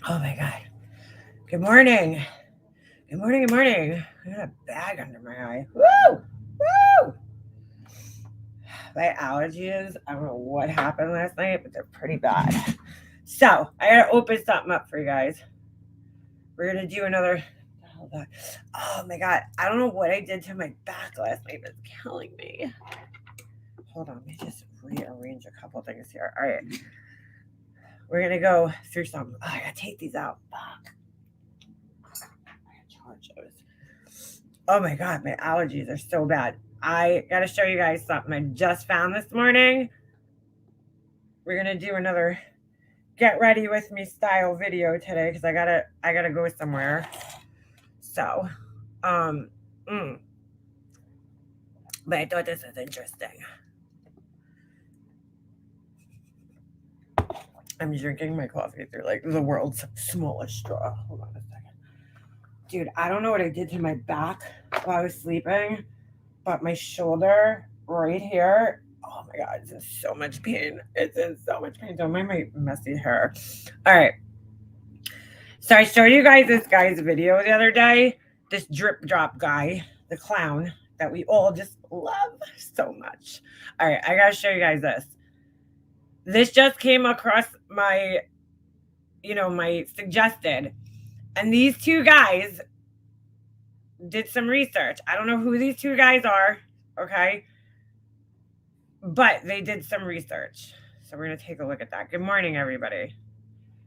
Oh my God. Good morning. Good morning. Good morning. I got a bag under my eye. Woo! Woo! My allergies. I don't know what happened last night, but they're pretty bad. So I gotta open something up for you guys. We're gonna do another. Oh my God. I don't know what I did to my back last night. It's killing me. Hold on. Let me just rearrange a couple things here. All right. We're gonna go through some. Oh, I gotta take these out. Fuck. I gotta charge those. Oh my God, my allergies are so bad. I gotta show you guys something I just found this morning. We're gonna do another get ready with me style video today because I gotta go somewhere. So, um, mm, but I thought this was interesting. I'm drinking my coffee through like the world's smallest straw. Hold on a second. Dude, I don't know what I did to my back while I was sleeping, but my shoulder right here, oh my God, it's in so much pain. It's in so much pain. Don't mind my messy hair. All right. So I showed you guys this guy's video the other day, this drip drop guy, the clown that we all just love so much. All right, I gotta show you guys this. This just came across my, my suggested. And these two guys did some research. I don't know who these two guys are, okay? But they did some research. So we're going to take a look at that. Good morning, everybody.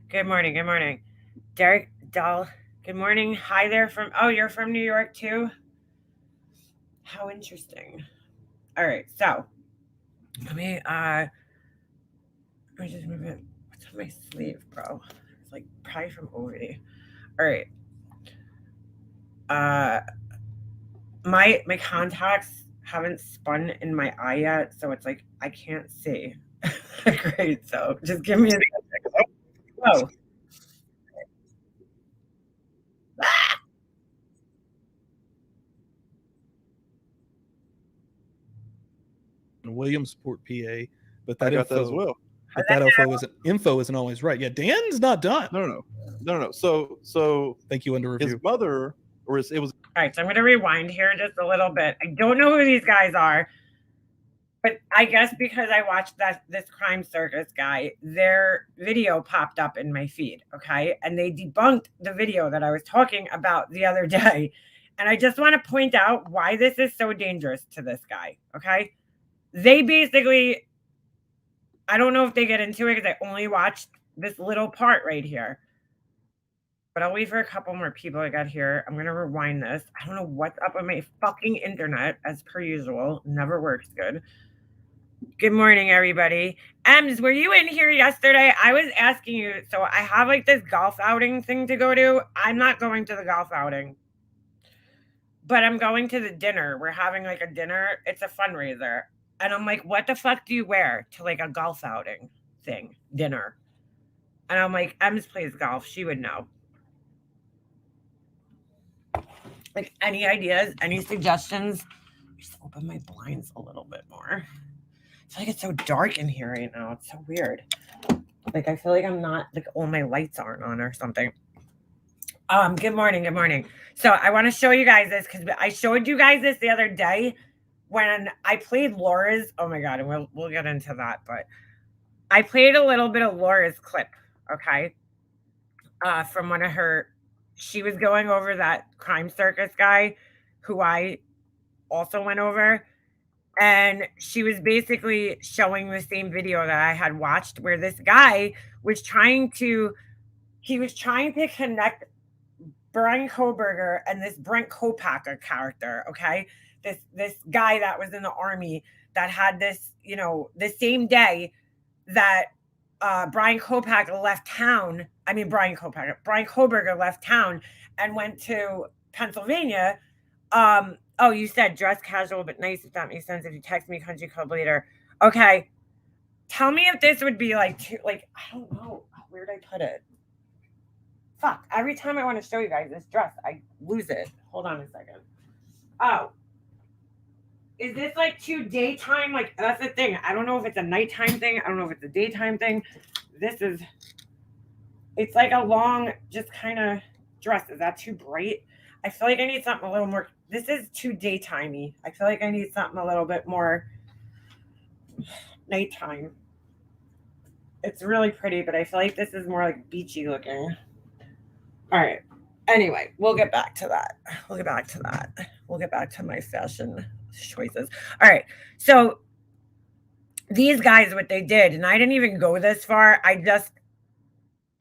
Good morning. Good morning. Derek Dahl, good morning. Hi there from, oh, you're from New York too? How interesting. All right. So let me just move it. What's on my sleeve, bro? It's like probably from OV. All right. Uh, my contacts haven't spun in my eye yet, so it's like I can't see. Great. So just give me a second. Oh, Williamsport, PA, but I that got that as info, well. but that info isn't always right. Yeah, Dan's not done. No. So Thank you. Under his review. mother, or it was. all right. So I'm going to rewind here just a little bit. I don't know who these guys are, but I guess because I watched this crime circus guy, their video popped up in my feed. Okay, and they debunked the video that I was talking about the other day. And I just want to point out why this is so dangerous to this guy. Okay, they basically, I don't know if they get into it because I only watched this little part right here. But I'll wait for a couple more people I got here. I'm going to rewind this. I don't know what's up with my fucking internet, as per usual. Never works good. Good morning, everybody. Ems, were you in here yesterday? I was asking you. So I have like this golf outing thing to go to. I'm not going to the golf outing, but I'm going to the dinner. We're having like a dinner. It's a fundraiser. And I'm like, what the fuck do you wear to like a golf outing thing, dinner? And I'm like, Ems plays golf. She would know. Like, any ideas? Any suggestions? Just open my blinds a little bit more. I feel like it's so dark in here right now. It's so weird. Like, I feel like I'm not, like, all my lights aren't on or something. Good morning. Good morning. So I want to show you guys this because I showed you guys this the other day when I played Laura's. Oh my God, and we'll get into that, but I played a little bit of Laura's clip, okay? From one of her, she was going over that crime circus guy who I also went over. And she was basically showing the same video that I had watched where this guy was trying to connect Brian Koberger and this Brent Kopacker character, okay? This guy that was in the army that had this, the same day that Brian Kopacker left town. I mean, Brian Koberger left town and went to Pennsylvania. Oh, you said dress casual but nice, if that makes sense. If you text me country club later. Okay. Tell me if this would be like I don't know. Where'd I put it? Fuck. Every time I want to show you guys this dress, I lose it. Hold on a second. Oh. Is this like too daytime? Like, that's the thing. I don't know if it's a nighttime thing. I don't know if it's a daytime thing. This is It's like a long, just kind of dress. Is that too bright? I feel like I need something a little more. This is too daytimey. I feel like I need something a little bit more nighttime. It's really pretty, but I feel like this is more like beachy looking. All right. Anyway, we'll get back to that. We'll get back to that. We'll get back to my fashion choices. All right. So these guys, what they did, and I didn't even go this far. I just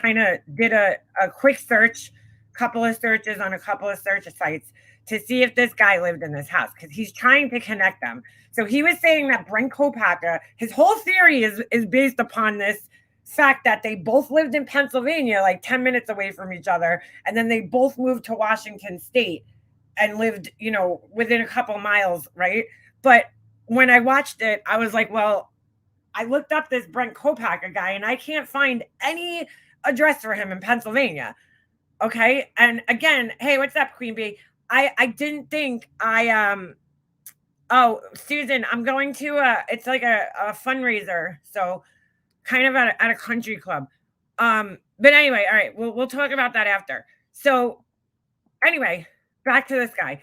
kind of did a quick search, couple of searches on a couple of search sites to see if this guy lived in this house because he's trying to connect them. So he was saying that Brent Kopaka, his whole theory is based upon this fact that they both lived in Pennsylvania, like 10 minutes away from each other, and then they both moved to Washington State and lived, within a couple miles, right? But when I watched it, I was like, well, I looked up this Brent Kopaka guy and I can't find any address for him in Pennsylvania. Okay. And again, hey, what's up, Queen Bee? I didn't think oh, Susan, I'm going to it's like a fundraiser. So kind of at a country club. But anyway, all right, we'll talk about that after. So anyway, back to this guy.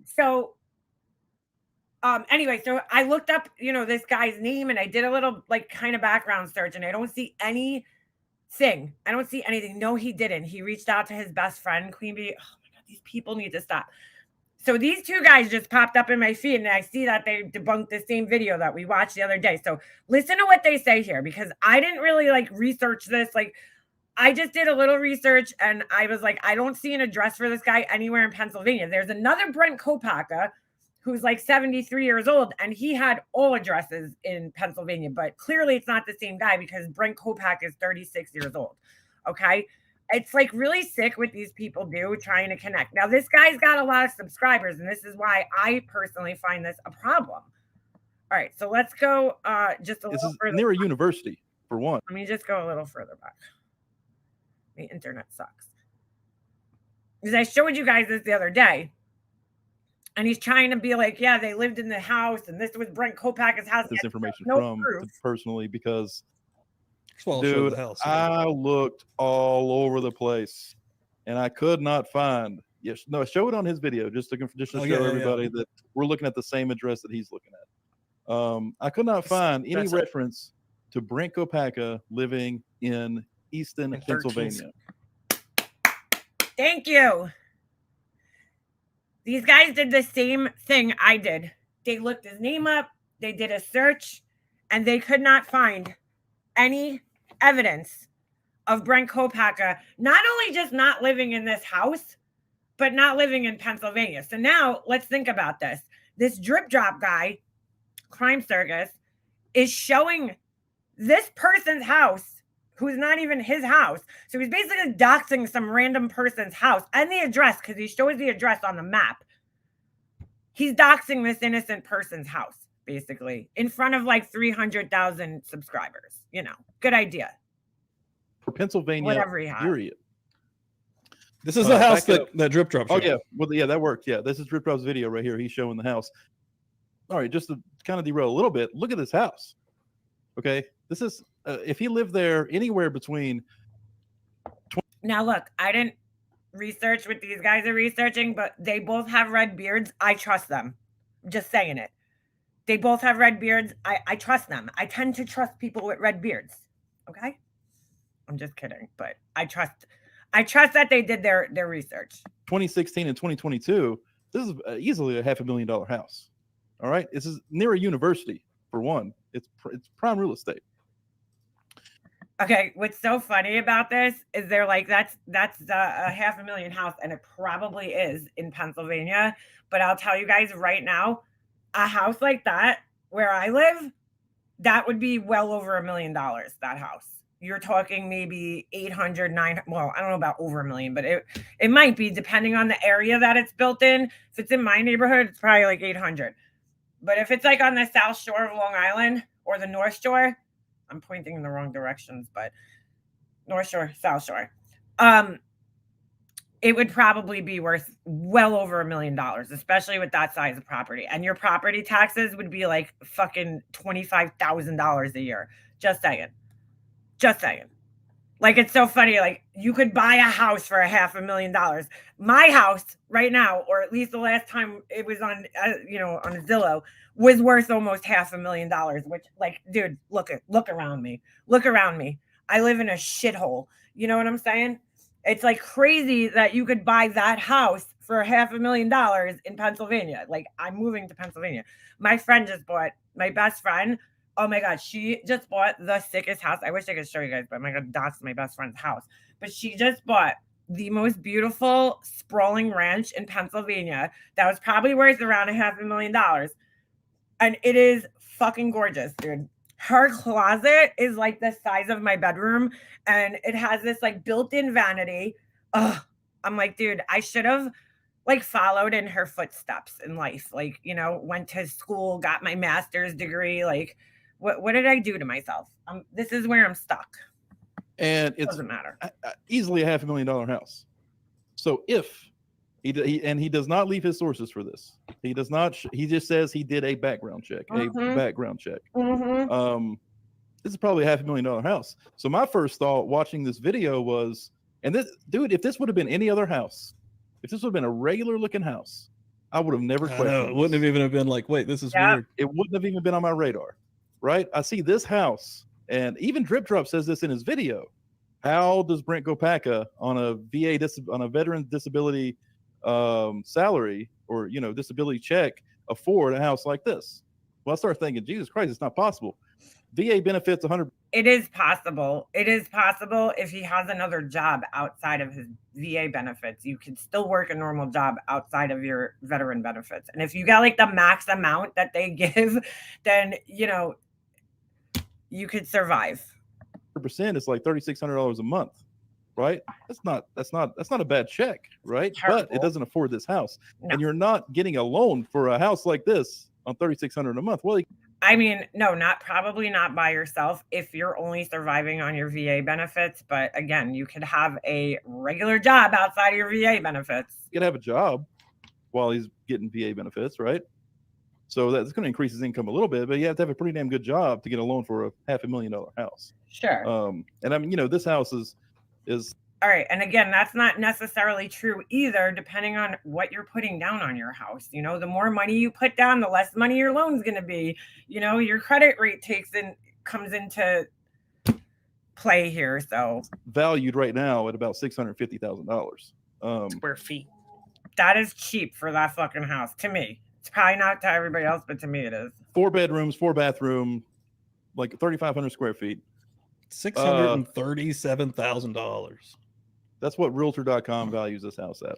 So anyway, so I looked up, this guy's name and I did a little like kind of background search and I don't see anything. I don't see anything. No, he didn't. He reached out to his best friend, Queen Bee. Oh my God, these people need to stop. So these two guys just popped up in my feed and I see that they debunked the same video that we watched the other day. So listen to what they say here because I didn't really like research this. Like I just did a little research and I was like, I don't see an address for this guy anywhere in Pennsylvania. There's another Brent Kopaka who's like 73 years old and he had all addresses in Pennsylvania, but clearly it's not the same guy because Brent Kopaka is 36 years old. Okay. It's like really sick what these people do trying to connect. Now, this guy's got a lot of subscribers, and this is why I personally find this a problem. All right, so let's go just a little further. Near a university, for one. Let me just go a little further back. The internet sucks. Because I showed you guys this the other day, and he's trying to be like, yeah, they lived in the house, and this was Brent Kopaka's house. This information from personally because... Dude, I looked all over the place and I could not find. Yes, no, show it on his video just to show everybody that we're looking at the same address that he's looking at. I could not find any reference to Brent Kopaka living in Easton, Pennsylvania. Thank you. These guys did the same thing I did. They looked his name up, they did a search, and they could not find any evidence of Brent Kopaka not only just not living in this house, but not living in Pennsylvania. So now let's think about this. This drip drop guy, Crime Circus, is showing this person's house, who's not even his house. So he's basically doxing some random person's house and the address because he shows the address on the map. He's doxing this innocent person's house, basically, in front of like 300,000 subscribers. Good idea. For Pennsylvania, period. This is the house that Drip Drop showed. Oh, yeah. Well, yeah, that worked. Yeah, this is Drip Drop's video right here. He's showing the house. All right, just to kind of derail a little bit, look at this house. Okay, this is, if he lived there anywhere between... Now, look, I didn't research what these guys are researching, but they both have red beards. I trust them. I'm just saying it. They both have red beards. I trust them. I tend to trust people with red beards. Okay? I'm just kidding, but I trust that they did their research. 2016 and 2022, this is easily a $500,000 house. All right? This is near a university, for one. It's prime real estate. Okay, what's so funny about this is they're like, that's a $500,000 house, and it probably is in Pennsylvania. But I'll tell you guys right now, a house like that where I live, that would be well over $1 million, that house. You're talking maybe 800, 900. Well, I don't know about over $1 million, but it might be depending on the area that it's built in. If it's in my neighborhood, it's probably like 800. But if it's like on the South Shore of Long Island or the North Shore, I'm pointing in the wrong directions, but North Shore, South Shore, it would probably be worth well over $1 million, especially with that size of property. And your property taxes would be like fucking $25,000 a year. Just saying. Like, it's so funny. Like, you could buy a house for $500,000. My house right now, or at least the last time it was on, on Zillow, was worth almost $500,000. Which, like, dude, look around me. Look around me. I live in a shithole. You know what I'm saying? It's like crazy that you could buy that house for $500,000 in Pennsylvania. Like, I'm moving to Pennsylvania. My friend just bought, my best friend. Oh my God, she just bought the sickest house. I wish I could show you guys, but my God, that's my best friend's house. But she just bought the most beautiful sprawling ranch in Pennsylvania that was probably worth around $500,000. And it is fucking gorgeous, dude. Her closet is like the size of my bedroom, and it has this like built-in vanity. Ugh. I'm like, dude, I should have like followed in her footsteps in life. Like, went to school, got my master's degree. Like, what did I do to myself? This is where I'm stuck. And it doesn't matter. Easily $500,000 house. So if he does not leave his sources for this, he does not. He just says he did a background check. Mm-hmm. This is probably $500,000 house. So my first thought watching this video was, and this dude, if this would have been any other house, if this would have been a regular looking house, I would have never questioned. It wouldn't have even been like, wait, this is weird. It wouldn't have even been on my radar, right? I see this house, and even Drip Drop says this in his video. How does Brent Kopaka on a on a veteran disability salary or disability check afford a house like this? Well, I start thinking, Jesus Christ, it's not possible. VA benefits 100. It is possible. It is possible if he has another job outside of his VA benefits. You can still work a normal job outside of your veteran benefits. And if you got like the max amount that they give, then you could survive. Percent is like $3,600 a month, right? That's not a bad check, right? Terrible. But it doesn't afford this house, and you're not getting a loan for a house like this on $3,600 a month. Well, I mean, no, probably not by yourself if you're only surviving on your VA benefits. But again, you could have a regular job outside of your VA benefits. You could have a job while he's getting VA benefits, right? So that's going to increase his income a little bit, but you have to have a pretty damn good job to get a loan for a $500,000 house. Sure. And I mean, this house is all right. And again, that's not necessarily true either, depending on what you're putting down on your house. The more money you put down, the less money your loan's going to be. Your credit rate comes into play here. So valued right now at about $650,000. Square feet. That is cheap for that fucking house to me. It's probably not to everybody else, but to me it is. 4 bedrooms, 4 bathroom, like 3,500 square feet. $637,000. That's what Realtor.com values this house at.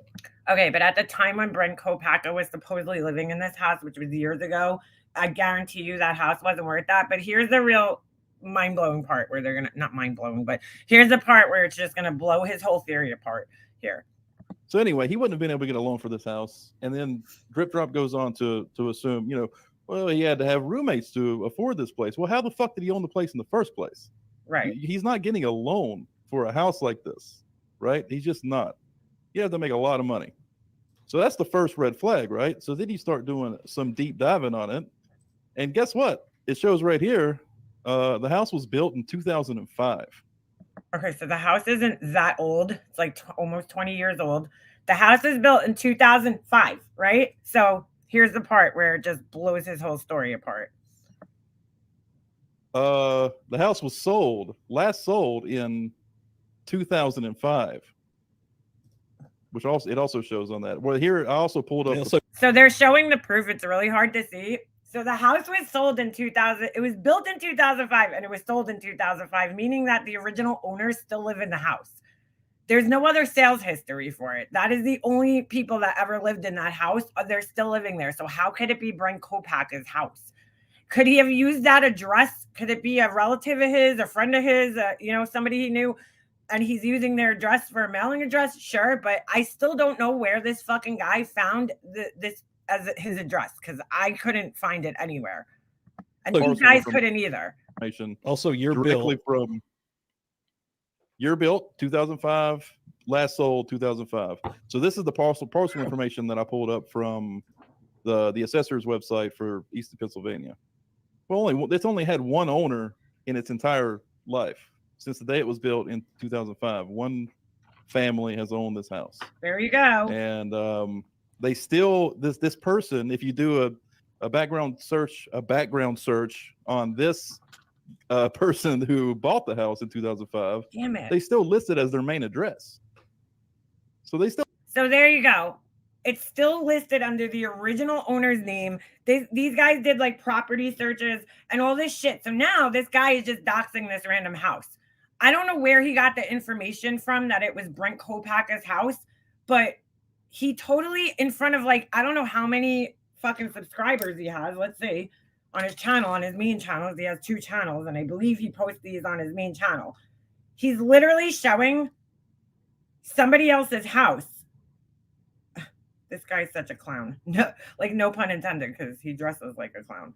Okay, but at the time when Brent Kopaka was supposedly living in this house, which was years ago, I guarantee you that house wasn't worth that. But here's the real mind-blowing part where they're not mind-blowing, but here's the part where it's just going to blow his whole theory apart here. So anyway, he wouldn't have been able to get a loan for this house. And then Drip Drop goes on to assume, well, he had to have roommates to afford this place. Well, how the fuck did he own the place in the first place? Right. He's not getting a loan for a house like this, right? He's just not. You have to make a lot of money. So that's the first red flag, right? So then you start doing some deep diving on it. And guess what? It shows right here, the house was built in 2005. Okay, so the house isn't that old. It's like almost 20 years old. The house is built in 2005, right? So here's the part where it just blows his whole story apart. The house was last sold in 2005, which also shows on that. Well, here I also pulled up. So they're showing the proof. It's really hard to see. So the house was sold in 2000. It was built in 2005 and it was sold in 2005, meaning that the original owners still live in the house. There's no other sales history for it. That is the only people that ever lived in that house. They're still living there. So how could it be Brent Kopaka's house? Could he have used that address? Could it be a relative of his, a friend of his, somebody he knew, and he's using their address for a mailing address? Sure, but I still don't know where this fucking guy found this as his address, because I couldn't find it anywhere. And you guys couldn't either. Also, you're built 2005, last sold 2005. So this is the parcel information that I pulled up from the assessor's website for Eastern Pennsylvania. Well, it's only had one owner in its entire life. since the day it was built in 2005. One family has owned this house. There you go. And they still, this person, if you do a background search on this person who bought the house in 2005, damn it, they still list it as their main address. So they still. So there you go. It's still listed under the original owner's name. These guys did like property searches and all this shit. So now this guy is just doxing this random house. I don't know where he got the information from that it was Brent Kopacka's house, but he totally, in front of like, I don't know how many fucking subscribers he has. Let's see, on his channel, on his main channels. He has 2 channels, and I believe he posts these on his main channel. He's literally showing somebody else's house. This guy's such a clown. No, like no pun intended, because he dresses like a clown.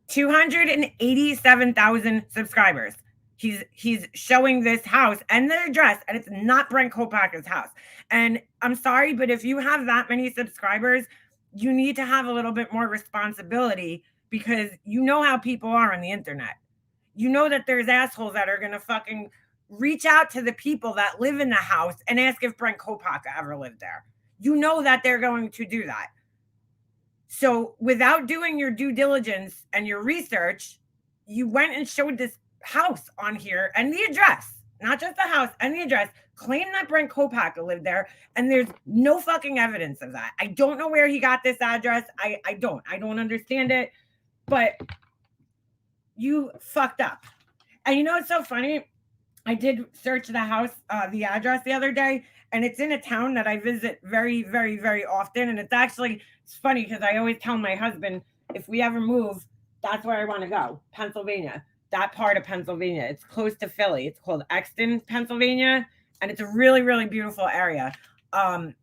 287,000 subscribers. He's showing this house and the address, and it's not Brent Kopacka's house. And I'm sorry, but if you have that many subscribers, you need to have a little bit more responsibility, because you know how people are on the internet. You know that there's assholes that are going to fucking reach out to the people that live in the house and ask if Brent Kopacka ever lived there. You know that they're going to do that. So without doing your due diligence and your research, you went and showed this house on here and the address, not just the house and the address, claim that Brent Kopacka lived there, and there's no fucking evidence of that. I don't know where he got this address. I don't understand it, but you fucked up. And you know what's so funny? I did search the house, the address the other day, and it's in a town that I visit very, very, very often. And it's funny because I always tell my husband, if we ever move, that's where I want to go, Pennsylvania. That part of Pennsylvania. It's close to Philly. It's called Exton, Pennsylvania, and it's a really, really beautiful area. And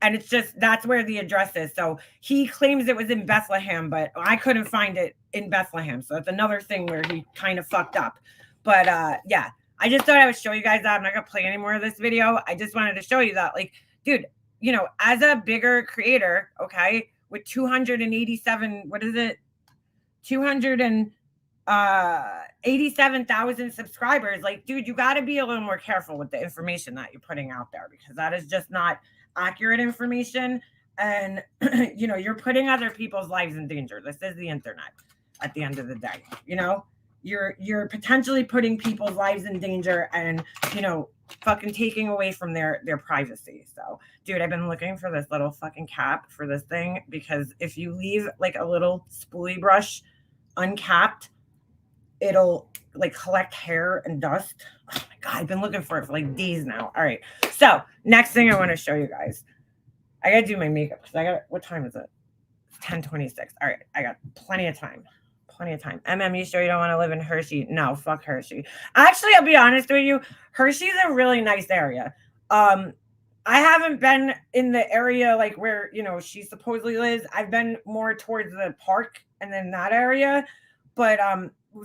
it's just, that's where the address is. So he claims it was in Bethlehem, but I couldn't find it in Bethlehem. So it's another thing where he kind of fucked up. But yeah, I just thought I would show you guys that. I'm not gonna play any more of this video. I just wanted to show you that, like, dude, you know, as a bigger creator, okay, with 287, what is it? 287,000 subscribers. Like, dude, you got to be a little more careful with the information that you're putting out there, because that is just not accurate information. And, you know, you're putting other people's lives in danger. This is the internet at the end of the day. You know, you're potentially putting people's lives in danger and, you know, fucking taking away from their privacy. So, dude, I've been looking for this little fucking cap for this thing, because if you leave like a little spoolie brush uncapped, it'll like collect hair and dust. Oh my God, I've been looking for it for like days now. All right. So next thing I want to show you guys, I got to do my makeup, because what time is it? It's 10:26. All right. I got plenty of time. You sure you don't want to live in Hershey? No, fuck Hershey. Actually, I'll be honest with you. Hershey's a really nice area. I haven't been in the area like where, you know, she supposedly lives. I've been more towards the park and then that area. But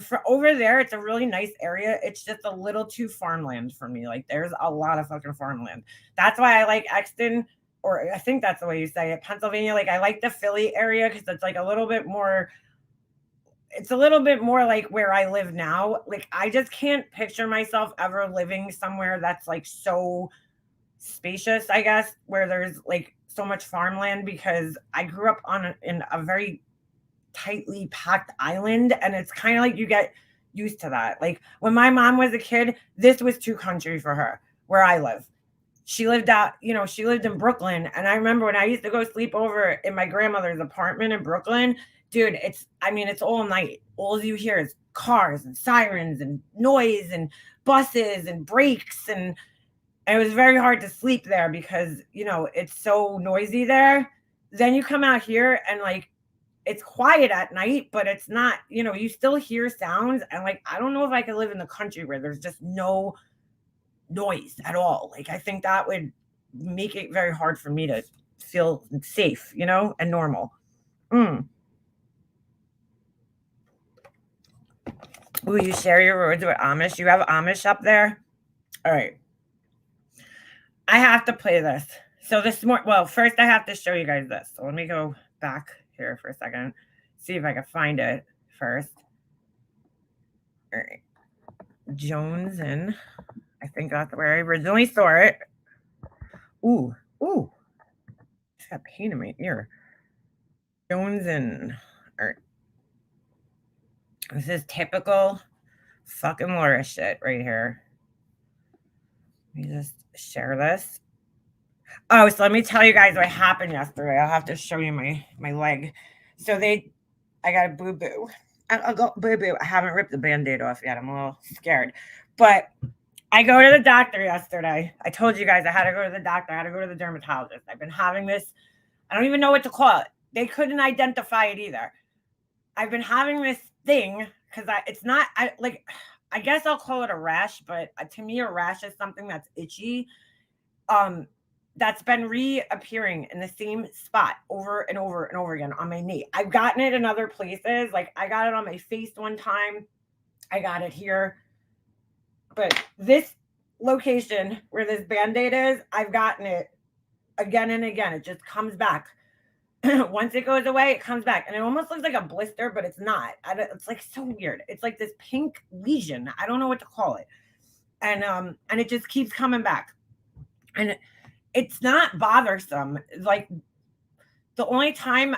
for over there, it's a really nice area. It's just a little too farmland for me. Like, there's a lot of fucking farmland. That's why I like Exton, or I think that's the way you say it, Pennsylvania. Like, I like the Philly area because it's like a little bit more. It's a little bit more like where I live now. Like, I just can't picture myself ever living somewhere that's like so spacious, I guess, where there's like so much farmland, because I grew up in a very tightly packed island, and it's kind of like you get used to that. Like, when my mom was a kid, this was too country for her where I live. She lived in Brooklyn, and I remember when I used to go sleep over in my grandmother's apartment in Brooklyn, dude, it's all night. All you hear is cars and sirens and noise and buses and brakes, and it was very hard to sleep there because, you know, it's so noisy there. Then you come out here and like, it's quiet at night, but it's not, you know, you still hear sounds. And like, I don't know if I could live in the country where there's just no noise at all. Like, I think that would make it very hard for me to feel safe, you know, and normal. Ooh, you share your roads with Amish? You have Amish up there? All right. I have to play this. So first I have to show you guys this. So let me go back here for a second. See if I can find it first. All right. Jones in. I think that's where I originally saw it. Ooh. It's got pain in my ear. Jones in. All right. This is typical fucking Laura shit right here. Let me just share this. Oh, so let me tell you guys what happened yesterday. I'll have to show you my leg. So I got a boo-boo. I got boo-boo. I haven't ripped the Band-Aid off yet. I'm a little scared. But I go to the doctor yesterday. I told you guys I had to go to the doctor. I had to go to the dermatologist. I've been having this. I don't even know what to call it. They couldn't identify it either. I've been having this thing because it's not, I guess I'll call it a rash, but to me, a rash is something that's itchy. That's been reappearing in the same spot over and over and over again on my knee. I've gotten it in other places. Like I got it on my face one time. I got it here. But this location where this Band-Aid is, I've gotten it again and again. It just comes back. Once it goes away, it comes back. And it almost looks like a blister, but it's not. It's like so weird. It's like this pink lesion. I don't know what to call it. And it just keeps coming back. And it's not bothersome. Like the only time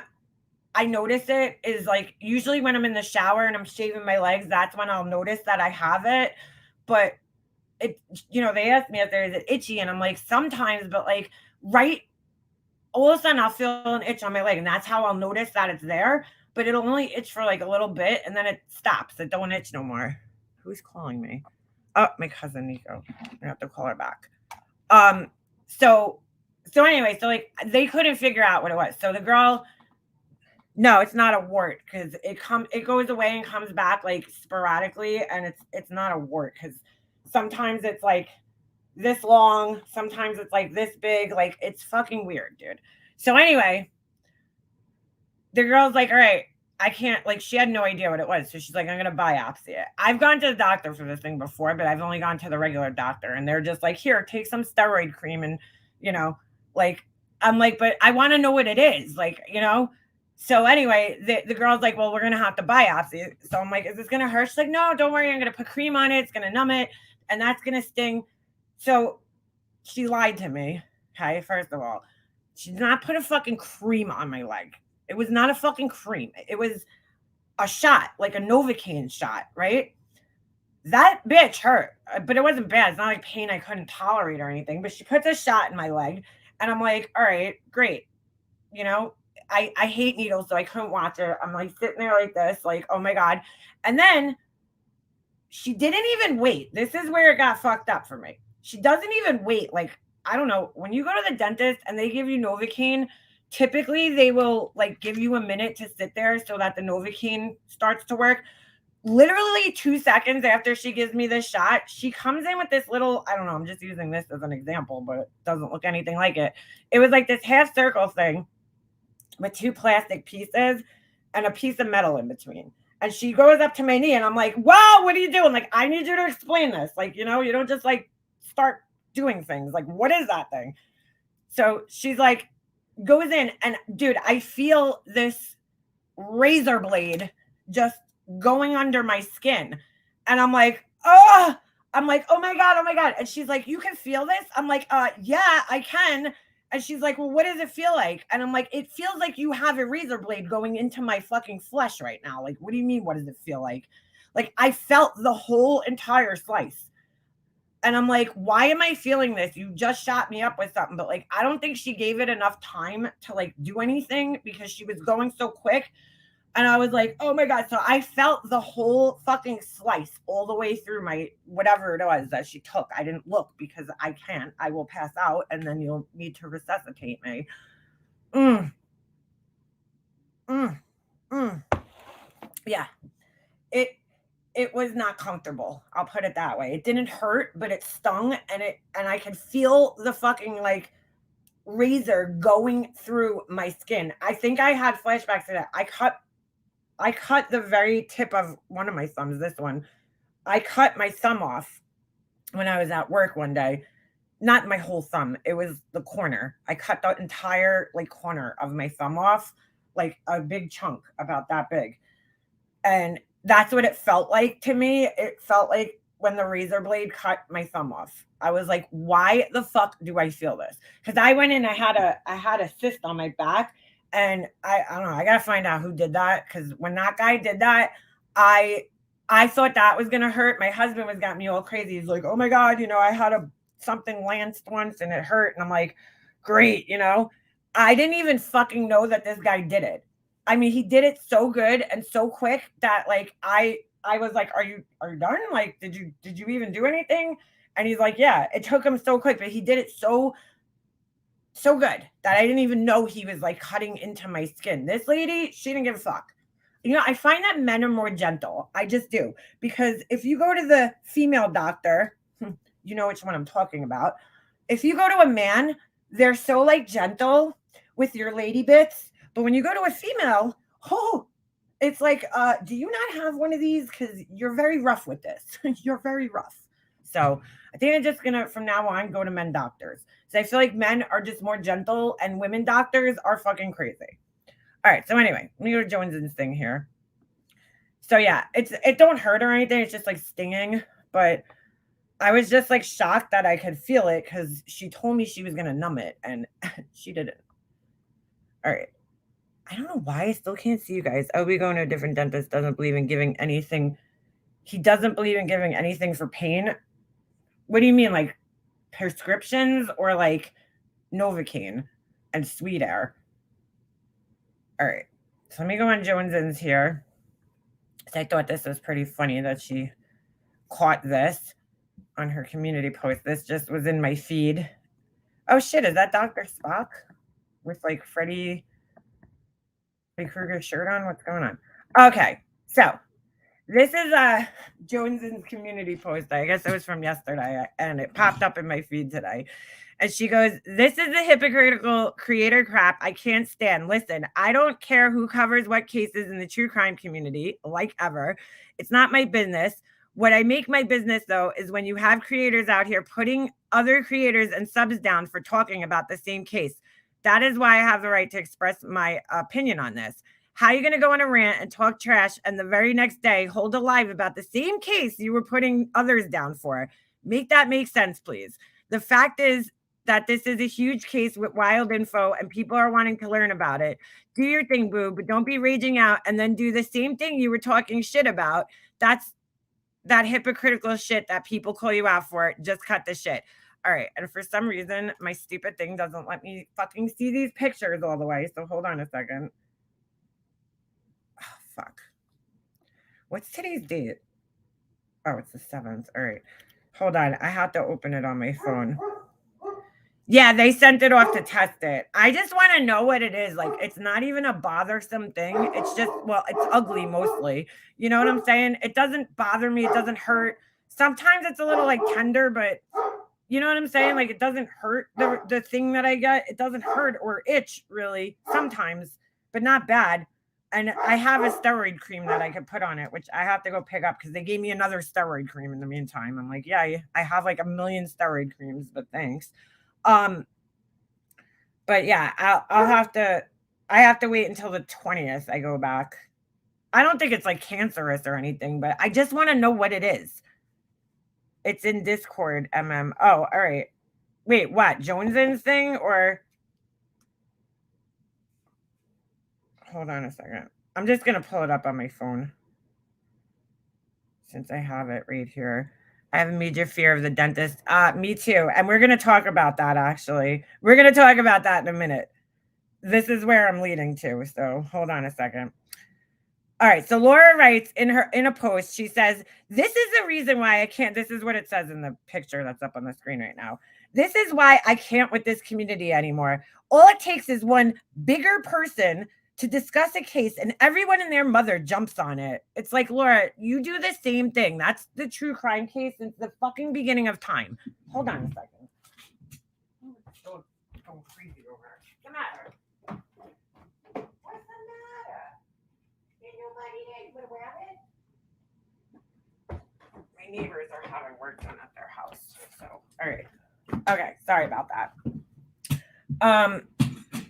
I notice it is like usually when I'm in the shower and I'm shaving my legs, that's when I'll notice that I have it. But it, they asked me if there is it itchy, and I'm like, sometimes, but like all of a sudden I'll feel an itch on my leg, and that's how I'll notice that it's there. But it'll only itch for like a little bit, and then it stops. It don't itch no more. Who's calling me? Oh, my cousin Nico. I have to call her back. So anyway, so like they couldn't figure out what it was. So the girl, no, it's not a wart because it goes away and comes back like sporadically, and it's not a wart because sometimes it's like this long, sometimes it's like this big, like it's fucking weird, dude. So anyway, the girl's like, all right, I can't, like, she had no idea what it was. So she's like, I'm going to biopsy it. I've gone to the doctor for this thing before, but I've only gone to the regular doctor. And they're just like, here, take some steroid cream. And, like, I'm like, but I want to know what it is. Like, So anyway, the girl's like, well, we're going to have to biopsy it. So I'm like, is this going to hurt? She's like, no, don't worry. I'm going to put cream on it. It's going to numb it. And that's going to sting. So she lied to me. Okay, first of all, she did not put a fucking cream on my leg. It was not a fucking cream. It was a shot, like a Novocaine shot, right? That bitch hurt, but it wasn't bad. It's not like pain I couldn't tolerate or anything. But she puts a shot in my leg, and I'm like, all right, great. I hate needles, so I couldn't watch it. I'm like sitting there like this, like, oh my God. And then she didn't even wait. This is where it got fucked up for me. She doesn't even wait. Like, I don't know. When you go to the dentist and they give you Novocaine, typically they will like give you a minute to sit there so that the Novocaine starts to work. Literally 2 seconds after she gives me this shot, she comes in with this little, I don't know, I'm just using this as an example, but it doesn't look anything like it. It was like this half circle thing with 2 plastic pieces and a piece of metal in between. And she goes up to my knee and I'm like, wow, what are you doing? Like, I need you to explain this. Like, you don't just like start doing things. Like, what is that thing? So she's like, goes in, and dude, I feel this razor blade just going under my skin. And I'm like, oh my God. And she's like, you can feel this? I'm like, yeah, I can. And she's like, well, what does it feel like? And I'm like, it feels like you have a razor blade going into my fucking flesh right now. Like, what do you mean? What does it feel like? Like, I felt the whole entire slice. And I'm like, why am I feeling this? You just shot me up with something. But like, I don't think she gave it enough time to like do anything because she was going so quick. And I was like, oh my God. So I felt the whole fucking slice all the way through my whatever it was that she took. I didn't look because I can't. I will pass out and then you'll need to resuscitate me. Yeah. It was not comfortable. I'll put it that way. It didn't hurt, but it stung, and I could feel the fucking like razor going through my skin. I think I had flashbacks to that. I cut the very tip of one of my thumbs, this one. I cut my thumb off when I was at work one day. Not my whole thumb. It was the corner. I cut the entire like corner of my thumb off, like a big chunk about that big. And that's what it felt like to me. It felt like when the razor blade cut my thumb off. I was like, why the fuck do I feel this? Because I went in, I had a cyst on my back, and I don't know, I gotta find out who did that, because when that guy did that, I thought that was gonna hurt. My husband was got me all crazy. He's like, oh my God, I had something lanced once and it hurt. And I'm like, great, I didn't even fucking know that this guy did it. I mean, he did it so good and so quick that like I was like, are you done? Like, did you even do anything? And he's like, yeah, it took him so quick, but he did it so good that I didn't even know he was like cutting into my skin. This lady, she didn't give a fuck. I find that men are more gentle. I just do. Because if you go to the female doctor, you know which one I'm talking about. If you go to a man, they're so like gentle with your lady bits. But when you go to a female, it's like, do you not have one of these? Because you're very rough with this. You're very rough. So I think I'm just going to, from now on, go to men doctors. So I feel like men are just more gentle and women doctors are fucking crazy. All right. So anyway, let me go to Jones's thing here. So yeah, it don't hurt or anything. It's just like stinging. But I was just like shocked that I could feel it because she told me she was going to numb it and she didn't. All right. I don't know why I still can't see you guys. Oh, we going to a different dentist. Doesn't believe in giving anything. He doesn't believe in giving anything for pain. What do you mean? Like prescriptions or like Novocaine and Sweet Air? All right. So let me go on Jones's here. I thought this was pretty funny that she caught this on her community post. This just was in my feed. Oh shit, is that Dr. Spock with like Freddy Krueger shirt on? What's going on? Okay, so this is Jones's community post. I guess it was from yesterday and it popped up in my feed today. And she goes, this is the hypocritical creator crap I can't stand. Listen, I don't care who covers what cases in the true crime community, like ever. It's not my business. What I make my business, though, is when you have creators out here putting other creators and subs down for talking about the same case. That is why I have the right to express my opinion on this. How are you going to go on a rant and talk trash and the very next day hold a live about the same case you were putting others down for? Make that make sense, please. The fact is that this is a huge case with wild info and people are wanting to learn about it. Do your thing, boo, but don't be raging out and then do the same thing you were talking shit about. That's that hypocritical shit that people call you out for. Just cut the shit. All right. And for some reason, my stupid thing doesn't let me fucking see these pictures all the way. So hold on a second. Oh, fuck. What's today's date? Oh, it's the 7th. All right. Hold on. I have to open it on my phone. Yeah, they sent it off to test it. I just want to know what it is. Like, it's not even a bothersome thing. It's just, well, it's ugly mostly. You know what I'm saying? It doesn't bother me. It doesn't hurt. Sometimes it's a little like tender, but you know what I'm saying? Like, it doesn't hurt the thing that I got. It doesn't hurt or itch really sometimes, but not bad. And I have a steroid cream that I could put on it, which I have to go pick up because they gave me another steroid cream in the meantime. I'm like, yeah, I have like a million steroid creams, but thanks. But yeah, I have to wait until the 20th. I go back. I don't think it's like cancerous or anything, but I just want to know what it is. It's in Discord, MM. Oh, all right. Wait, what? Jones's thing or? Hold on a second. I'm just going to pull it up on my phone. Since I have it right here. I have a major fear of the dentist. Me too. And we're going to talk about that, actually. We're going to talk about that in a minute. This is where I'm leading to. So hold on a second. All right. So Laura writes in a post, she says, this is the reason why I can't. This is what it says in the picture that's up on the screen right now. This is why I can't with this community anymore. All it takes is one bigger person to discuss a case and everyone and their mother jumps on it. It's like, Laura, you do the same thing. That's the true crime case since the fucking beginning of time. Hold on a second. Don't go crazy over it. What's the matter? What's the matter? Ain't nobody there. You want to grab it? My neighbors are having work done at their house. So, all right. Okay. Sorry about that.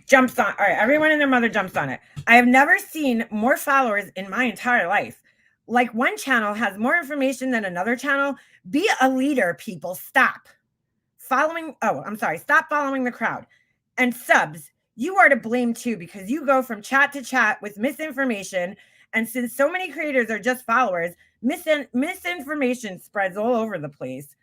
Jumps on. All right. Everyone and their mother jumps on it. I have never seen more followers in my entire life. like one channel has more information than another channel. Be a leader, people. Stop following. Oh, I'm sorry. Stop following the crowd. And subs, you are to blame too, because you go from chat to chat with misinformation. And since so many creators are just followers, misinformation spreads all over the place.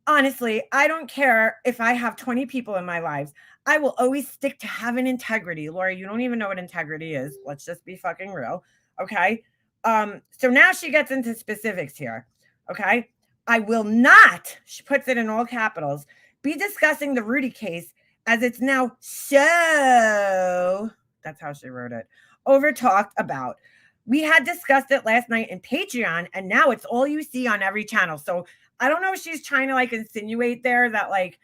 Honestly, I don't care if I have 20 people in my lives. I will always stick to having integrity. Laura, you don't even know what integrity is. Let's just be fucking real. Okay. So now she gets into specifics here. Okay. I will not, she puts it in all capitals, be discussing the Rudy case as it's now so, that's how she wrote it, over talked about. We had discussed it last night in Patreon, and now it's all you see on every channel. So I don't know if she's trying to like insinuate there that like,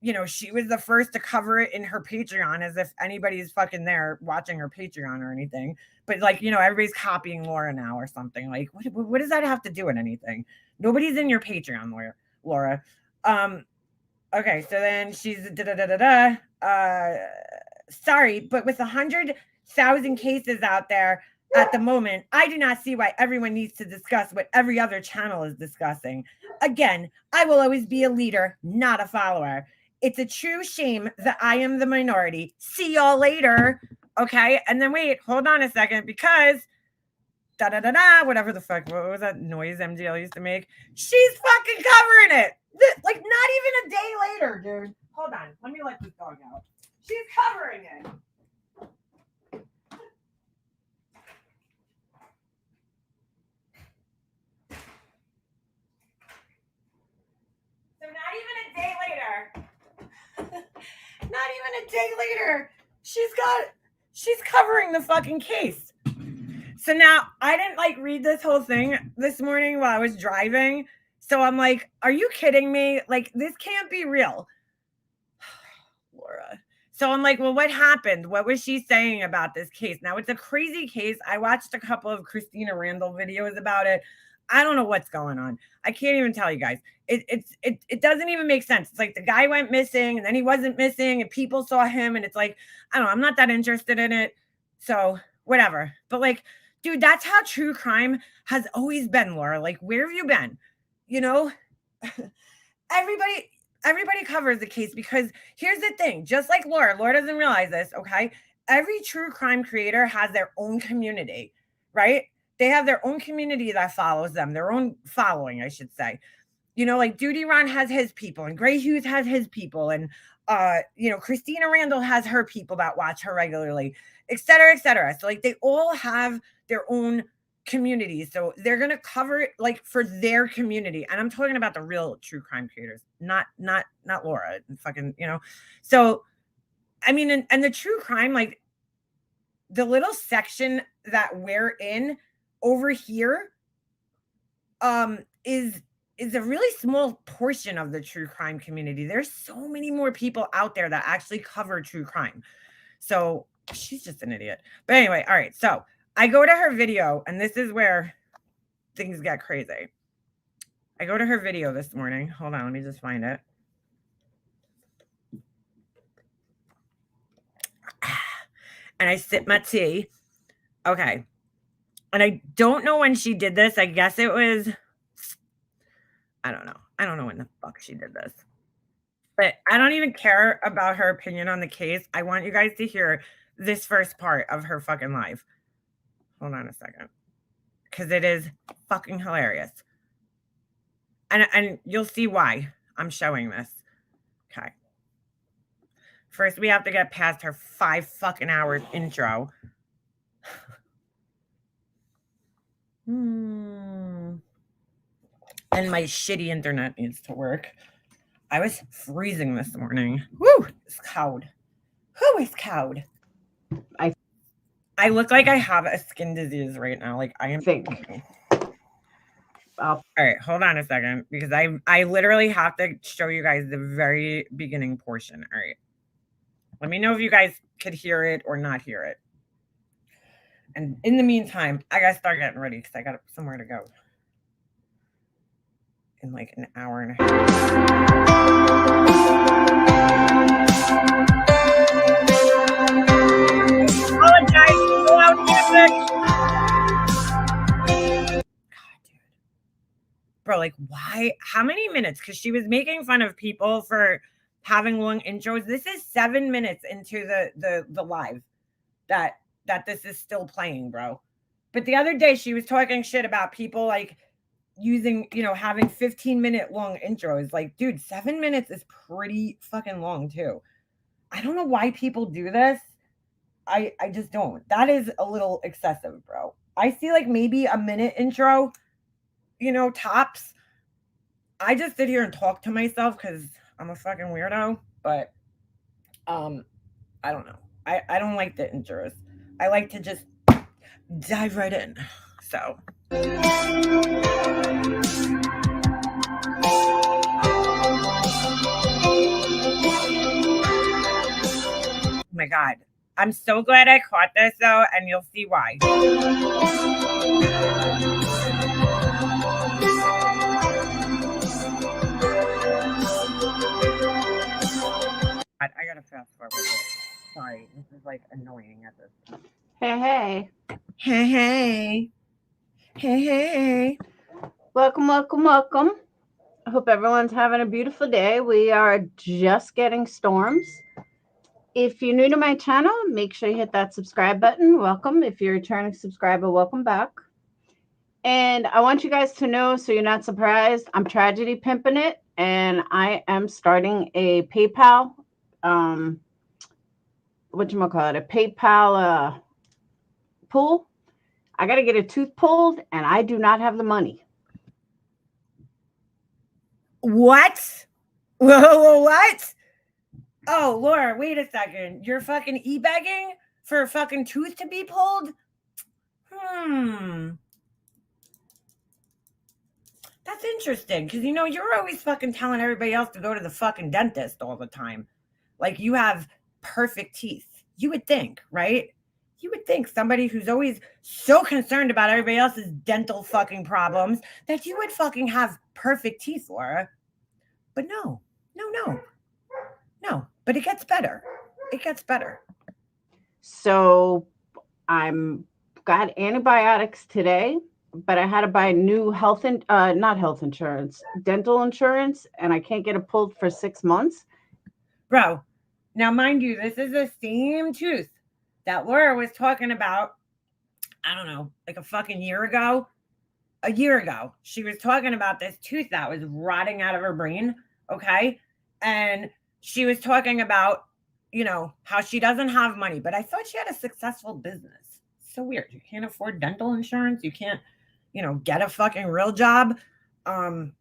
you know, she was the first to cover it in her Patreon, as if anybody's fucking there watching her Patreon or anything. But like, you know, everybody's copying Laura now or something. Like, what does that have to do with anything? Nobody's in your Patreon, Laura. Okay, so then she's sorry, but with 100,000 cases out there at the moment, I do not see why everyone needs to discuss what every other channel is discussing. Again, I will always be a leader, not a follower. It's a true shame that I am the minority. See y'all later. Okay. And then wait, hold on a second, because whatever the fuck, what was that noise MDL used to make? She's fucking covering it. Like not even a day later, dude. Hold on. Let me let this dog out. She's covering it. So not even a day later. Not even a day later, she's covering the fucking case. So now I didn't like read this whole thing this morning while I was driving. So I'm like, are you kidding me? Like, this can't be real. Laura. So I'm like, well, what happened? What was she saying about this case? Now it's a crazy case. I watched a couple of Christina Randall videos about it. I don't know what's going on. I can't even tell you guys. It doesn't even make sense. It's like the guy went missing and then he wasn't missing and people saw him, and it's like, I don't know, I'm not that interested in it. So whatever. But like, dude, that's how true crime has always been, Laura. Like, where have you been? You know, everybody covers the case, because here's the thing. Just like Laura doesn't realize this. Okay. Every true crime creator has their own community, right? They have their own community that follows them, their own following, I should say. You know, like Duty Ron has his people, and Gray Hughes has his people, and you know, Christina Randall has her people that watch her regularly, et cetera, et cetera. So like they all have their own communities. So they're gonna cover it like for their community. And I'm talking about the real true crime creators, not Laura and fucking, you know. So I mean, and the true crime, like the little section that we're in over here is a really small portion of the true crime community. There's so many more people out there that actually cover true crime. So she's just an idiot. But anyway, all right. So I go to her video, and this is where things get crazy. I go to her video this morning. Hold on, let me just find it. And I sip my tea. Okay. And I don't know when she did this. I guess it was, I don't know. I don't know when the fuck she did this. But I don't even care about her opinion on the case. I want you guys to hear this first part of her fucking live. Hold on a second. Because it is fucking hilarious. And you'll see why I'm showing this. Okay. First, we have to get past her 5 fucking hour intro. And my shitty internet needs to work. I was freezing this morning. Woo! It's cold. Who is cold? I look like I have a skin disease right now. Like I am. All right, hold on a second, because I literally have to show you guys the very beginning portion. All right. Let me know if you guys could hear it or not hear it. And in the meantime, I gotta start getting ready because I got somewhere to go in like an hour and a half. Apologize. Go out music. how many minutes? Because she was making fun of people for having long intros. This is 7 minutes into the live that this is still playing, bro. But the other day she was talking shit about people like using, having 15-minute long intros. Like, dude, 7 minutes is pretty fucking long too. I don't know why people do this. I just don't. That is a little excessive, bro. I see like maybe a minute intro, tops. I just sit here and talk to myself because I'm a fucking weirdo, but I don't know. I don't like the intros. I like to just dive right in. So oh my God. I'm so glad I caught this though, and you'll see why. I gotta fast forward it. Sorry, this is like annoying at this point. Hey. Hey. Welcome. I hope everyone's having a beautiful day. We are just getting storms. If you're new to my channel, make sure you hit that subscribe button. Welcome. If you're a returning subscriber, welcome back. And I want you guys to know, so you're not surprised, I'm tragedy pimping it, and I am starting a PayPal, a PayPal pull. I got to get a tooth pulled, and I do not have the money. What? Whoa, what? Oh, Laura, wait a second. You're fucking e-begging for a fucking tooth to be pulled? That's interesting, because, you're always fucking telling everybody else to go to the fucking dentist all the time. Like, you have perfect teeth. You would think, right? You would think somebody who's always so concerned about everybody else's dental fucking problems that you would fucking have perfect teeth, Laura. But no. But it gets better. So I'm got antibiotics today, but I had to buy new dental insurance, and I can't get it pulled for 6 months. Bro, now mind you, this is the same tooth that Laura was talking about, I don't know, like a fucking year ago. A year ago, she was talking about this tooth that was rotting out of her brain, okay? And she was talking about, how she doesn't have money, but I thought she had a successful business. So weird. You can't afford dental insurance. You can't, get a fucking real job. I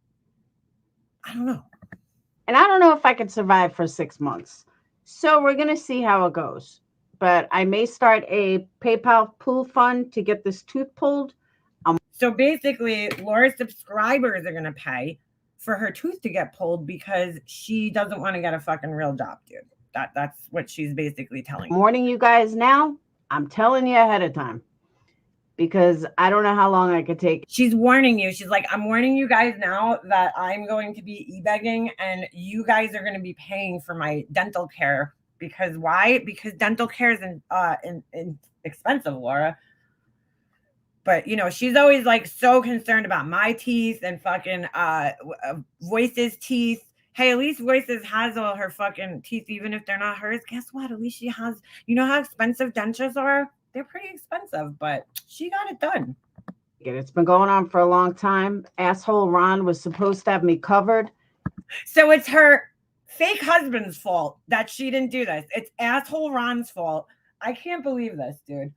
don't know. And I don't know if I could survive for 6 months. So we're going to see how it goes. But I may start a PayPal pool fund to get this tooth pulled. So basically, Laura's subscribers are going to pay for her tooth to get pulled because she doesn't want to get a fucking real job, dude. That's what she's basically telling I'm warning you guys now. I'm telling you ahead of time, because I don't know how long I could take. She's warning you. She's like, I'm warning you guys now that I'm going to be e-begging, and you guys are going to be paying for my dental care. Because why? Because dental care is expensive, Laura. But, she's always like so concerned about my teeth and fucking Voice's teeth. Hey, at least Voices has all her fucking teeth, even if they're not hers. Guess what? At least she has, how expensive dentures are? They're pretty expensive, but she got it done. It's been going on for a long time. Asshole Ron was supposed to have me covered. So it's her fake husband's fault that she didn't do this. It's asshole Ron's fault. I can't believe this, dude.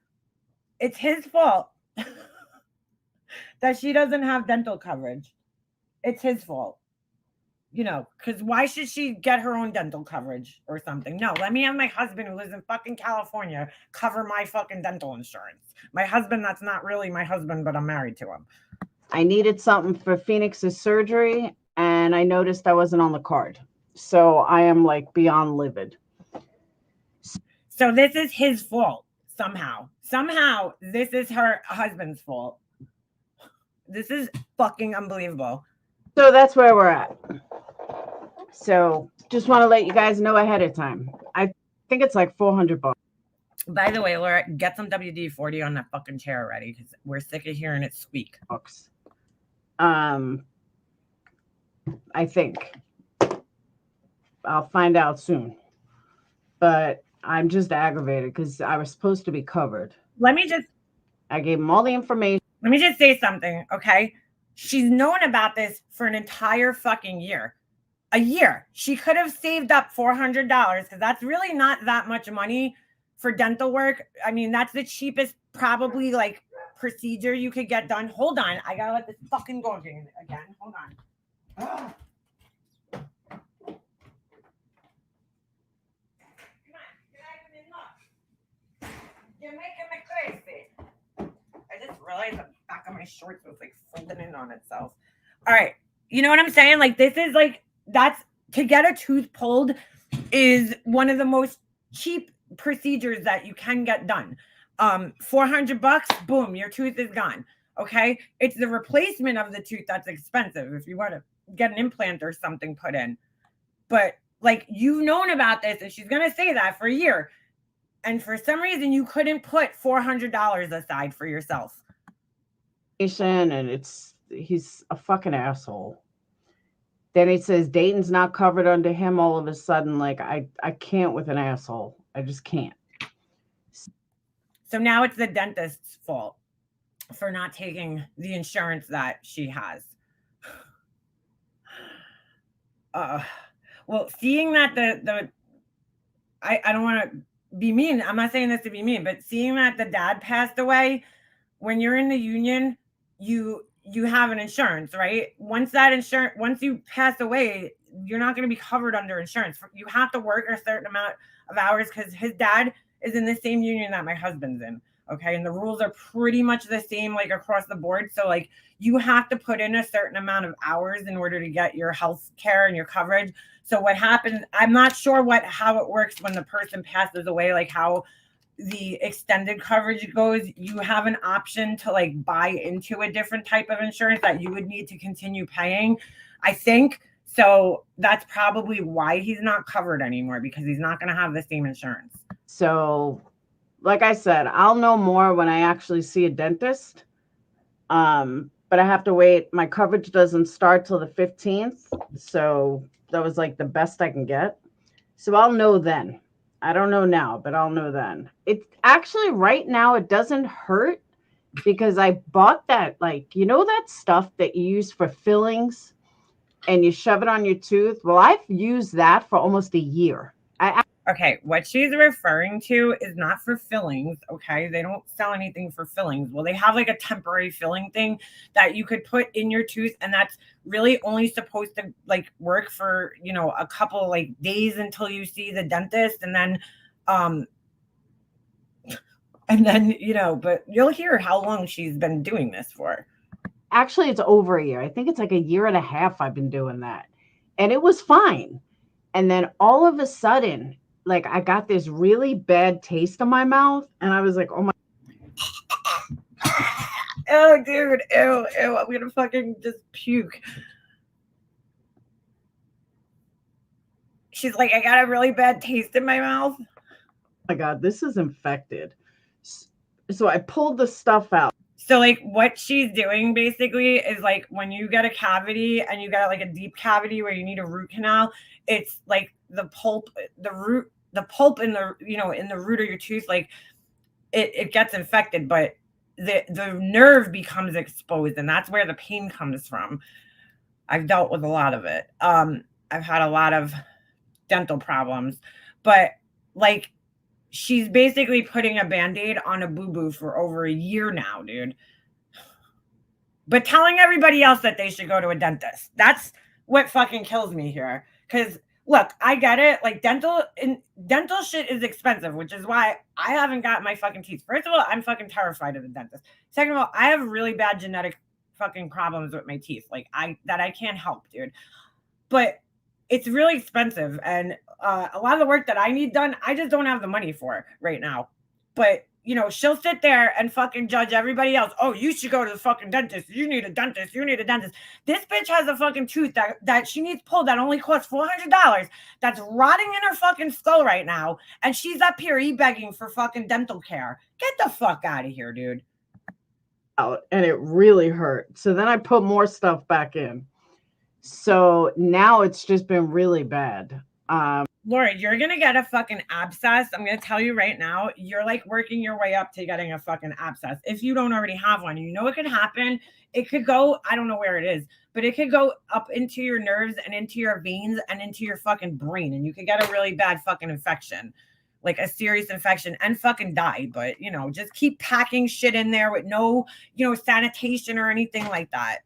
It's his fault that she doesn't have dental coverage. It's his fault. Because why should she get her own dental coverage or something? No, let me have my husband who lives in fucking California cover my fucking dental insurance. My husband, that's not really my husband, but I'm married to him. I needed something for Phoenix's surgery, and I noticed I wasn't on the card. So I am like beyond livid. So this is his fault somehow. Somehow this is her husband's fault. This is fucking unbelievable. So that's where we're at. So just want to let you guys know ahead of time. I think it's like $400. By the way, Laura, get some WD-40 on that fucking chair already, because we're sick of hearing it squeak. I think. I'll find out soon. But I'm just aggravated because I was supposed to be covered. I gave him all the information. Let me just say something, okay? She's known about this for an entire fucking year. A year. She could have saved up $400 because that's really not that much money for dental work. I mean, that's the cheapest probably like procedure you could get done. Hold on. I gotta let this fucking go again. Hold on. Come on. You're making me crazy. I just realized the back of my shorts was like folding in on itself. All right. You know what I'm saying? Like, this is like, that's to get a tooth pulled is one of the most cheap procedures that you can get done. $400, boom, your tooth is gone. Okay. It's the replacement of the tooth that's expensive if you want to get an implant or something put in. But like, you've known about this, and she's going to say that for a year. And for some reason, you couldn't put $400 aside for yourself. And he's a fucking asshole. Then he says Dayton's not covered under him. All of a sudden, like, I can't with an asshole. I just can't. So now it's the dentist's fault for not taking the insurance that she has. Well, seeing that I don't want to be mean. I'm not saying this to be mean, but seeing that the dad passed away, when you're in the union, you have an insurance, right? Once you pass away, you're not going to be covered under insurance. You have to work a certain amount of hours because his dad is in the same union that my husband's in. Okay. And the rules are pretty much the same, like across the board. So like you have to put in a certain amount of hours in order to get your health care and your coverage. So what happens, I'm not sure how it works when the person passes away, like how the extended coverage goes. You have an option to like buy into a different type of insurance that you would need to continue paying, I think. So that's probably why he's not covered anymore, because he's not going to have the same insurance. So like I said, I'll know more when I actually see a dentist. But I have to wait. My coverage doesn't start till the 15th. So that was like the best I can get. So I'll know then. I don't know now, but I'll know then. It actually right now, it doesn't hurt because I bought that, like, you know, that stuff that you use for fillings and you shove it on your tooth. Well, I've used that for almost a year. Okay, what she's referring to is not for fillings, okay? They don't sell anything for fillings. Well, they have like a temporary filling thing that you could put in your tooth, and that's really only supposed to like work for, you know, a couple like days until you see the dentist, and then you know, but you'll hear how long she's been doing this for. Actually, it's over a year. I think it's like a year and a half I've been doing that. And it was fine. And then all of a sudden, like, I got this really bad taste in my mouth, and I was like, oh my. Oh, dude, ew, I'm gonna fucking just puke. She's like, I got a really bad taste in my mouth. Oh my God, this is infected. So I pulled the stuff out. So like what she's doing basically is like when you get a cavity and you got like a deep cavity where you need a root canal, it's like the pulp in the, you know, in the root of your tooth, like it gets infected, but the nerve becomes exposed, and that's where the pain comes from. I've dealt with a lot of it. I've had a lot of dental problems, but like she's basically putting a Band-Aid on a boo-boo for over a year now, dude. But telling everybody else that they should go to a dentist. That's what fucking kills me here. Because, look, I get it. Like, dental shit is expensive, which is why I haven't got my fucking teeth. First of all, I'm fucking terrified of the dentist. Second of all, I have really bad genetic fucking problems with my teeth. Like, that I can't help, dude. But it's really expensive, and a lot of the work that I need done, I just don't have the money for right now. But, you know, she'll sit there and fucking judge everybody else. Oh, you should go to the fucking dentist. You need a dentist. You need a dentist. This bitch has a fucking tooth that she needs pulled that only costs $400. That's rotting in her fucking skull right now. And she's up here begging for fucking dental care. Get the fuck out of here, dude. Out, and it really hurt. So then I put more stuff back in. So now it's just been really bad. Laura, you're gonna get a fucking abscess. I'm gonna tell you right now, you're like working your way up to getting a fucking abscess. If you don't already have one, you know what could happen? It could go, I don't know where it is, but it could go up into your nerves and into your veins and into your fucking brain. And you could get a really bad fucking infection, like a serious infection, and fucking die. But, you know, just keep packing shit in there with no, you know, sanitation or anything like that.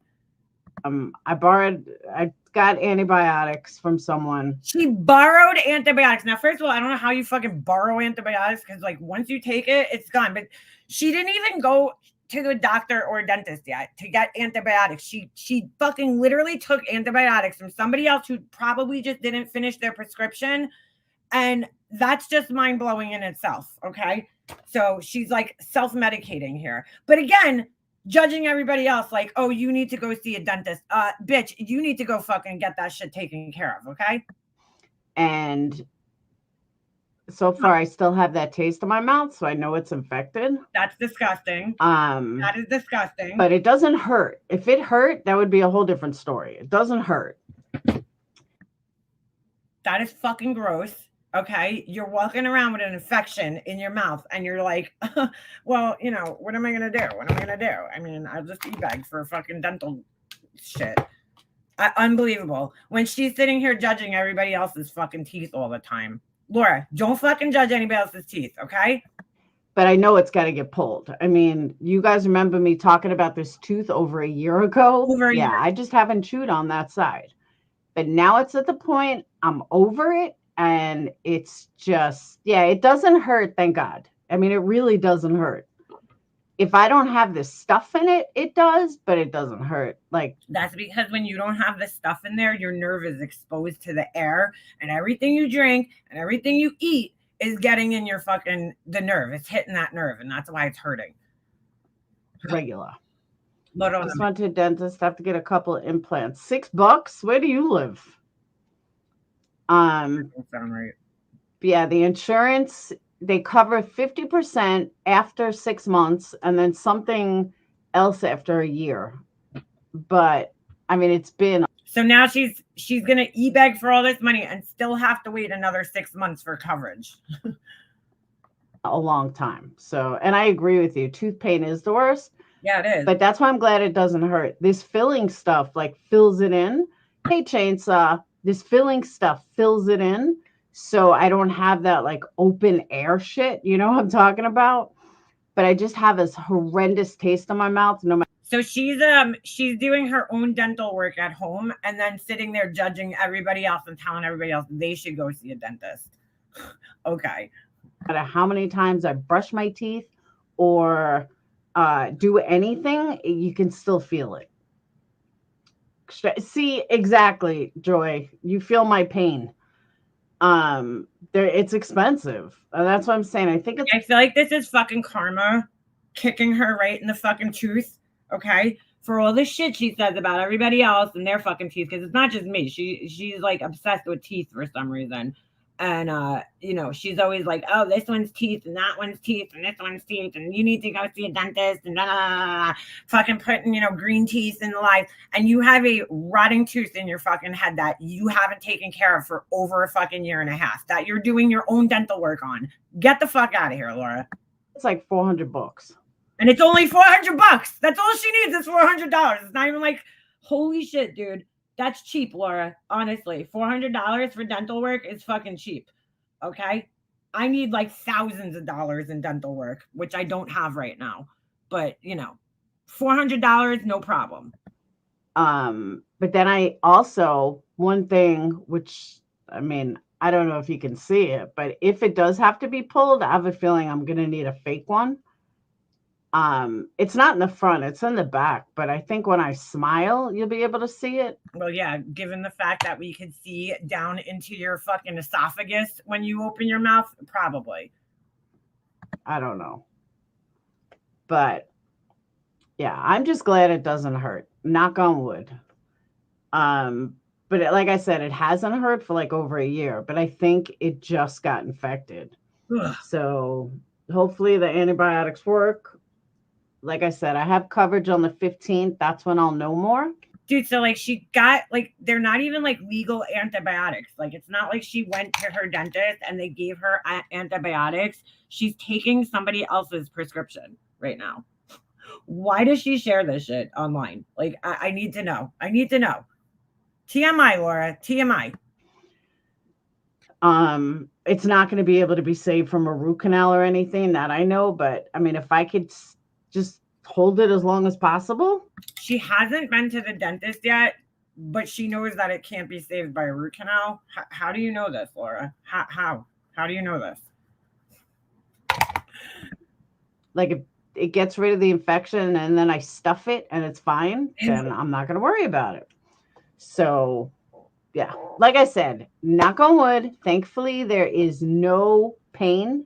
I got antibiotics from someone. She borrowed antibiotics. Now, first of all, I don't know how you fucking borrow antibiotics, because like once you take it, it's gone. But she didn't even go to the doctor or dentist yet to get antibiotics. She fucking literally took antibiotics from somebody else who probably just didn't finish their prescription. And that's just mind-blowing in itself. Okay. So she's like self-medicating here. But again, judging everybody else like, oh, you need to go see a dentist. Bitch, you need to go fucking get that shit taken care of, okay? And so far, I still have that taste in my mouth, so I know it's infected. That's disgusting. That is disgusting. But it doesn't hurt. If it hurt, that would be a whole different story. It doesn't hurt. That is fucking gross. Okay, you're walking around with an infection in your mouth and you're like, well, you know, what am I going to do? What am I going to do? I mean, I'll just e-bag for fucking dental shit. Unbelievable. When she's sitting here judging everybody else's fucking teeth all the time. Laura, don't fucking judge anybody else's teeth, okay? But I know it's got to get pulled. I mean, you guys remember me talking about this tooth over a year ago? Yeah, I just haven't chewed on that side. But now it's at the point I'm over it. And it's just, yeah, it doesn't hurt, thank God. I mean, it really doesn't hurt. If I don't have this stuff in it, it does, but it doesn't hurt. Like, that's because when you don't have the stuff in there, your nerve is exposed to the air, and everything you drink and everything you eat is getting in your fucking, the nerve. It's hitting that nerve, and that's why it's hurting. Regular. Just went to a dentist, have to get a couple of implants. $6? Where do you live? Sound right. Yeah, the insurance, they cover 50% after 6 months and then something else after a year. But I mean, it's been, so now she's gonna e-bag for all this money and still have to wait another 6 months for coverage. a long time. So, and I agree with you, tooth pain is the worst. Yeah, it is. But that's why I'm glad it doesn't hurt. This filling stuff like fills it in. Hey, Chainsaw. This filling stuff fills it in, so I don't have that like open air shit. You know what I'm talking about? But I just have this horrendous taste in my mouth. No matter. So she's doing her own dental work at home and then sitting there judging everybody else and telling everybody else they should go see a dentist. Okay. No matter how many times I brush my teeth or do anything, you can still feel it. See, exactly, Joy. You feel my pain. It's expensive. That's what I'm saying. I think I feel like this is fucking karma kicking her right in the fucking tooth. Okay, for all the shit she says about everybody else and their fucking teeth, because it's not just me. She's like obsessed with teeth for some reason. And you know, she's always like, oh, this one's teeth and that one's teeth and this one's teeth, and you need to go see a dentist and fucking putting, you know, green teeth in the life, and you have a rotting tooth in your fucking head that you haven't taken care of for over a fucking year and a half, that you're doing your own dental work on. Get the fuck out of here, Laura. It's like $400. And it's only $400. That's all she needs is $400. It's not even like, holy shit, dude. That's cheap, Laura. Honestly, $400 for dental work is fucking cheap. Okay. I need like thousands of dollars in dental work, which I don't have right now. But you know, $400, no problem. But then I also, one thing, which I mean, I don't know if you can see it, but if it does have to be pulled, I have a feeling I'm gonna need a fake one. It's not in the front, it's in the back, but I think when I smile, you'll be able to see it. Well, yeah, given the fact that we could see down into your fucking esophagus when you open your mouth, probably. I don't know. But yeah, I'm just glad it doesn't hurt. Knock on wood. But like I said, it hasn't hurt for like over a year, but I think it just got infected. Ugh. So hopefully the antibiotics work. Like I said, I have coverage on the 15th. That's when I'll know more. Dude, so like she got like they're not even like legal antibiotics. Like it's not like she went to her dentist and they gave her antibiotics. She's taking somebody else's prescription right now. Why does she share this shit online? Like I need to know. I need to know. TMI, Laura. TMI. It's not going to be able to be saved from a root canal or anything that I know, but I mean, if I could just hold it as long as possible. She hasn't been to the dentist yet, but she knows that it can't be saved by a root canal. How do you know this, Laura? How do you know this? Like if it gets rid of the infection and then I stuff it and it's fine, then I'm not going to worry about it. So yeah, like I said, knock on wood, thankfully there is no pain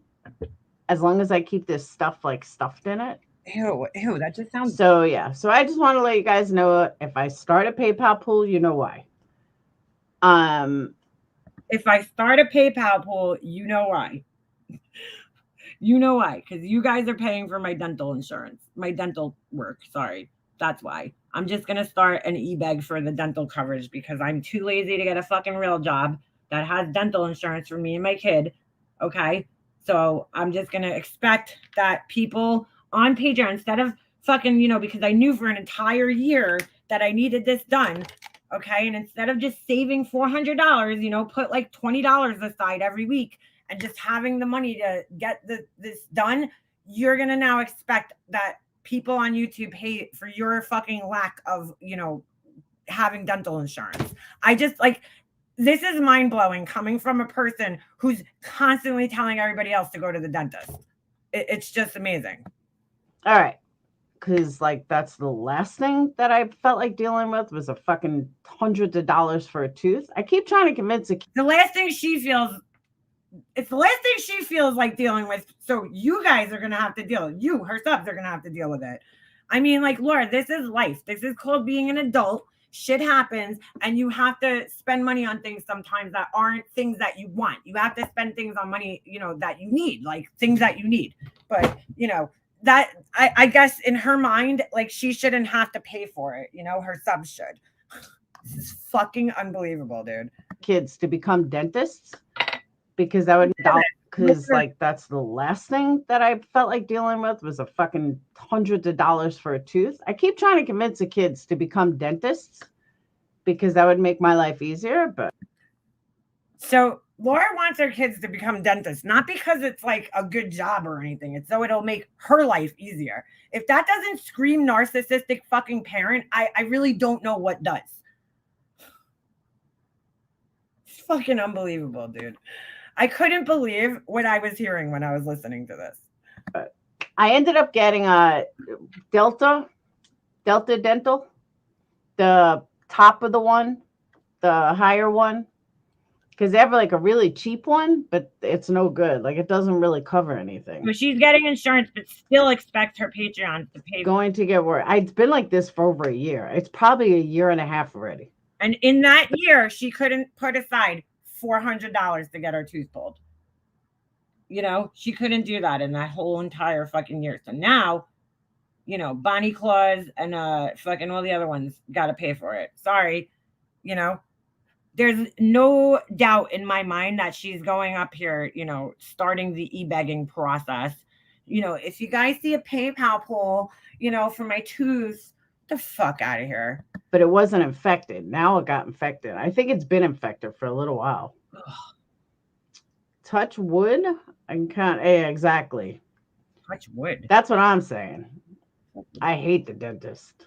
as long as I keep this stuff like stuffed in it. Ew, that just sounds... So yeah, so I just want to let you guys know, if I start a PayPal pool, you know why. If I start a PayPal pool, you know why. You know why, because you guys are paying for my dental insurance, my dental work, sorry. That's why. I'm just going to start an e-bag for the dental coverage because I'm too lazy to get a fucking real job that has dental insurance for me and my kid, okay? So I'm just going to expect that people on Patreon, instead of fucking, you know, because I knew for an entire year that I needed this done, okay? And instead of just saving $400, you know, put like $20 aside every week and just having the money to get this done, you're going to now expect that people on YouTube pay for your fucking lack of, you know, having dental insurance. I just like, this is mind blowing coming from a person who's constantly telling everybody else to go to the dentist. It's just amazing. All right. Because like, that's the last thing that I felt like dealing with was a fucking hundreds of dollars for a tooth. I keep trying to convince the last thing she feels, it's the last thing she feels like dealing with. So you guys are going to have to deal. You, her subs, are going to have to deal with it. I mean, like, Laura, this is life. This is called being an adult. Shit happens, and you have to spend money on things sometimes that aren't things that you want. You have to spend things on money, you know, that you need, like things that you need. But, you know, that I guess in her mind, like she shouldn't have to pay for it. You know, her subs should. This is fucking unbelievable, dude. Kids to become dentists. Because that would, because like that's the last thing that I felt like dealing with was a fucking hundreds of dollars for a tooth. I keep trying to convince the kids to become dentists because that would make my life easier. But so Laura wants her kids to become dentists, not because it's like a good job or anything. It's so it'll make her life easier. If that doesn't scream narcissistic fucking parent, I really don't know what does. It's fucking unbelievable, dude. I couldn't believe what I was hearing when I was listening to this. I ended up getting a Delta Dental, the top of the one, the higher one, because they have like a really cheap one, but it's no good. Like it doesn't really cover anything. So she's getting insurance, but still expects her Patreon to pay. Going to get worse. It's been like this for over a year. It's probably a year and a half already. And in that year, she couldn't put aside $400 to get her tooth pulled. You know, she couldn't do that in that whole entire fucking year. So now, you know, Bonnie Claus and fucking all the other ones got to pay for it. Sorry. You know, there's no doubt in my mind that she's going up here, you know, starting the e-begging process. You know, if you guys see a PayPal poll, you know, for my tooth, the fuck out of here. But it wasn't infected. Now it got infected. I think it's been infected for a little while. Ugh. Touch wood? I can't. Yeah, exactly. Touch wood. That's what I'm saying. I hate the dentist.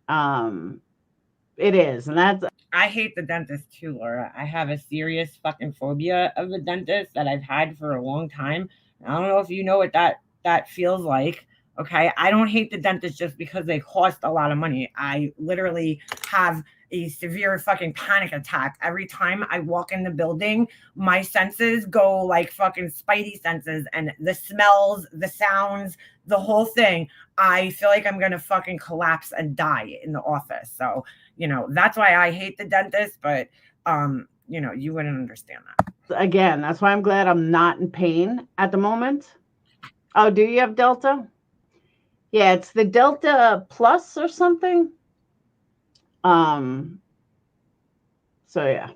It is, and that's. I hate the dentist too, Laura. I have a serious fucking phobia of the dentist that I've had for a long time. I don't know if you know what that feels like. Okay, I don't hate the dentist just because they cost a lot of money. I literally have a severe fucking panic attack every time I walk in the building. My senses go like fucking spidey senses, and the smells, the sounds, the whole thing. I feel like I'm gonna fucking collapse and die in the office. So, you know, that's why I hate the dentist. But you know, you wouldn't understand that. Again, that's why I'm glad I'm not in pain at the moment. Oh, do you have Delta? Yeah, it's the Delta Plus or something. So yeah.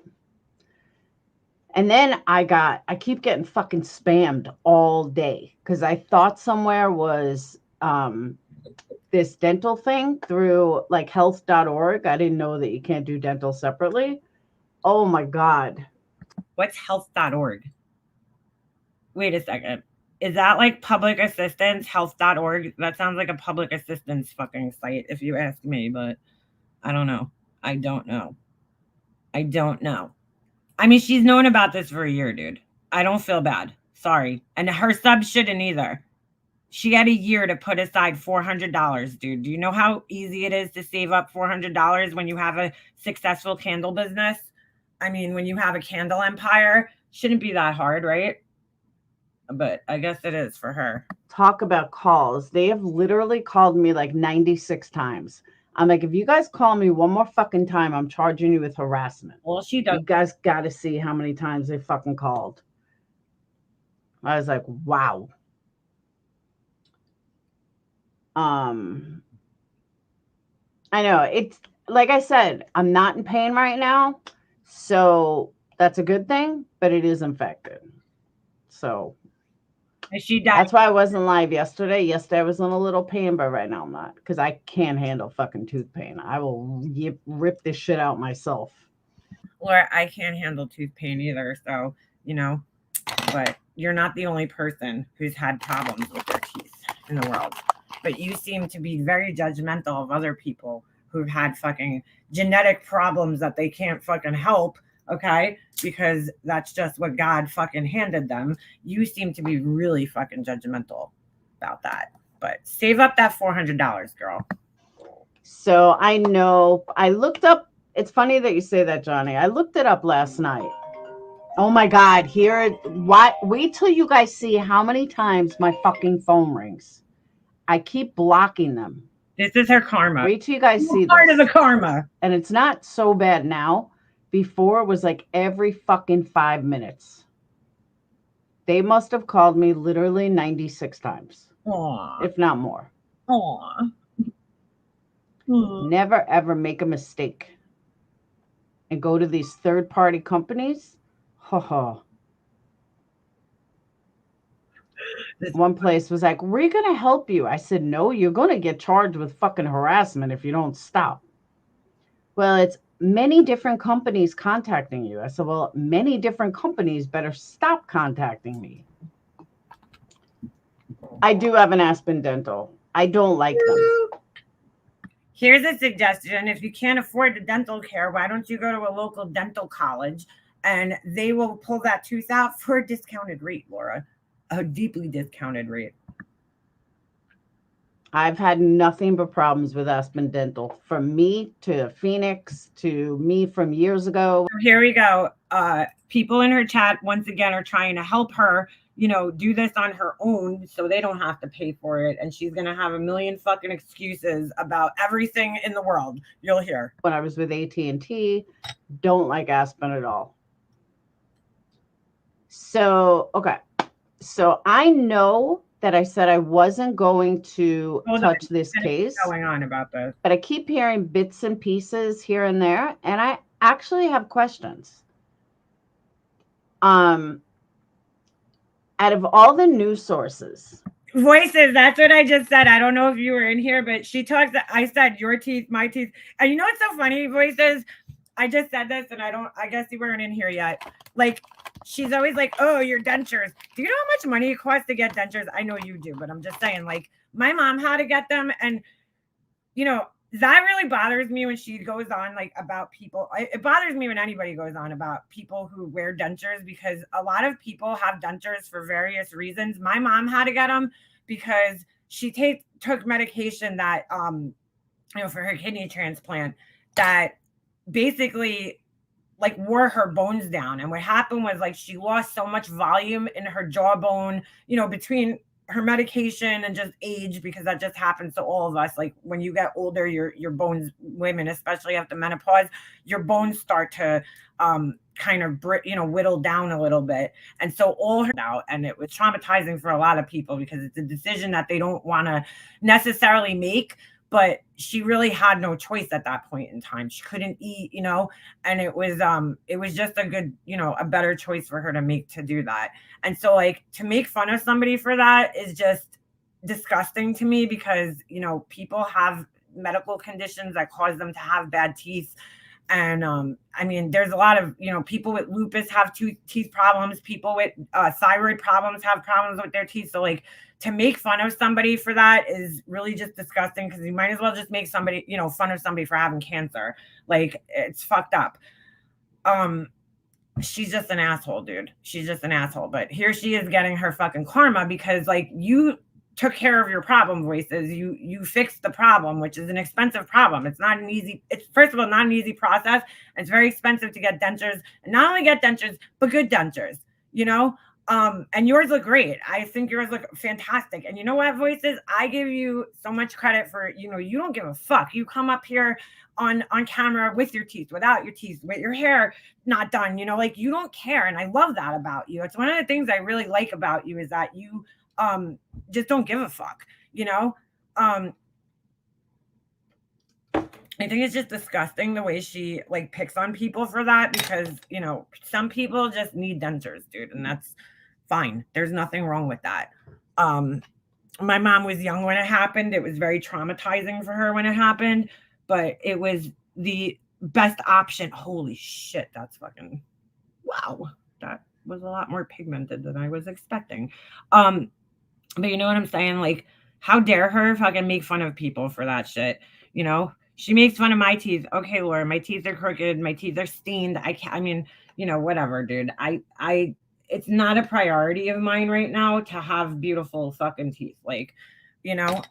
And then I keep getting fucking spammed all day because I thought somewhere was this dental thing through like health.org. I didn't know that you can't do dental separately. Oh my God. What's health.org? Wait a second. Is that like public assistance, health.org? That sounds like a public assistance fucking site, if you ask me, but I don't know. I don't know. I mean, she's known about this for a year, dude. I don't feel bad. Sorry. And her sub shouldn't either. She had a year to put aside $400, dude. Do you know how easy it is to save up $400 when you have a successful candle business? I mean, when you have a candle empire, shouldn't be that hard, right? But I guess it is for her. Talk about calls. They have literally called me like 96 times. I'm like, if you guys call me one more fucking time, I'm charging you with harassment. Well, she does. You guys got to see how many times they fucking called. I was like, wow. I know. It's like I said, I'm not in pain right now. So that's a good thing, but it is infected. So She died. that's why I wasn't live yesterday. Yesterday I was in a little pain, but right now I'm not because I can't handle fucking tooth pain. I will rip this shit out myself. Or I can't handle tooth pain either. So, you know, but you're not the only person who's had problems with their teeth in the world. But you seem to be very judgmental of other people who've had fucking genetic problems that they can't fucking help. Okay, because that's just what God fucking handed them. You seem to be really fucking judgmental about that. But save up that $400, girl. So I know I looked up. It's funny that you say that, Johnny. I looked it up last night. Oh my God! Wait till you guys see how many times my fucking phone rings. I keep blocking them. This is her karma. Wait till you guys see this. Part of the karma. And it's not so bad now. Before it was like every fucking 5 minutes. They must have called me literally 96 times. Aww. If not more. Aww. Never ever make a mistake and go to these third-party companies. One place was like, we're going to help you. I said, no, you're going to get charged with fucking harassment if you don't stop. Well, it's many different companies contacting you. I said, well, many different companies better stop contacting me. I do have an Aspen Dental. I don't like them. Here's a suggestion. If you can't afford the dental care, why don't you go to a local dental college and they will pull that tooth out for a discounted rate, Laura. A deeply discounted rate. I've had nothing but problems with Aspen Dental. From me to Phoenix to me from years ago. Here we go. People in her chat, once again, are trying to help her, you know, do this on her own so they don't have to pay for it. And she's going to have a million fucking excuses about everything in the world. You'll hear. When I was with AT&T, don't like Aspen at all. So, okay. So I know that I said I wasn't going to touch this case. Going on about this. But I keep hearing bits and pieces here and there, and I actually have questions. Out of all the news sources. Voices, that's what I just said. I don't know if you were in here, but she talks, I said your teeth, my teeth. And you know what's so funny, Voices? I just said this and I guess you weren't in here yet. Like, she's always like, oh, your dentures. Do you know how much money it costs to get dentures? I know you do, but I'm just saying, like, my mom had to get them. And, you know, that really bothers me when she goes on, like, about people. It bothers me when anybody goes on about people who wear dentures because a lot of people have dentures for various reasons. My mom had to get them because she took medication that, you know, for her kidney transplant that basically like wore her bones down. And what happened was like she lost so much volume in her jawbone, you know, between her medication and just age, because that just happens to all of us. Like when you get older, your bones, women, especially after menopause, your bones start to kind of, you know, whittle down a little bit. And so all her out, and it was traumatizing for a lot of people because it's a decision that they don't want to necessarily make. but she really had no choice at that point in time. She couldn't eat, you know, and it was just a good, you know, a better choice for her to make to do that. And so like to make fun of somebody for that is just disgusting to me, because, you know, people have medical conditions that cause them to have bad teeth. And I mean, there's a lot of, you know, people with lupus have teeth problems. People with thyroid problems have problems with their teeth. So like to make fun of somebody for that is really just disgusting, because you might as well just make somebody, you know, fun of somebody for having cancer. Like it's fucked up. She's just an asshole, dude. She's just an asshole. But here she is getting her fucking karma, because like you took care of your problem, Voices. You fixed the problem, which is an expensive problem. It's not an easy, it's first of all not an easy process. It's very expensive to get dentures, and not only get dentures, but good dentures, you know? And yours look great. I think yours look fantastic. And you know what, Voices? I give you so much credit for, you know, you don't give a fuck. You come up here on camera with your teeth, without your teeth, with your hair not done, you know, like you don't care. And I love that about you. It's one of the things I really like about you, is that you just don't give a fuck, you know? I think it's just disgusting the way she like picks on people for that, because, you know, some people just need dentures, dude, and that's fine. There's nothing wrong with that. My mom was young when it happened. It was very traumatizing for her when it happened, but it was the best option. Holy shit, that's fucking wow. That was a lot more pigmented than I was expecting. But you know what I'm saying? Like, how dare her fucking make fun of people for that shit? You know, she makes fun of my teeth. Okay, Laura, my teeth are crooked. My teeth are stained. I mean, you know, whatever, dude. It's not a priority of mine right now to have beautiful fucking teeth. Like, you know,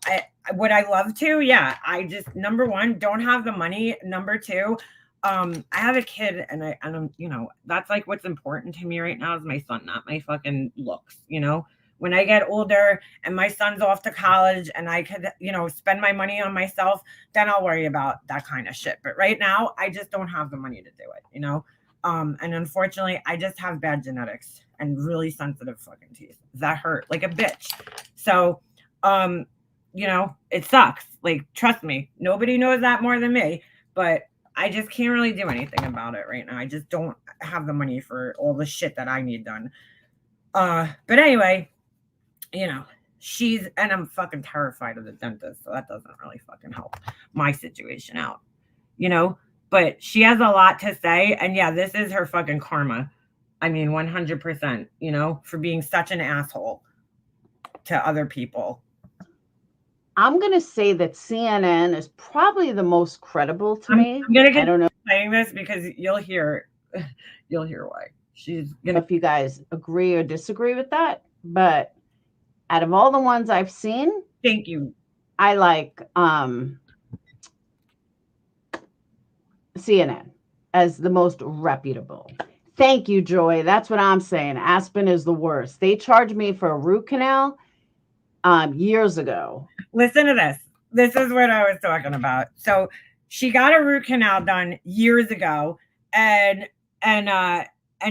would I love to? Yeah. I just, number one, don't have the money. Number two, I have a kid, and I'm, you know, that's like what's important to me right now is my son, not my fucking looks, you know? When I get older and my son's off to college and I could, you know, spend my money on myself, then I'll worry about that kind of shit. But right now, I just don't have the money to do it, you know? And unfortunately, I just have bad genetics and really sensitive fucking teeth that hurt like a bitch. So, you know, it sucks. Like, trust me, nobody knows that more than me, but I just can't really do anything about it right now. I just don't have the money for all the shit that I need done. But anyway, you know, and I'm fucking terrified of the dentist, so that doesn't really fucking help my situation out, you know? But she has a lot to say, and yeah, this is her fucking karma. I mean, 100%, you know, for being such an asshole to other people. I'm going to say that CNN is probably the most credible to me. I'm going to I don't know saying this because you'll hear why. She's gonna, if you guys agree or disagree with that, but out of all the ones I've seen, thank you. I like CNN as the most reputable. Thank you, Joy. That's what I'm saying. Aspen is the worst. They charged me for a root canal years ago. Listen to this. This is what I was talking about. So she got a root canal done years ago, and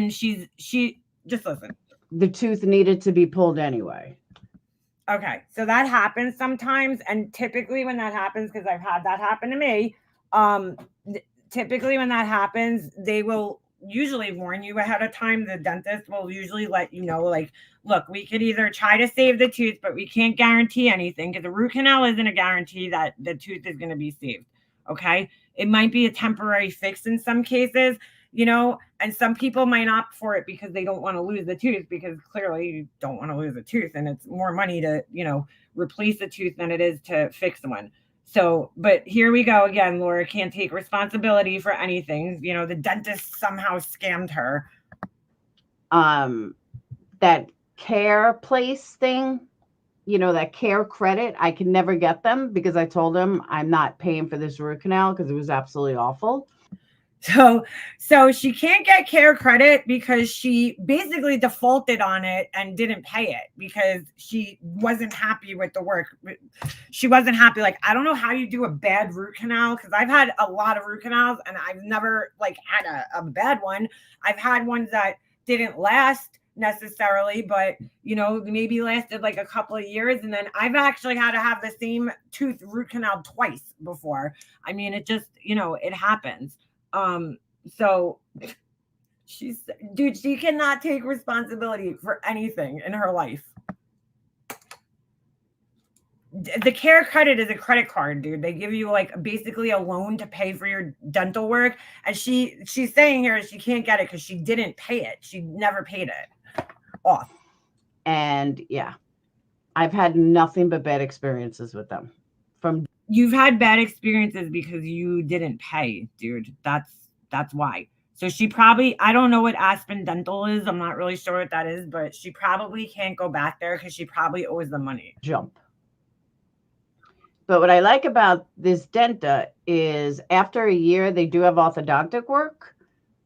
she just listen. The tooth needed to be pulled anyway. Okay, so that happens sometimes, and typically when that happens, because I've had that happen to me, typically when that happens, they will usually warn you ahead of time. The dentist will usually let you know, like, look, we could either try to save the tooth, but we can't guarantee anything, because the root canal isn't a guarantee that the tooth is going to be saved. Okay, it might be a temporary fix in some cases, you know, and some people might opt for it because they don't want to lose the tooth, because clearly you don't want to lose a tooth, and it's more money to, you know, replace a tooth than it is to fix one. So, but here we go again. Laura can't take responsibility for anything. You know, the dentist somehow scammed her. That care place thing, you know, that care credit, I can never get them because I told them I'm not paying for this root canal because it was absolutely awful. So she can't get care credit because she basically defaulted on it and didn't pay it because she wasn't happy with the work. She wasn't happy. Like, I don't know how you do a bad root canal, because I've had a lot of root canals and I've never like had a bad one. I've had ones that didn't last, necessarily, but you know, maybe lasted like a couple of years. And then I've actually had to have the same tooth root canal twice before. I mean, it just, you know, it happens. So dude, she cannot take responsibility for anything in her life. The care credit is a credit card, dude. They give you like basically a loan to pay for your dental work. And she's saying here she can't get it because she didn't pay it. She never paid it off. And yeah, I've had nothing but bad experiences with them. You've had bad experiences because you didn't pay, dude. That's why. So she probably, I don't know what Aspen Dental is. I'm not really sure what that is, but she probably can't go back there because she probably owes the money. Jump. But what I like about this Denta is after a year, they do have orthodontic work,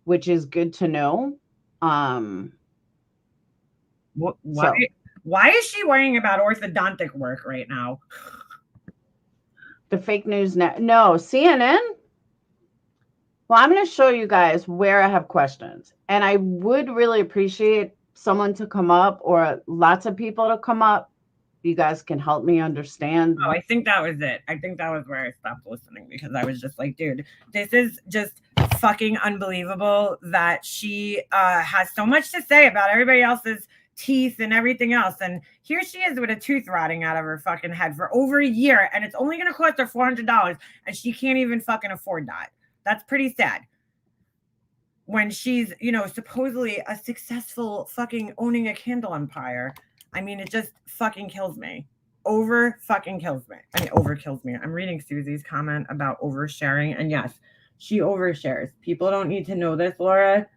which is good to know. Why is she worrying about orthodontic work right now? The fake news now. No, CNN. Well, I'm going to show you guys where I have questions. And I would really appreciate someone to come up or lots of people to come up. You guys can help me understand. Oh, I think that was it. I think that was where I stopped listening because I was just like, dude, this is just fucking unbelievable that she has so much to say about everybody else's teeth and everything else. And here she is with a tooth rotting out of her fucking head for over a year. And it's only going to cost her $400 and she can't even fucking afford that. That's pretty sad. When she's, you know, supposedly a successful fucking owning a candle empire. I mean, it just fucking kills me. Over fucking kills me. I mean, over kills me. I'm reading Susie's comment about oversharing. And yes, she overshares. People don't need to know this, Laura.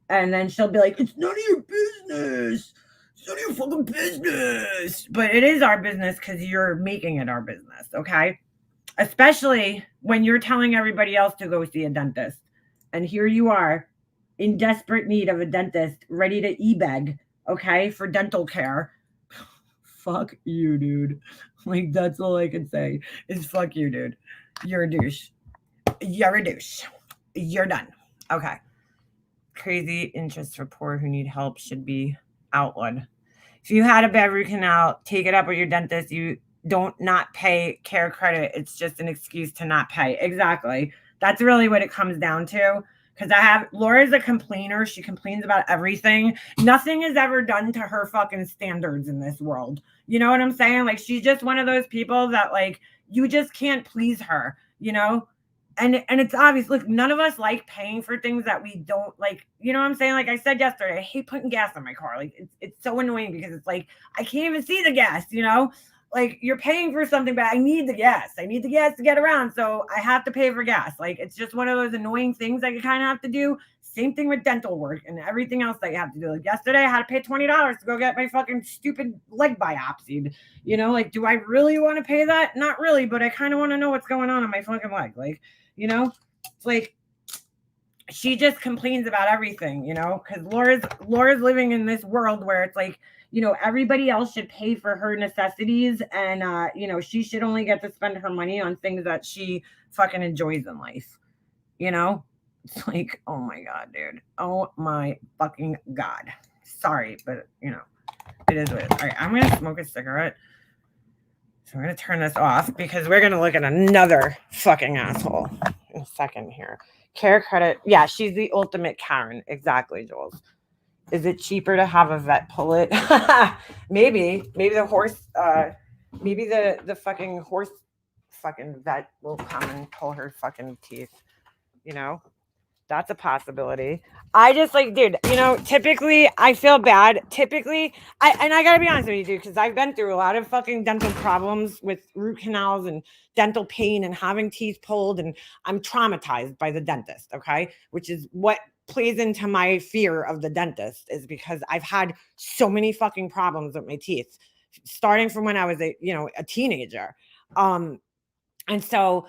And then she'll be like, it's none of your business. It's none of your fucking business. But it is our business because you're making it our business, okay? Especially when you're telling everybody else to go see a dentist. And here you are in desperate need of a dentist, ready to e-beg, okay, for dental care. Fuck you, dude. Like, that's all I can say is fuck you, dude. You're a douche. You're a douche. You're done. Okay. Crazy interest for poor who need help should be outlawed. If you had a bad root canal, take it up with your dentist. You don't not pay care credit. It's just an excuse to not pay. Exactly. That's really what it comes down to. Because Laura's a complainer. She complains about everything. Nothing is ever done to her fucking standards in this world. You know what I'm saying? Like, she's just one of those people that, like, you just can't please her, you know? And it's obvious. Look, none of us like paying for things that we don't like. You know what I'm saying? Like I said yesterday, I hate putting gas in my car. Like, it's so annoying because it's like, I can't even see the gas, you know? Like, you're paying for something, but I need the gas. I need the gas to get around, so I have to pay for gas. Like, it's just one of those annoying things that you kind of have to do. Same thing with dental work and everything else that you have to do. Like, yesterday, I had to pay $20 to go get my fucking stupid leg biopsied. You know, like, do I really want to pay that? Not really, but I kind of want to know what's going on my fucking leg. Like, you know, it's like, she just complains about everything, you know, because Laura's living in this world where it's like, you know, everybody else should pay for her necessities and, you know, she should only get to spend her money on things that she fucking enjoys in life. You know, it's like, oh my God, dude. Oh my fucking God. Sorry, but, you know, it is what it is. All right, I'm going to smoke a cigarette. So I'm going to turn this off because we're going to look at another fucking asshole in a second here. Care credit. Yeah, she's the ultimate Karen. Exactly, Jules. Is it cheaper to have a vet pull it? Maybe the horse, maybe the fucking horse fucking vet will come and pull her fucking teeth. You know, that's a possibility. I just like, dude, you know, typically I feel bad. Typically, I gotta be honest with you, dude, because I've been through a lot of fucking dental problems with root canals and dental pain and having teeth pulled, and I'm traumatized by the dentist, okay? Which is what plays into my fear of the dentist, is because I've had so many fucking problems with my teeth, starting from when I was a teenager. And so,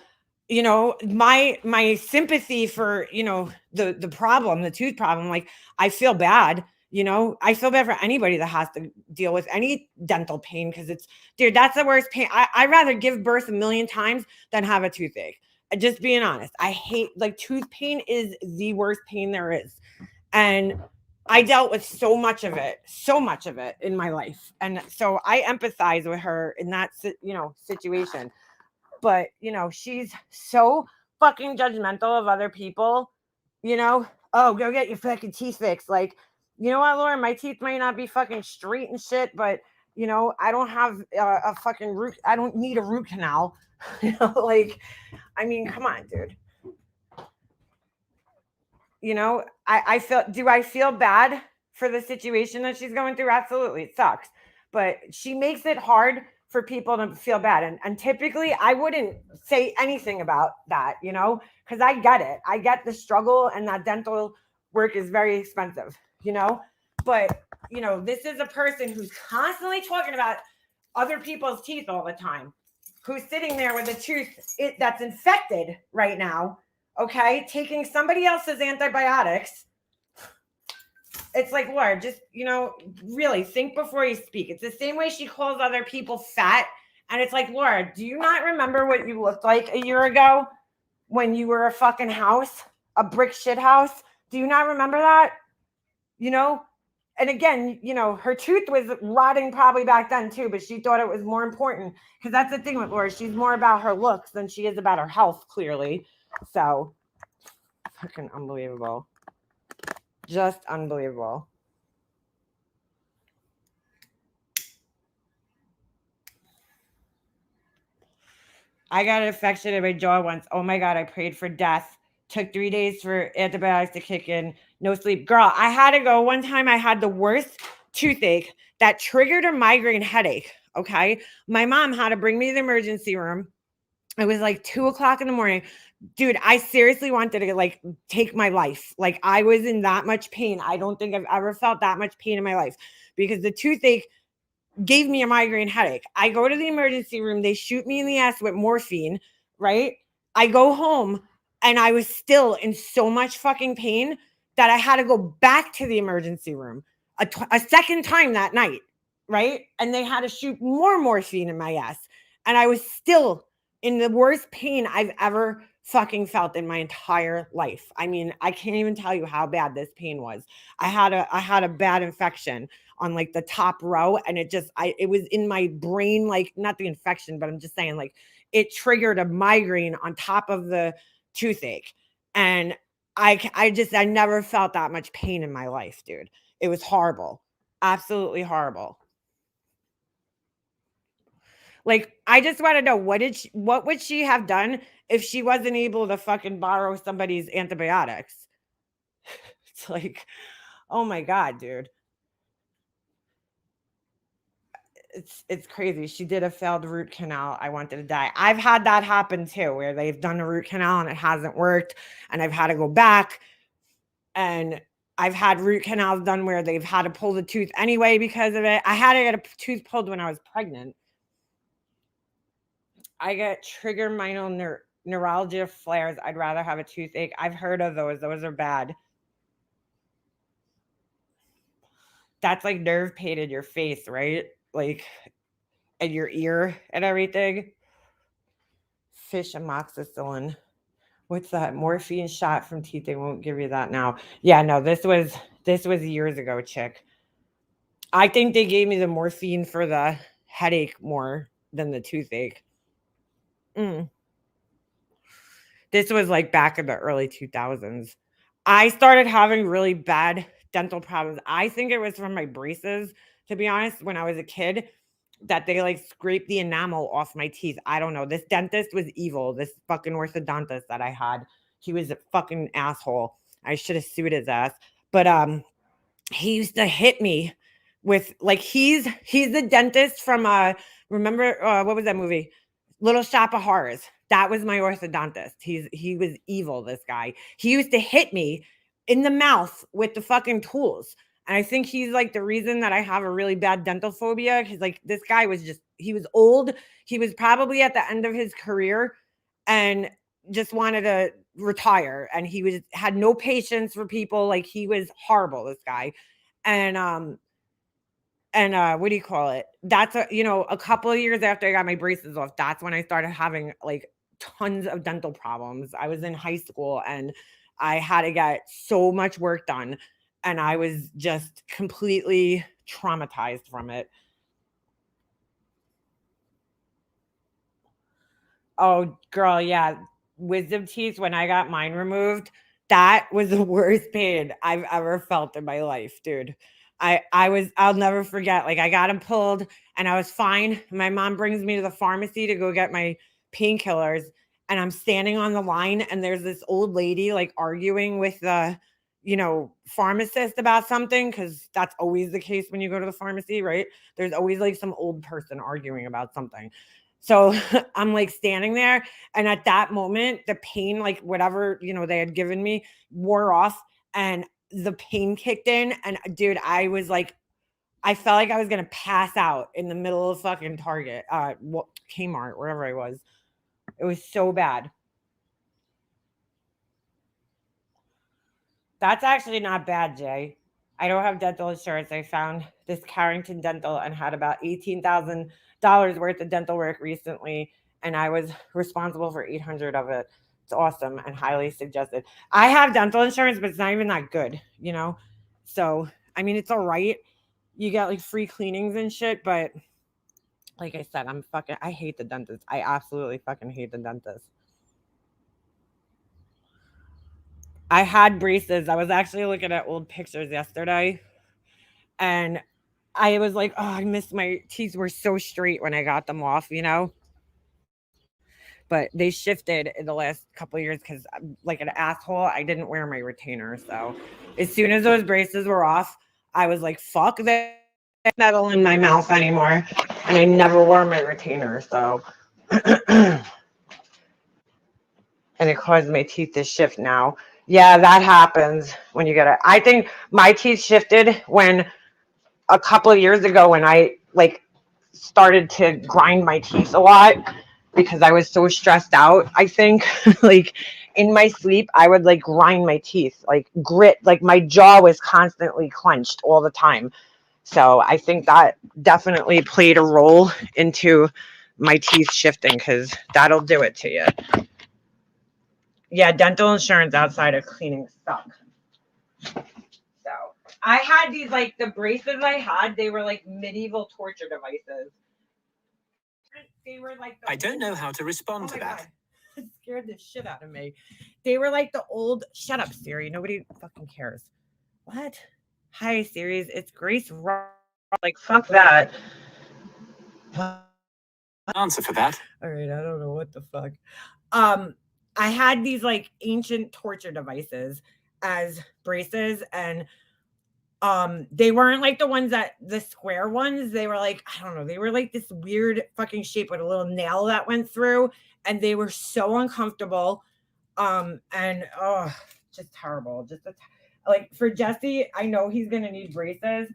you know, my sympathy for, you know, the problem, the tooth problem, like, I feel bad, you know, I feel bad for anybody that has to deal with any dental pain, because it's, dude, that's the worst pain. I'd rather give birth 1,000,000 times than have a toothache. Just being honest, I hate, like, tooth pain is the worst pain there is. And I dealt with so much of it in my life. And so I empathize with her in that, situation. But, she's so fucking judgmental of other people, oh, go get your fucking teeth fixed. Like, you know what, Lauren, my teeth might not be fucking straight and shit, but, I don't have a fucking root. I don't need a root canal. Like, I mean, come on, dude. Do I feel bad for the situation that she's going through? Absolutely. It sucks. But she makes it hard for people to feel bad. And typically I wouldn't say anything about that, because I get it. I get the struggle, and that dental work is very expensive, but this is a person who's constantly talking about other people's teeth all the time, who's sitting there with a tooth that's infected right now. Okay, taking somebody else's antibiotics. It's like, Lord, just, really think before you speak. It's the same way she calls other people fat. And it's like, Lord, do you not remember what you looked like a year ago when you were a fucking house, a brick shit house? Do you not remember that? And again, her tooth was rotting probably back then too, but she thought it was more important, because that's the thing with Laura. She's more about her looks than she is about her health, clearly. So, fucking unbelievable. Just unbelievable. I got an infection in my jaw once. Oh my God, I prayed for death. Took 3 days for antibiotics to kick in. No sleep. Girl, I had to go. One time I had the worst toothache that triggered a migraine headache. Okay. My mom had to bring me to the emergency room. It was like 2:00 in the morning. Dude, I seriously wanted to take my life. Like, I was in that much pain. I don't think I've ever felt that much pain in my life, because the toothache gave me a migraine headache. I go to the emergency room. They shoot me in the ass with morphine, right? I go home, and I was still in so much fucking pain that I had to go back to the emergency room a second time that night, right? And they had to shoot more morphine in my ass. And I was still in the worst pain I've ever fucking felt in my entire life. I mean, I can't even tell you how bad this pain was. I had a bad infection on the top row, and it was in my brain, not the infection, but I'm just saying, it triggered a migraine on top of the toothache. And I never felt that much pain in my life, dude. It was horrible. Absolutely horrible. I just want to know, what would she have done if she wasn't able to fucking borrow somebody's antibiotics? It's like, oh my God, dude. It's crazy. She did a failed root canal. I wanted to die. I've had that happen too, where they've done a root canal and it hasn't worked, and I've had to go back. And I've had root canals done where they've had to pull the tooth anyway because of it. I had to get a tooth pulled when I was pregnant. I get trigeminal neuralgia flares. I'd rather have a toothache. I've heard of those. Those are bad. That's like nerve pain in your face, right? And your ear and everything. Fish amoxicillin. What's that? Morphine shot from teeth. They won't give you that now. Yeah, no, this was years ago, chick. I think they gave me the morphine for the headache more than the toothache. This was back in the early 2000s. I started having really bad dental problems. I think it was from my braces, to be honest, when I was a kid, that they scraped the enamel off my teeth. I don't know. This dentist was evil. This fucking orthodontist that I had, he was a fucking asshole. I should have sued his ass. But he used to hit me with he's the dentist from remember what was that movie? Little Shop of Horrors. That was my orthodontist. He was evil, this guy. He used to hit me in the mouth with the fucking tools. And I think he's the reason that I have a really bad dental phobia. Because this guy was he was old. He was probably at the end of his career and just wanted to retire. And he had no patience for people. He was horrible, this guy. And what do you call it? That's a couple of years after I got my braces off, that's when I started having tons of dental problems. I was in high school and I had to get so much work done. and I was just completely traumatized from it. Oh, girl, yeah. Wisdom teeth, when I got mine removed, that was the worst pain I've ever felt in my life, dude. I'll never forget. Like, I got them pulled and I was fine. My mom brings me to the pharmacy to go get my painkillers, and I'm standing on the line, and there's this old lady like arguing with the, pharmacist about something, because that's always the case when you go to the pharmacy, right? There's always like some old person arguing about something. So I'm like standing there, and at that moment, the pain, like whatever, they had given me, wore off, and the pain kicked in. And dude, I was like, I felt like I was going to pass out in the middle of fucking Target, Kmart, wherever I was. It was so bad. That's actually not bad, Jay. I don't have dental insurance. I found this Carrington Dental and had about $18,000 worth of dental work recently, and I was responsible for 800 of it. It's awesome and highly suggested. I have dental insurance, but it's not even that good, So, I mean, it's all right. You get like free cleanings and shit, but like I said, I hate the dentist. I absolutely fucking hate the dentist. I had braces. I was actually looking at old pictures yesterday, and I was like, oh, I miss my teeth were so straight when I got them off, But they shifted in the last couple of years because, like an asshole, I didn't wear my retainer. So as soon as those braces were off, I was like, fuck that metal in my mouth anymore. And I never wore my retainer. So, and it caused my teeth to shift now. Yeah, that happens when you get it. I think my teeth shifted when a couple of years ago when I like started to grind my teeth a lot because I was so stressed out. I think like in my sleep, I would like grind my teeth, like grit, like my jaw was constantly clenched all the time. So I think that definitely played a role into my teeth shifting, because that'll do it to you. Yeah, dental insurance outside of cleaning suck. So I had these, like the braces I had, they were like medieval torture devices. They were like I don't know how to respond to that. God. It scared the shit out of me. They were like the old, shut up, Siri. Nobody fucking cares. What? Hi, Siri. It's Grace. Like, fuck that. Answer for that. All right, I don't know what the fuck. I had these like ancient torture devices as braces, and they weren't like the ones that the square ones. They were like, I don't know, they were like this weird fucking shape with a little nail that went through, and they were so uncomfortable. And just terrible. Like for Jesse, I know he's gonna need braces,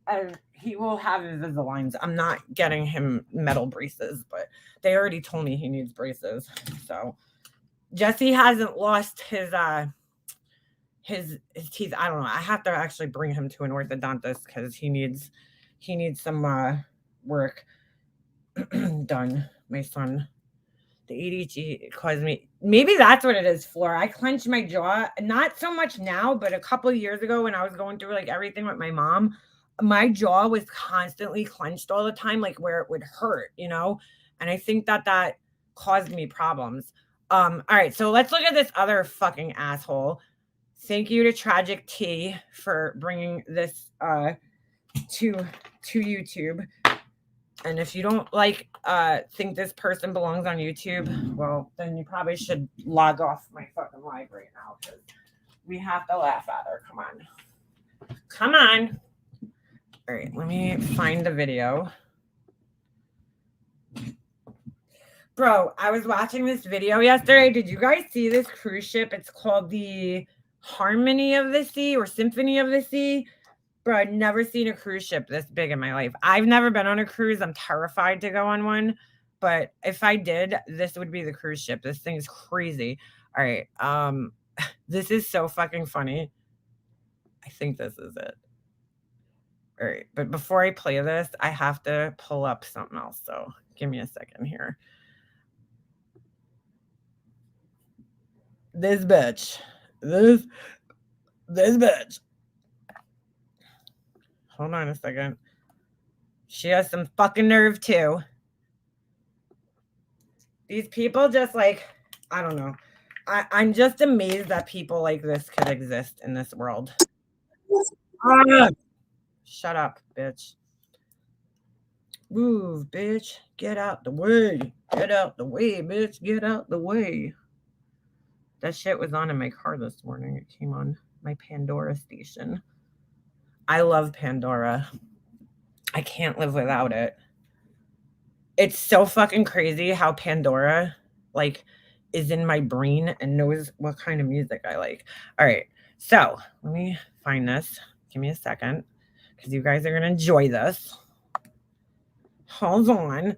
and he will have Invisaligns. I'm not getting him metal braces, but they already told me he needs braces. So Jesse hasn't lost his teeth. I don't know. I have to actually bring him to an orthodontist because he needs some work done. My son, the ADHD caused me. Maybe that's what it is, Flora. I clench my jaw, not so much now, but a couple of years ago when I was going through like everything with my mom, my jaw was constantly clenched all the time, like where it would hurt, And I think that caused me problems. All right, so let's look at this other fucking asshole. Thank you to Tragic T for bringing this to YouTube. And if you don't think this person belongs on YouTube, well, then you probably should log off my fucking live right now, because we have to laugh at her. Come on. All right, let me find the video. Bro, I was watching this video yesterday. Did you guys see this cruise ship? It's called the Harmony of the Sea or Symphony of the Sea. Bro, I've never seen a cruise ship this big in my life. I've never been on a cruise. I'm terrified to go on one. But if I did, this would be the cruise ship. This thing's crazy. All right. This is so fucking funny. I think this is it. All right. But before I play this, I have to pull up something else. So give me a second here. This bitch. This bitch. Hold on a second. She has some fucking nerve too. These people just like, I don't know. I'm just amazed that people like this could exist in this world. Shut up, bitch. Move, bitch. Get out the way. Get out the way, bitch. Get out the way. That shit was on in my car this morning. It came on my Pandora station. I love Pandora. I can't live without it. It's so fucking crazy how Pandora, like, is in my brain and knows what kind of music I like. All right. So let me find this. Give me a second because you guys are going to enjoy this. Hold on.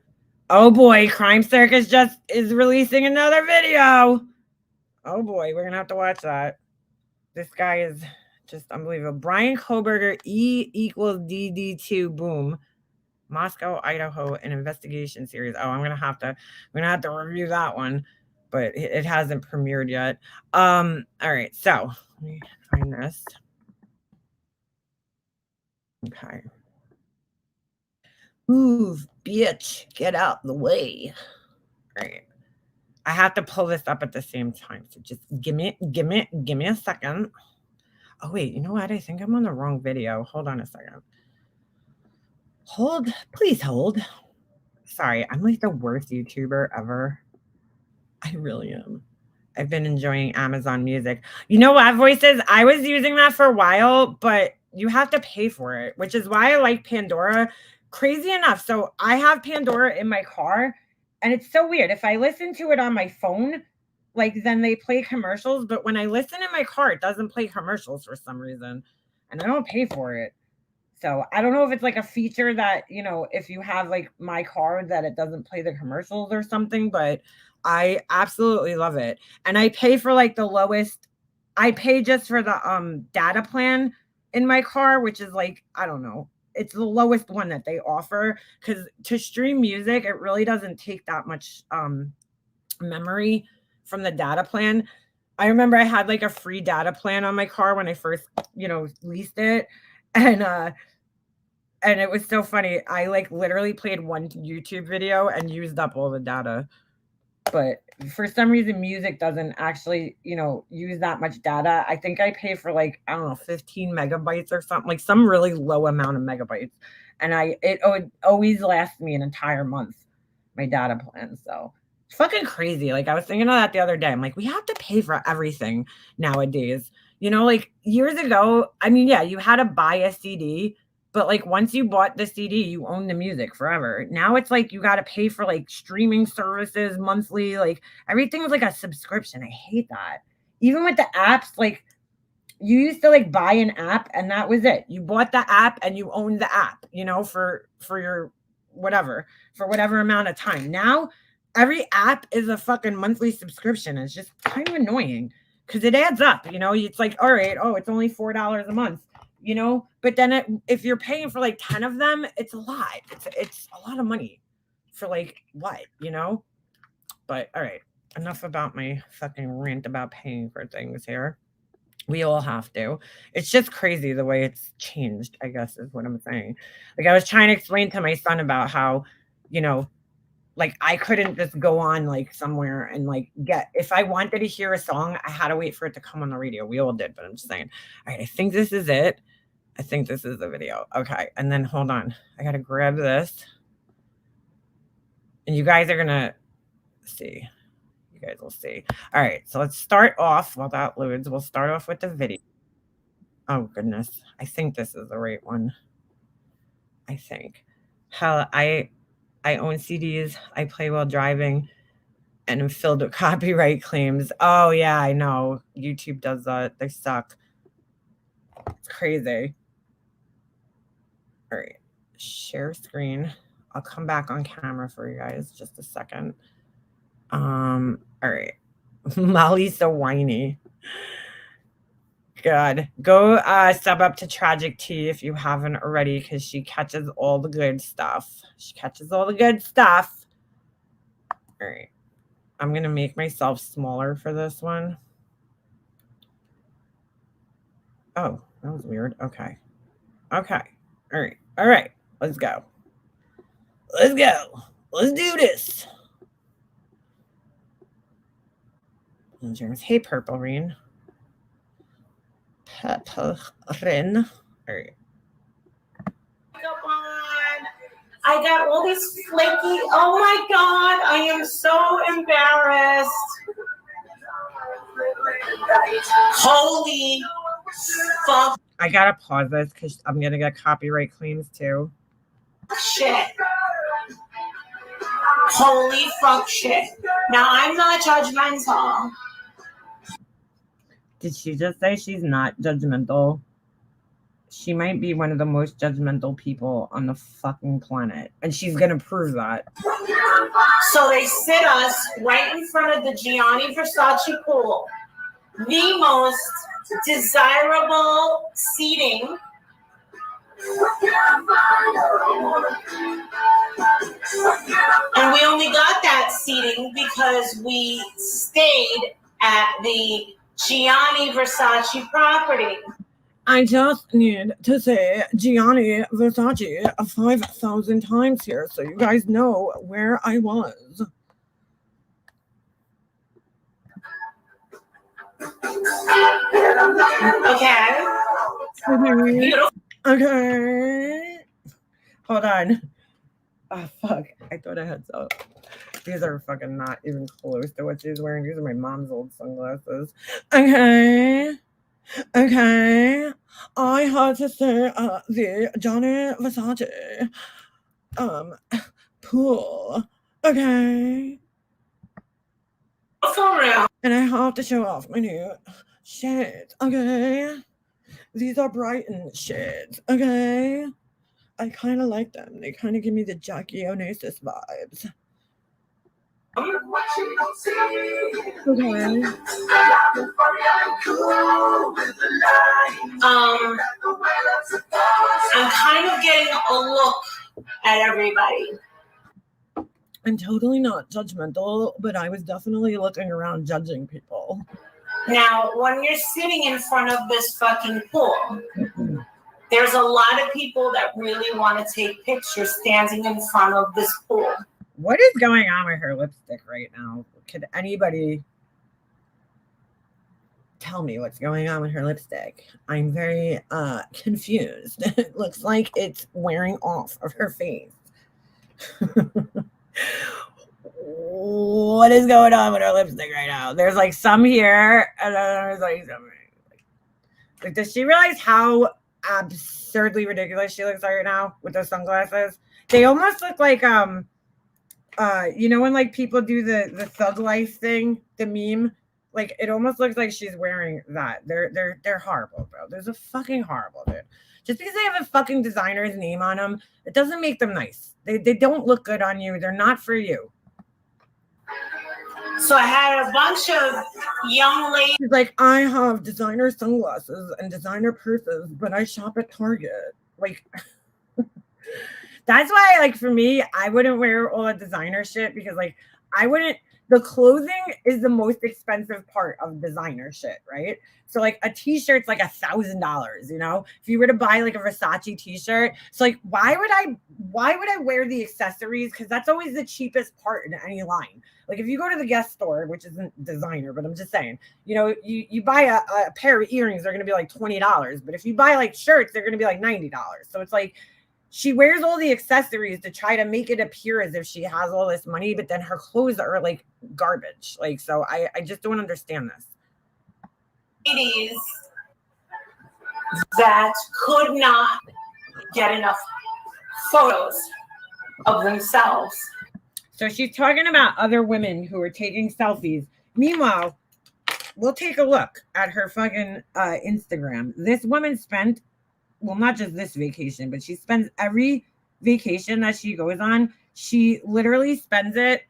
Oh boy, Crime Circus just is releasing another video. Oh boy, we're gonna have to watch that. This guy is just unbelievable. Brian Koberger, E equals DD2 boom. Moscow, Idaho, an investigation series. Oh, I'm gonna have to review that one, but it hasn't premiered yet. All right, so let me find this. Okay. Move, bitch. Get out the way. All right. I have to pull this up at the same time. So just give me a second. Oh, wait. You know what? I think I'm on the wrong video. Hold on a second. Please hold. Sorry. I'm like the worst YouTuber ever. I really am. I've been enjoying Amazon Music. You know what, Voices? I was using that for a while, but you have to pay for it, which is why I like Pandora. Crazy enough. So I have Pandora in my car, and it's so weird. If I listen to it on my phone, like then they play commercials, but when I listen in my car, it doesn't play commercials for some reason, and I don't pay for it. So I don't know if it's like a feature that, if you have like my card that it doesn't play the commercials or something, but I absolutely love it. And I pay for like the lowest. I pay just for the data plan in my car, which is like, I don't know. It's the lowest one that they offer because to stream music, it really doesn't take that much memory from the data plan. I remember I had like a free data plan on my car when I first, leased it. And it was so funny. I like literally played one YouTube video and used up all the data. But for some reason, music doesn't actually, use that much data. I think I pay for like, I don't know, 15 megabytes or something, like some really low amount of megabytes. And it always lasts me an entire month, my data plan. So it's fucking crazy. Like I was thinking of that the other day. I'm like, we have to pay for everything nowadays. Like years ago, I mean, yeah, you had to buy a CD. But like once you bought the CD, you own the music forever. Now it's like you got to pay for like streaming services monthly. Like everything's like a subscription. I hate that. Even with the apps, like you used to like buy an app and that was it. You bought the app and you owned the app, for your whatever, for whatever amount of time. Now every app is a fucking monthly subscription. It's just kind of annoying because it adds up. It's like, all right, it's only $4 a month. But then if you're paying for like 10 of them, it's a lot. It's a lot of money for like what, But all right, enough about my fucking rant about paying for things here. We all have to. It's just crazy the way it's changed, I guess is what I'm saying. Like I was trying to explain to my son about how, like I couldn't just go on like somewhere and like if I wanted to hear a song, I had to wait for it to come on the radio. We all did, but I'm just saying, all right, I think this is it. I think this is the video. Okay. And then hold on. I got to grab this. And you guys are going to see. You guys will see. All right. So let's start off while that loads. We'll start off with the video. Oh, goodness. I think this is the right one. I think. Hell, I own CDs. I play while driving and I'm filled with copyright claims. Oh, yeah, I know. YouTube does that. They suck. It's crazy. All right, share screen. I'll come back on camera for you guys just a second. All right. Molly's so whiny. God, go sub up to Tragic Tea if you haven't already because she catches all the good stuff. All right. I'm going to make myself smaller for this one. Oh, that was weird. Okay. All All right. Let's go. Let's go. Let's do this. Hey, Purple Rain. Purple Rain. All right. Come on. I got all these flaky. Oh my God. I am so embarrassed. Holy fuck I gotta pause this because I'm gonna get copyright claims too. shit. Holy fuck shit. Now, I'm not judgmental. Did she just say she's not judgmental? She might be one of the most judgmental people on the fucking planet. And she's gonna prove that. So they sit us right in front of the Gianni Versace pool. The most desirable seating. And we only got that seating because we stayed at the Gianni Versace property. I just need to say Gianni Versace 5,000 times here so you guys know where I was. Okay. Okay. Hold on. Oh, fuck. I thought I had some. These are fucking not even close to what she's wearing. These are my mom's old sunglasses. Okay. Okay. I had to say the Gianni Versace pool. Okay. For real. And I have to show off my new shades. Okay. These are Brighton shades. Okay. I kind of like them. They kind of give me the Jackie Onassis vibes. Okay. I'm kind of getting a look at everybody. I'm totally not judgmental, but I was definitely looking around judging people. Now, when you're sitting in front of this fucking pool, there's a lot of people that really want to take pictures standing in front of this pool. What is going on with her lipstick right now? Could anybody tell me what's going on with her lipstick? I'm very confused. It looks like it's wearing off of her face. What is going on with her lipstick right now? There's like some here, and then there's like some. Like, does she realize how absurdly ridiculous she looks right now with those sunglasses? They almost look like you know when like people do the thug life thing, the meme. Like it almost looks like she's wearing that. They're horrible, bro. They're a fucking horrible, dude. Just because they have a fucking designer's name on them, it doesn't make them nice. They don't look good on you. They're not for you. So I had a bunch of young ladies. She's like, I have designer sunglasses and designer purses, but I shop at Target. Like, that's why, like, for me, I wouldn't wear all the designer shit because, like, I wouldn't. The clothing is the most expensive part of designer shit, right? So like a t-shirt's like $1,000, you know, if you were to buy like a Versace t-shirt. So like, why would I wear the accessories? Because that's always the cheapest part in any line. Like if you go to the Guess store, which isn't designer, but I'm just saying, you know, you buy a pair of earrings, they're going to be like $20. But if you buy like shirts, they're going to be like $90. So it's like, she wears all the accessories to try to make it appear as if she has all this money, but then her clothes are like garbage. Like, so I just don't understand this. Ladies that could not get enough photos of themselves. So she's talking about other women who are taking selfies. Meanwhile, we'll take a look at her fucking Instagram. This woman spent, well, not just this vacation, but she spends every vacation that she goes on, she literally spends it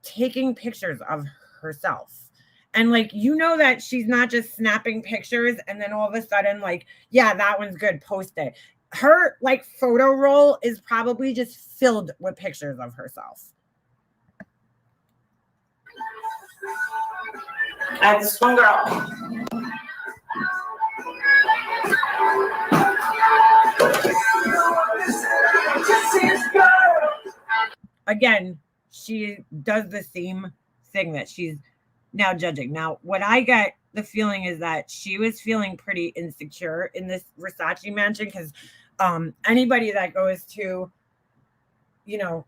taking pictures of herself. And like, you know that she's not just snapping pictures and then all of a sudden like, yeah, that one's good, post it. Her like photo roll is probably just filled with pictures of herself. I had this one girl. again, she does the same thing that she's now judging. Now, what I get the feeling is that she was feeling pretty insecure in this Versace mansion because anybody that goes to, you know,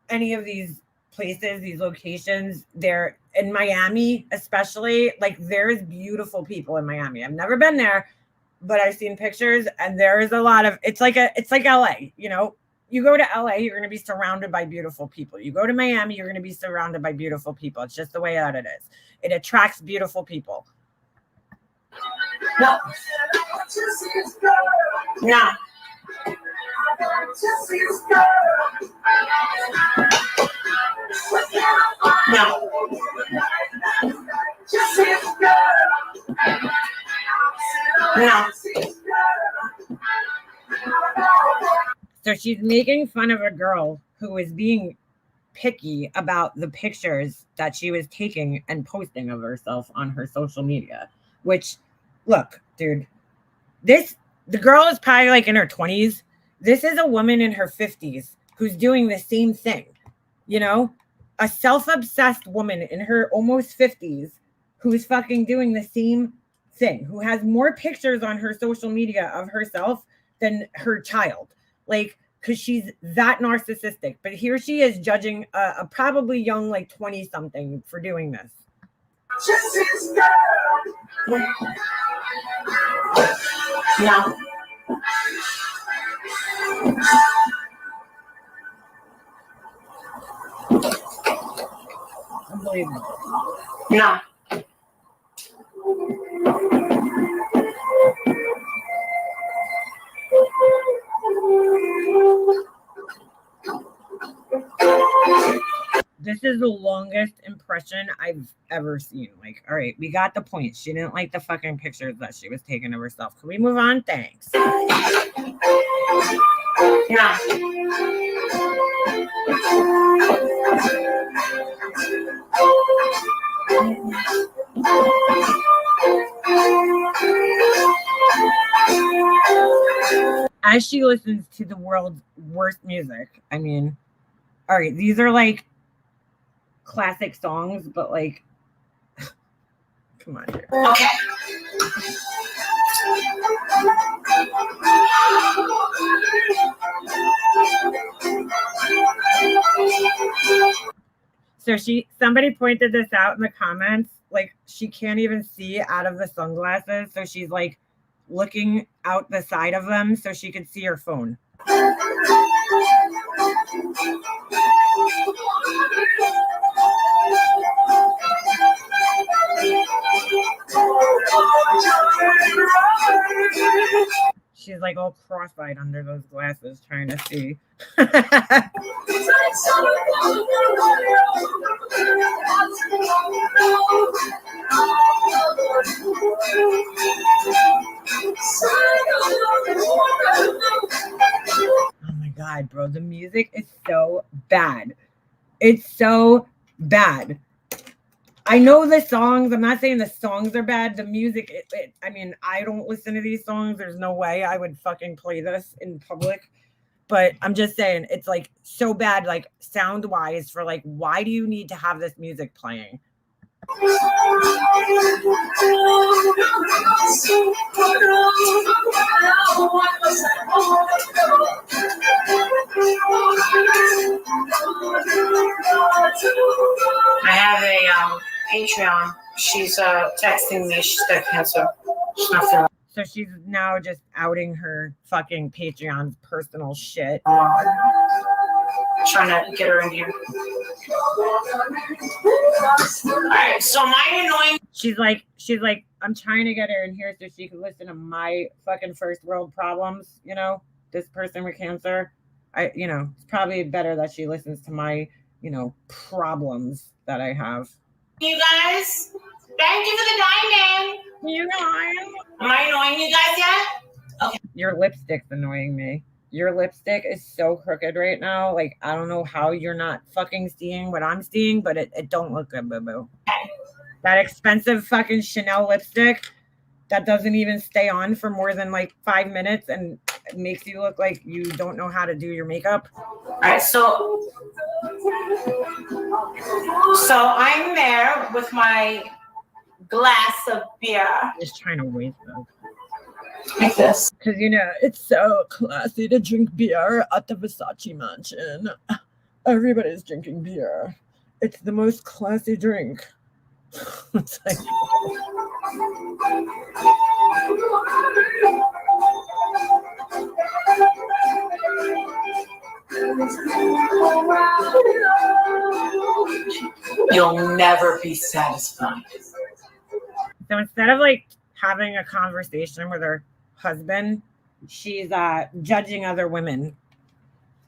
any of these places, these locations, they're in Miami, especially, like there's beautiful people in Miami. I've never been there, but I've seen pictures and there is a lot of, it's like LA, you know, you go to LA, you're going to be surrounded by beautiful people. You go to Miami, you're going to be surrounded by beautiful people. It's just the way that it is. It attracts beautiful people. No. No. No. No. So she's making fun of a girl who is being picky about the pictures that she was taking and posting of herself on her social media, which, look, dude, the girl is probably like in her 20s. This is a woman in her 50s who's doing the same thing, you know, a self-obsessed woman in her almost 50s who's fucking doing the same thing, who has more pictures on her social media of herself than her child. Like, because she's that narcissistic. But here she is judging a probably young, like 20-something for doing this. No. Unbelievable. No. This is the longest impression I've ever seen. Like, all right, we got the point. She didn't like the fucking pictures that she was taking of herself. Can we move on? Thanks. No. As she listens to the world's worst music, I mean, all right, these are like classic songs, but like, come on here. Okay. So somebody pointed this out in the comments, like she can't even see out of the sunglasses. So she's like looking out the side of them so she could see her phone. She's like all cross-eyed under those glasses trying to see. Oh my God, bro. The music is so bad. It's so bad. I know the songs. I'm not saying the songs are bad. The music, I mean, I don't listen to these songs. There's no way I would fucking play this in public. But I'm just saying, it's like so bad, like sound wise, for like, why do you need to have this music playing? I have a Patreon. She's texting me. She's got cancer. She's not feeling. So she's now just outing her fucking Patreon's personal shit. Trying to get her in here. Alright, so my annoying. She's like, I'm trying to get her in here so she can listen to my fucking first world problems, you know, this person with cancer. It's probably better that she listens to my, problems that I have. You guys, thank you for the diamond. You guys. Am I annoying you guys yet? Okay. Your lipstick's annoying me. Your lipstick is so crooked right now. Like, I don't know how you're not fucking seeing what I'm seeing, but it don't look good, boo-boo. Okay. That expensive fucking Chanel lipstick that doesn't even stay on for more than like 5 minutes, and makes you look like you don't know how to do your makeup. All right, so I'm there with my glass of beer. Just trying to waste them. Like this. Because, you know, it's so classy to drink beer at the Versace Mansion. Everybody's drinking beer. It's the most classy drink. It's like... You'll never be satisfied. So instead of like having a conversation with her husband, she's judging other women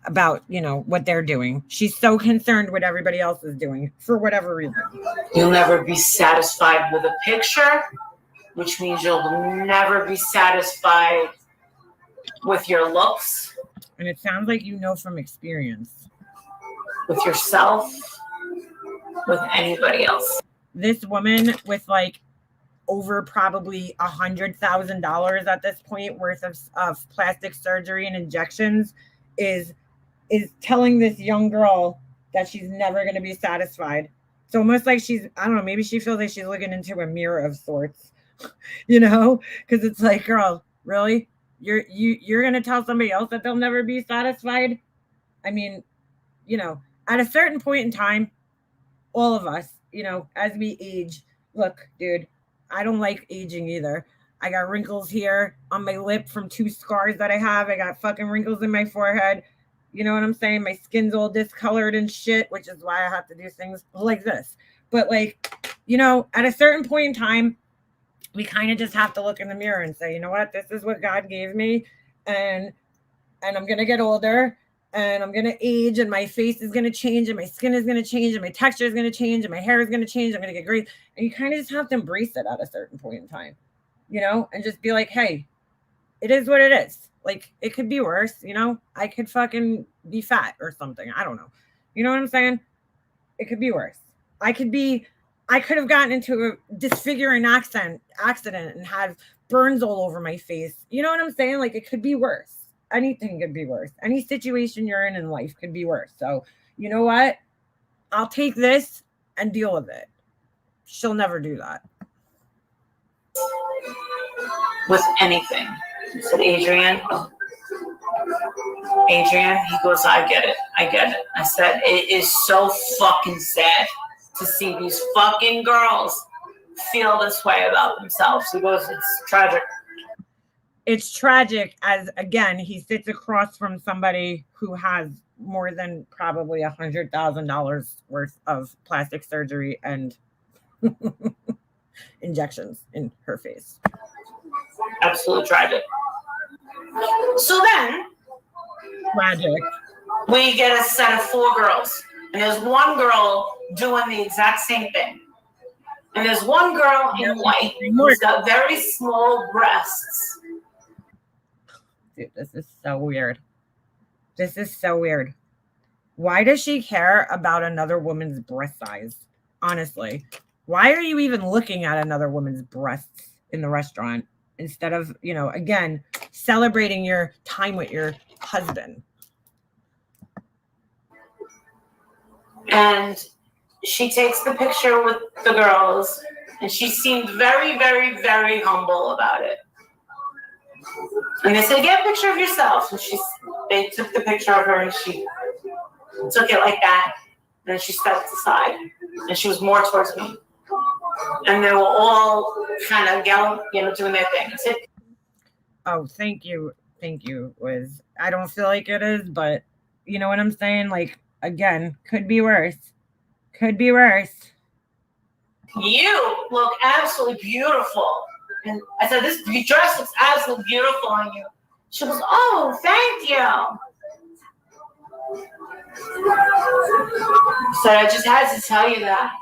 about, you know, what they're doing. She's so concerned what everybody else is doing for whatever reason. You'll never be satisfied with a picture, which means you'll never be satisfied with your looks. And it sounds like you know from experience. With yourself, with anybody else. This woman with like over probably $100,000 at this point worth of plastic surgery and injections is telling this young girl that she's never going to be satisfied. It's almost like she's, I don't know, maybe she feels like she's looking into a mirror of sorts, you know, because it's like, girl, really? You're going to tell somebody else that they'll never be satisfied? I mean, you know, at a certain point in time, all of us, you know, as we age, look, dude, I don't like aging either. I got wrinkles here on my lip from 2 scars that I have. I got fucking wrinkles in my forehead. You know what I'm saying? My skin's all discolored and shit, which is why I have to do things like this. But like, you know, at a certain point in time, we kind of just have to look in the mirror and say, you know what? This is what God gave me. And I'm going to get older and I'm going to age and my face is going to change and my skin is going to change and my texture is going to change and my hair is going to change. I'm going to get gray. And you kind of just have to embrace it at a certain point in time, you know, and just be like, hey, it is what it is. Like, it could be worse, you know? I could fucking be fat or something. I don't know. You know what I'm saying? It could be worse. I could have gotten into a disfiguring accident and have burns all over my face. You know what I'm saying? Like, it could be worse. Anything could be worse. Any situation you're in life could be worse. So, you know what? I'll take this and deal with it. She'll never do that. With anything. I said, Adrian, he goes, I get it. I said, it is so fucking sad to see these fucking girls feel this way about themselves. He goes, it's tragic. It's tragic as, again, he sits across from somebody who has more than probably $100,000 worth of plastic surgery and injections in her face. Absolutely tragic. So then, Tragic. we get a set of 4 girls. And there's one girl doing the exact same thing. And there's one girl in white who's got very small breasts. Dude, this is so weird. This is so weird. Why does she care about another woman's breast size? Honestly, why are you even looking at another woman's breasts in the restaurant instead of, you know, again, celebrating your time with your husband? And she takes the picture with the girls, and she seemed very, very, very humble about it. And they said, get a picture of yourself. And they took the picture of her, and she took it like that. And then she stepped aside, and she was more towards me. And they were all kind of doing their thing. That's it. Oh, thank you. Thank you, Liz. I don't feel like it is, but you know what I'm saying? Like, again, could be worse. Could be worse. You look absolutely beautiful. And I said, this dress looks absolutely beautiful on you. She goes, oh, thank you. So I just had to tell you that.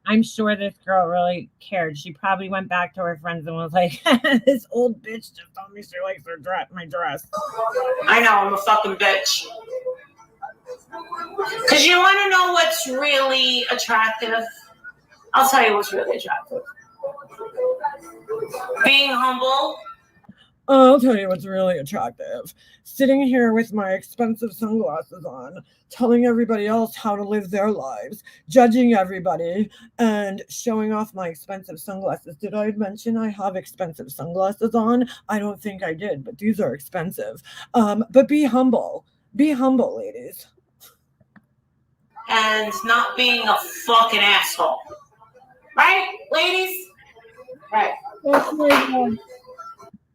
I'm sure this girl really cared. She probably went back to her friends and was like, this old bitch just told me she likes my dress. I know, I'm a fucking bitch. Because you want to know what's really attractive? I'll tell you what's really attractive. Being humble. I'll tell you what's really attractive. Sitting here with my expensive sunglasses on, telling everybody else how to live their lives, judging everybody, and showing off my expensive sunglasses. Did I mention I have expensive sunglasses on? I don't think I did, but these are expensive. But be humble. Be humble, ladies. And not being a fucking asshole. Right, ladies? Right.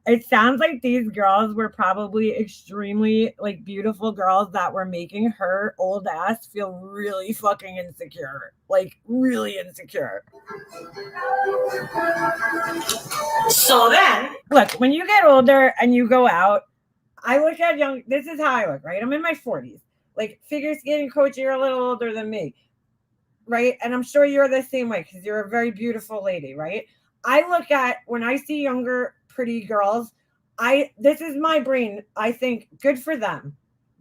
It sounds like these girls were probably extremely like beautiful girls that were making her old ass feel really fucking insecure. Like really insecure. So then, look, when you get older and you go out, I look at young, this is how I look, right? I'm in my 40s. Like figure skating coach, you're a little older than me, right? And I'm sure you're the same way because you're a very beautiful lady, right? I look at when I see younger, pretty girls, this is my brain. I think good for them.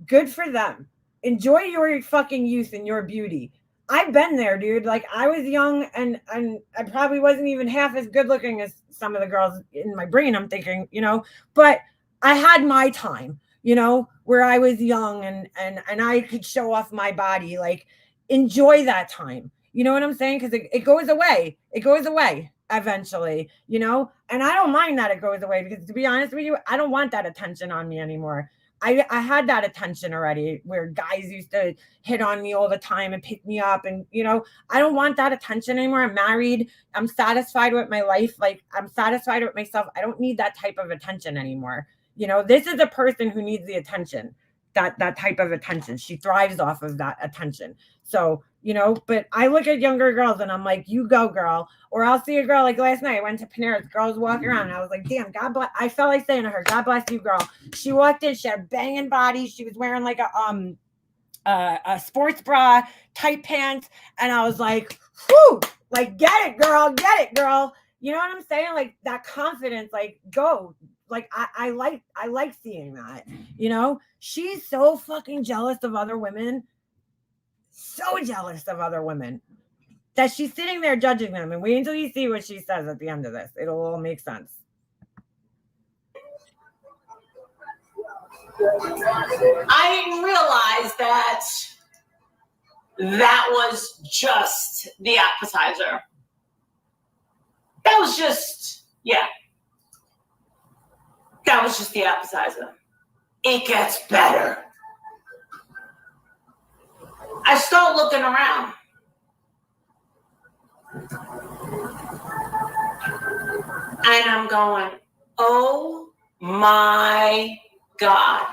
Good for them. Enjoy your fucking youth and your beauty. I've been there, dude. Like I was young and I probably wasn't even half as good looking as some of the girls in my brain, I'm thinking, you know, but I had my time, you know, where I was young and I could show off my body. Like enjoy that time. You know what I'm saying? Because it goes away. It goes away eventually, you know, and I don't mind that it goes away because to be honest with you, I don't want that attention on me anymore. I had that attention already where guys used to hit on me all the time and pick me up. And, you know, I don't want that attention anymore. I'm married. I'm satisfied with my life. Like I'm satisfied with myself. I don't need that type of attention anymore. You know, this is a person who needs the attention, that type of attention. She thrives off of that attention. So, you know, but I look at younger girls and I'm like, you go, girl. Or I'll see a girl like last night. I went to Panera's, girls walking around. And I was like, damn, God bless. I felt like saying to her, God bless you, girl. She walked in, she had a banging body. She was wearing like a sports bra, tight pants. And I was like, whew, like, get it, girl. Get it, girl. You know what I'm saying? Like that confidence, like go. Like I like seeing that, you know. She's so fucking jealous of other women, so jealous of other women that she's sitting there judging them. And wait until you see what she says at the end of this. It'll all make sense. I didn't realize that was just the appetizer. That was just, yeah. That was just the appetizer. It gets better. I start looking around. And I'm going, oh my God.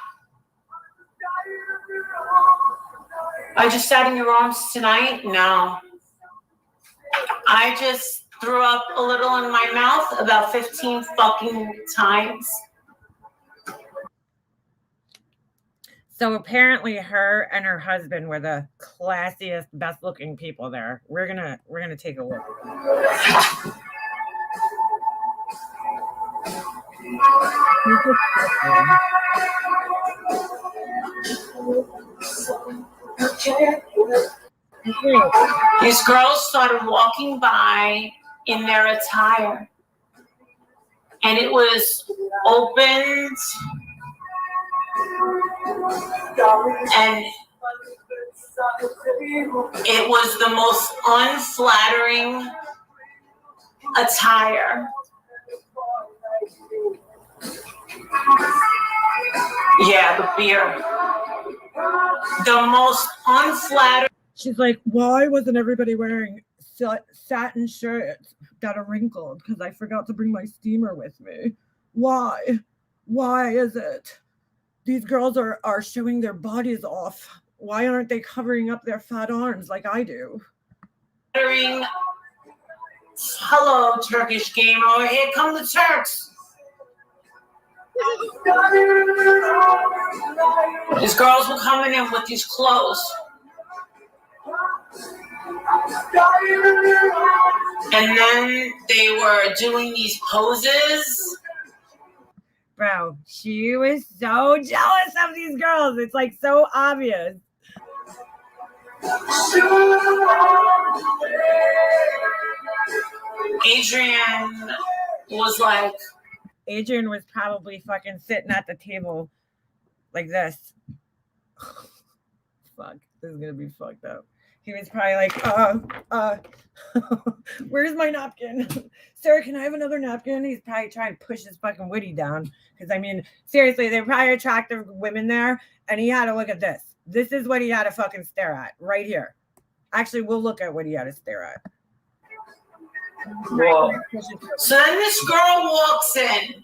I just sat in your arms tonight? No. I just threw up a little in my mouth about 15 fucking times. So apparently her and her husband were the classiest, best looking people there. We're gonna take a look. These girls started walking by in their attire. And it was opened and it was the most unflattering attire. Yeah, the beer. The most unflattering. She's like, why wasn't everybody wearing satin shirts that are wrinkled? Because I forgot to bring my steamer with me. Why? Why is it? These girls are showing their bodies off. Why aren't they covering up their fat arms like I do? Hello, Turkish gamer. Here come the Turks. These girls were coming in with these clothes. And then they were doing these poses. Bro, she was so jealous of these girls. It's like so obvious. Adrian was like, Adrian was probably fucking sitting at the table like this. Fuck, this is gonna be fucked up. He was probably like, where's my napkin? Sir, can I have another napkin? He's probably trying to push his fucking witty down. Because, I mean, seriously, they're probably attractive women there. And he had to look at this. This is what he had to fucking stare at right here. Actually, we'll look at what he had to stare at. whoa. So then this girl walks in.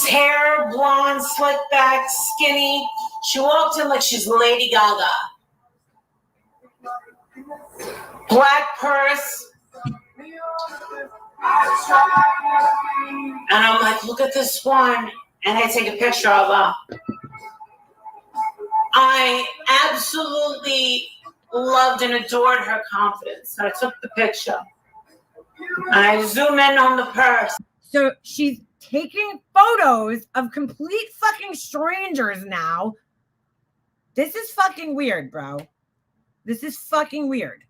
Hair, blonde, slick back, skinny. She walked in like she's Lady Gaga. Black purse. And I'm like, look at this one. And I take a picture of her. I absolutely loved and adored her confidence. So I took the picture. And I zoom in on the purse. So she's taking photos of complete fucking strangers now. This is fucking weird, bro. This is fucking weird.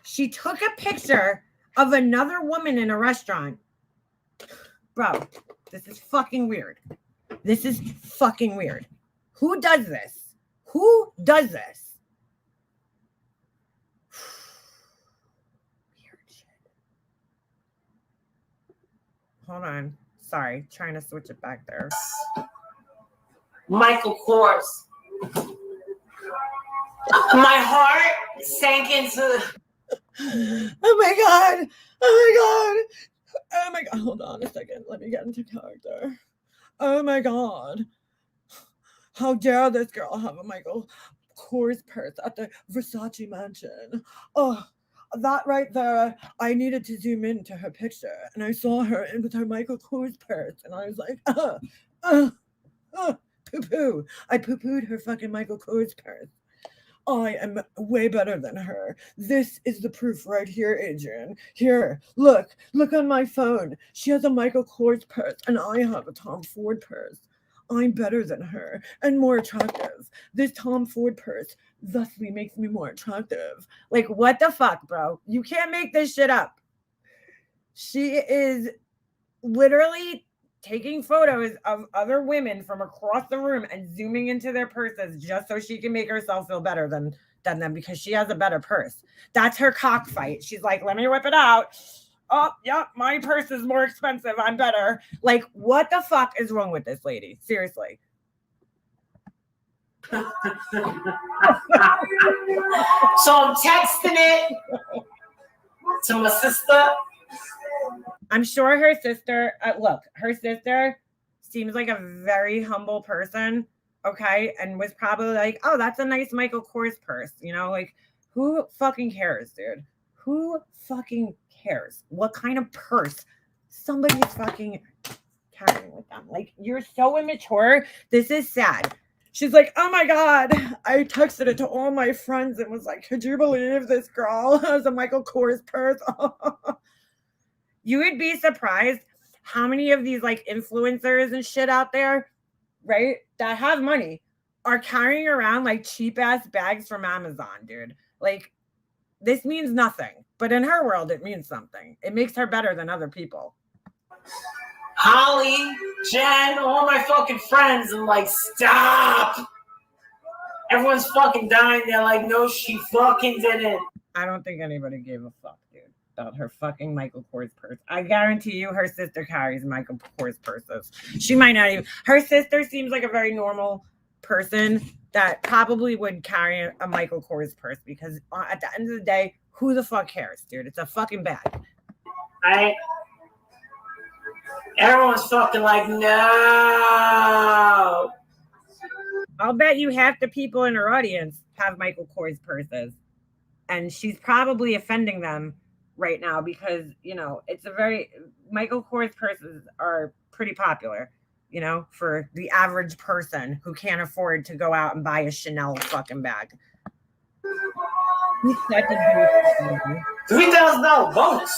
She took a picture of another woman in a restaurant. Bro, this is fucking weird. This is fucking weird. Who does this? Who does this? Weird shit. Hold on. Sorry, trying to switch it back there. Michael Kors. My heart sank into. Oh my god! Oh my god! Oh my god! Hold on a second. Let me get into character. Oh my god! How dare this girl have a Michael Kors purse at the Versace Mansion? Oh, that right there. I needed to zoom into her picture, and I saw her in with her Michael Kors purse, and I was like, poo-poo. I poo-pooed her fucking Michael Kors purse. I am way better than her. This is the proof right here, Adrian. Here, look on my phone. She has a Michael Kors purse, and I have a Tom Ford purse. I'm better than her and more attractive. This Tom Ford purse thusly makes me more attractive. Like, what the fuck, bro? You can't make this shit up. She is literally taking photos of other women from across the room and zooming into their purses just so she can make herself feel better than them because she has a better purse. That's her cockfight. She's like, let me whip it out. Oh, yeah, my purse is more expensive. I'm better. Like, what the fuck is wrong with this lady? Seriously. So I'm texting it to my sister. I'm sure her sister, look, her sister seems like a very humble person, okay? And was probably like, oh, that's a nice Michael Kors purse. You know, like, who fucking cares, dude? Who fucking cares what kind of purse somebody's fucking carrying with them? Like, you're so immature. This is sad. She's like, oh my God, I texted it to all my friends and was like, could you believe this girl has a Michael Kors purse? You would be surprised how many of these like influencers and shit out there, right, that have money are carrying around like cheap ass bags from Amazon, dude. Like, this means nothing, but in her world, it means something. It makes her better than other people. Holly, Jen, all my fucking friends, and like, stop. Everyone's fucking dying. They're like, no, she fucking didn't. I don't think anybody gave a fuck, dude, about her fucking Michael Kors purse. I guarantee you her sister carries Michael Kors purses. She might not even. Her sister seems like a very normal person that probably would carry a Michael Kors purse because at the end of the day, who the fuck cares, dude? It's a fucking bag. Everyone's fucking like, no. I'll bet you half the people in her audience have Michael Kors purses. And she's probably offending them right now because, you know, Michael Kors purses are pretty popular, you know, for the average person who can't afford to go out and buy a Chanel fucking bag. $3,000 bonus.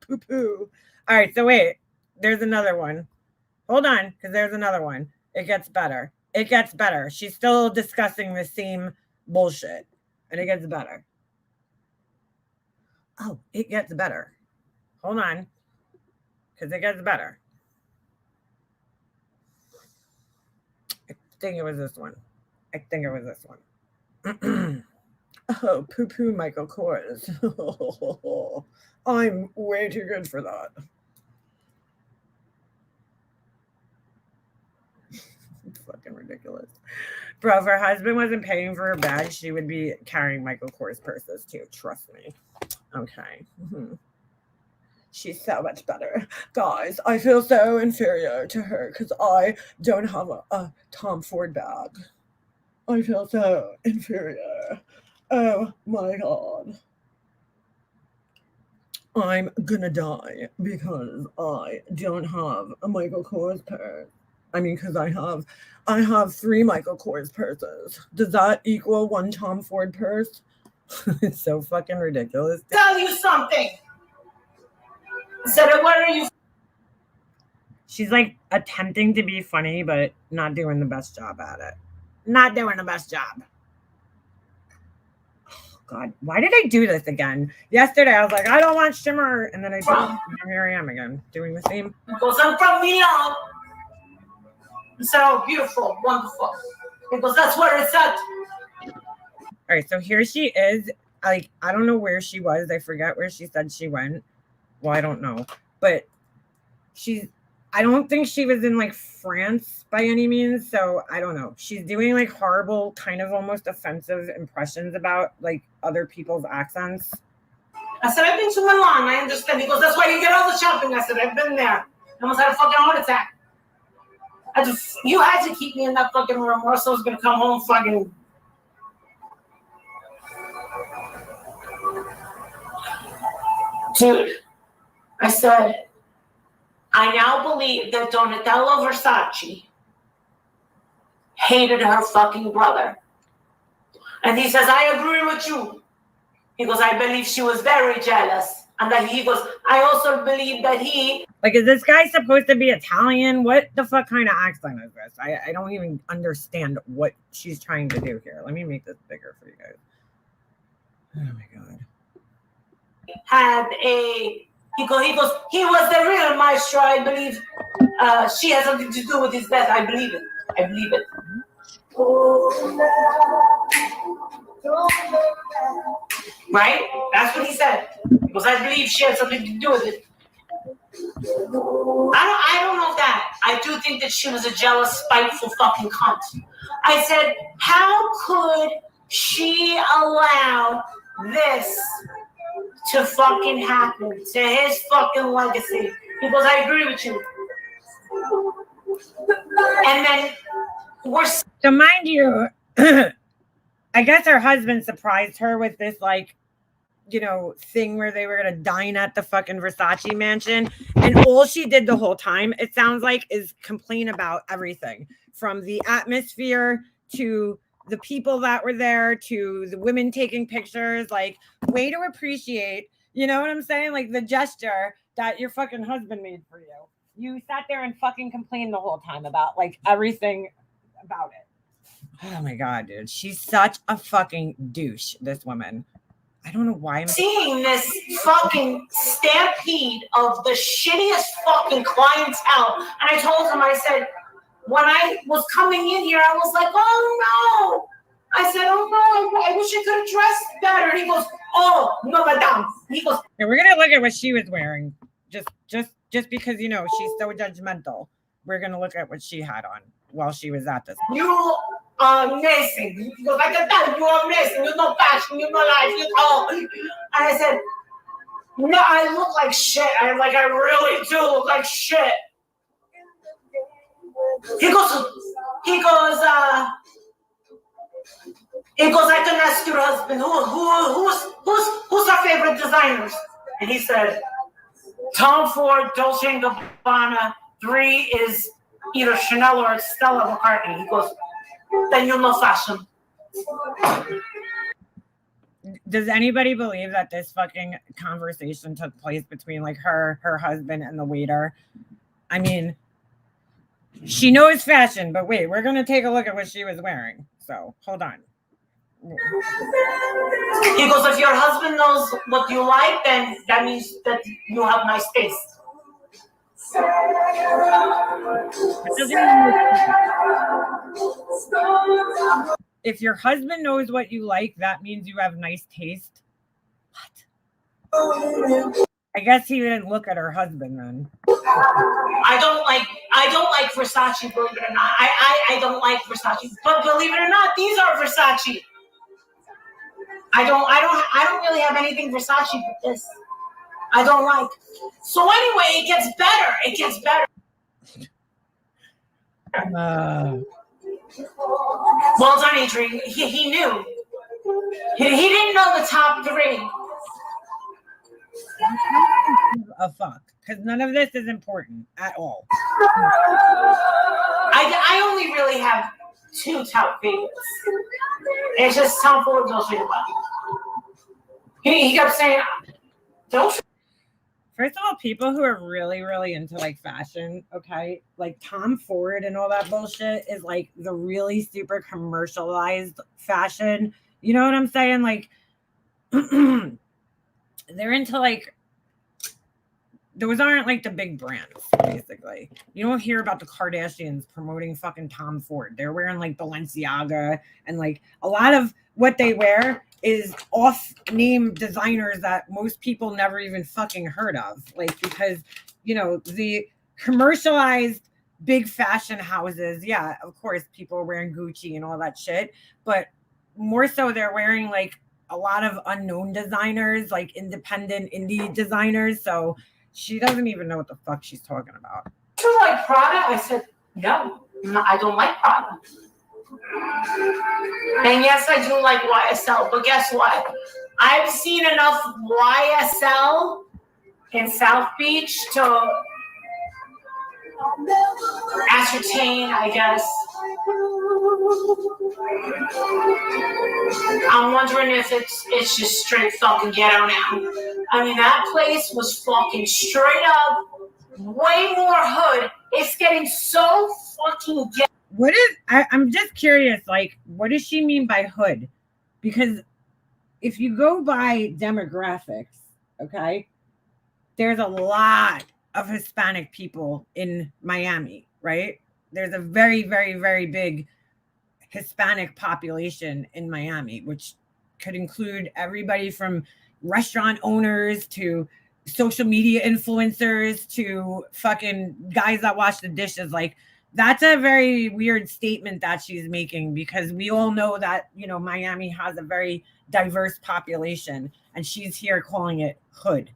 Poo-poo. All right, so wait, there's another one. Hold on, because there's another one. It gets better. it gets better. She's still discussing the same bullshit, and it gets better. Oh, it gets better. Hold on, because it gets better. I think it was this one. Oh, poo-poo Michael Kors. I'm way too good for that. It's fucking ridiculous. Bro, if her husband wasn't paying for her bag, she would be carrying Michael Kors purses too. Trust me. Okay. She's so much better. Guys, I feel so inferior to her because I don't have a Tom Ford bag. I feel so inferior. Oh my God. I'm gonna die because I don't have a Michael Kors purse. I mean, because I have 3 Michael Kors purses. Does that equal 1 Tom Ford purse? It's so fucking ridiculous. Tell you something. So what are you? She's like attempting to be funny, but not doing the best job at it. Not doing the best job. Oh, God, why did I do this again? Yesterday, I was like, I don't want shimmer. And then I did. And here I am again, doing the same. Because I'm from Milan. So beautiful, wonderful. Because that's where it's at. All right, so here she is. Like, I don't know where she was. I forget where she said she went. Well, I don't know. But I don't think she was in like France by any means. So I don't know. She's doing like horrible, kind of almost offensive impressions about like other people's accents. I said, I've been to Milan. I understand. He goes, that's why you get all the shopping. I said, I've been there. I almost had a fucking heart attack. You had to keep me in that fucking room or else I was going to come home fucking. Dude, I said, I now believe that Donatello Versace hated her fucking brother. And he says, I agree with you. He goes, I believe she was very jealous. And then he goes, I also believe that he... Like, is this guy supposed to be Italian? What the fuck kind of accent is this? I don't even understand what she's trying to do here. Let me make this bigger for you guys. Oh, my God. Had a... He goes, he was the real maestro, I believe. She has something to do with his death. I believe it. I believe it. Right? That's what he said. Because I believe she had something to do with it. I don't know that. I do think that she was a jealous, spiteful fucking cunt. I said, how could she allow this to fucking happen to his fucking legacy? Because I agree with you. And then so mind you, I guess her husband surprised her with this like, you know, thing where they were gonna dine at the fucking Versace Mansion, and all she did the whole time, it sounds like, is complain about everything from the atmosphere to the people that were there to the women taking pictures. Like, way to appreciate, you know what I'm saying, like the gesture that your fucking husband made for you. You sat there and fucking complained the whole time about like everything about it. Oh my God, dude, she's such a fucking douche, this woman. I don't know why I'm seeing this fucking stampede of the shittiest fucking clientele. And I told him, I said, when I was coming in here, I was like, oh no. I said, oh no, I wish I could have dressed better. And he goes, oh, no, madame. He goes, and we're gonna look at what she was wearing. Just because, you know, she's so judgmental. We're gonna look at what she had on while she was at this. You are amazing. He goes, I can tell you are amazing. You know fashion, you know life, you know. And I said, no, I look like shit. I really do look like shit. He goes, I can ask your husband, who's our favorite designers? And he said, Tom Ford, Dolce & Gabbana. 3 is either Chanel or Stella McCartney. He goes, then you know fashion. Does anybody believe that this fucking conversation took place between like her husband, and the waiter? I mean, She knows fashion, but wait, we're going to take a look at what she was wearing. So hold on. He goes, if your husband knows what you like, then that means that you have nice taste. If your husband knows what you like, that means you have nice taste. What? I guess he didn't look at her husband then. I don't like Versace, believe it or not. I don't like Versace, but believe it or not, these are Versace. I don't really have anything Versace but this. I don't like. So anyway, it gets better. It gets better. Well done, Adrian. He knew. He didn't know the top three. A fuck, because none of this is important at all. I only really have 2 top favorites. It's just Tom Ford, Dolce & Gabbana. He kept saying, "Don't." First of all, people who are really, really into like fashion, okay, like Tom Ford and all that bullshit is like the really super commercialized fashion. You know what I'm saying? Like, they're into like, those aren't like the big brands, basically. You don't hear about the Kardashians promoting fucking Tom Ford. They're wearing like Balenciaga, and like a lot of what they wear is off-name designers that most people never even fucking heard of. Like, because, you know, the commercialized big fashion houses, yeah, of course, people are wearing Gucci and all that shit, but more so they're wearing like a lot of unknown designers, like independent indie designers. So she doesn't even know what the fuck she's talking about. Do you like Prada? I said, no, I don't like Prada. And yes, I do like YSL, but guess what? I've seen enough YSL in South Beach to ascertain, I guess. I'm wondering if it's just straight fucking ghetto now. I mean, that place was fucking straight up, way more hood. It's getting so fucking ghetto. What is, I'm just curious, like, what does she mean by hood? Because if you go by demographics, okay, there's a lot of Hispanic people in Miami, right? There's a very, very, very big Hispanic population in Miami, which could include everybody from restaurant owners to social media influencers to fucking guys that wash the dishes. Like, that's a very weird statement that she's making, because we all know that, you know, Miami has a very diverse population, and she's here calling it hood.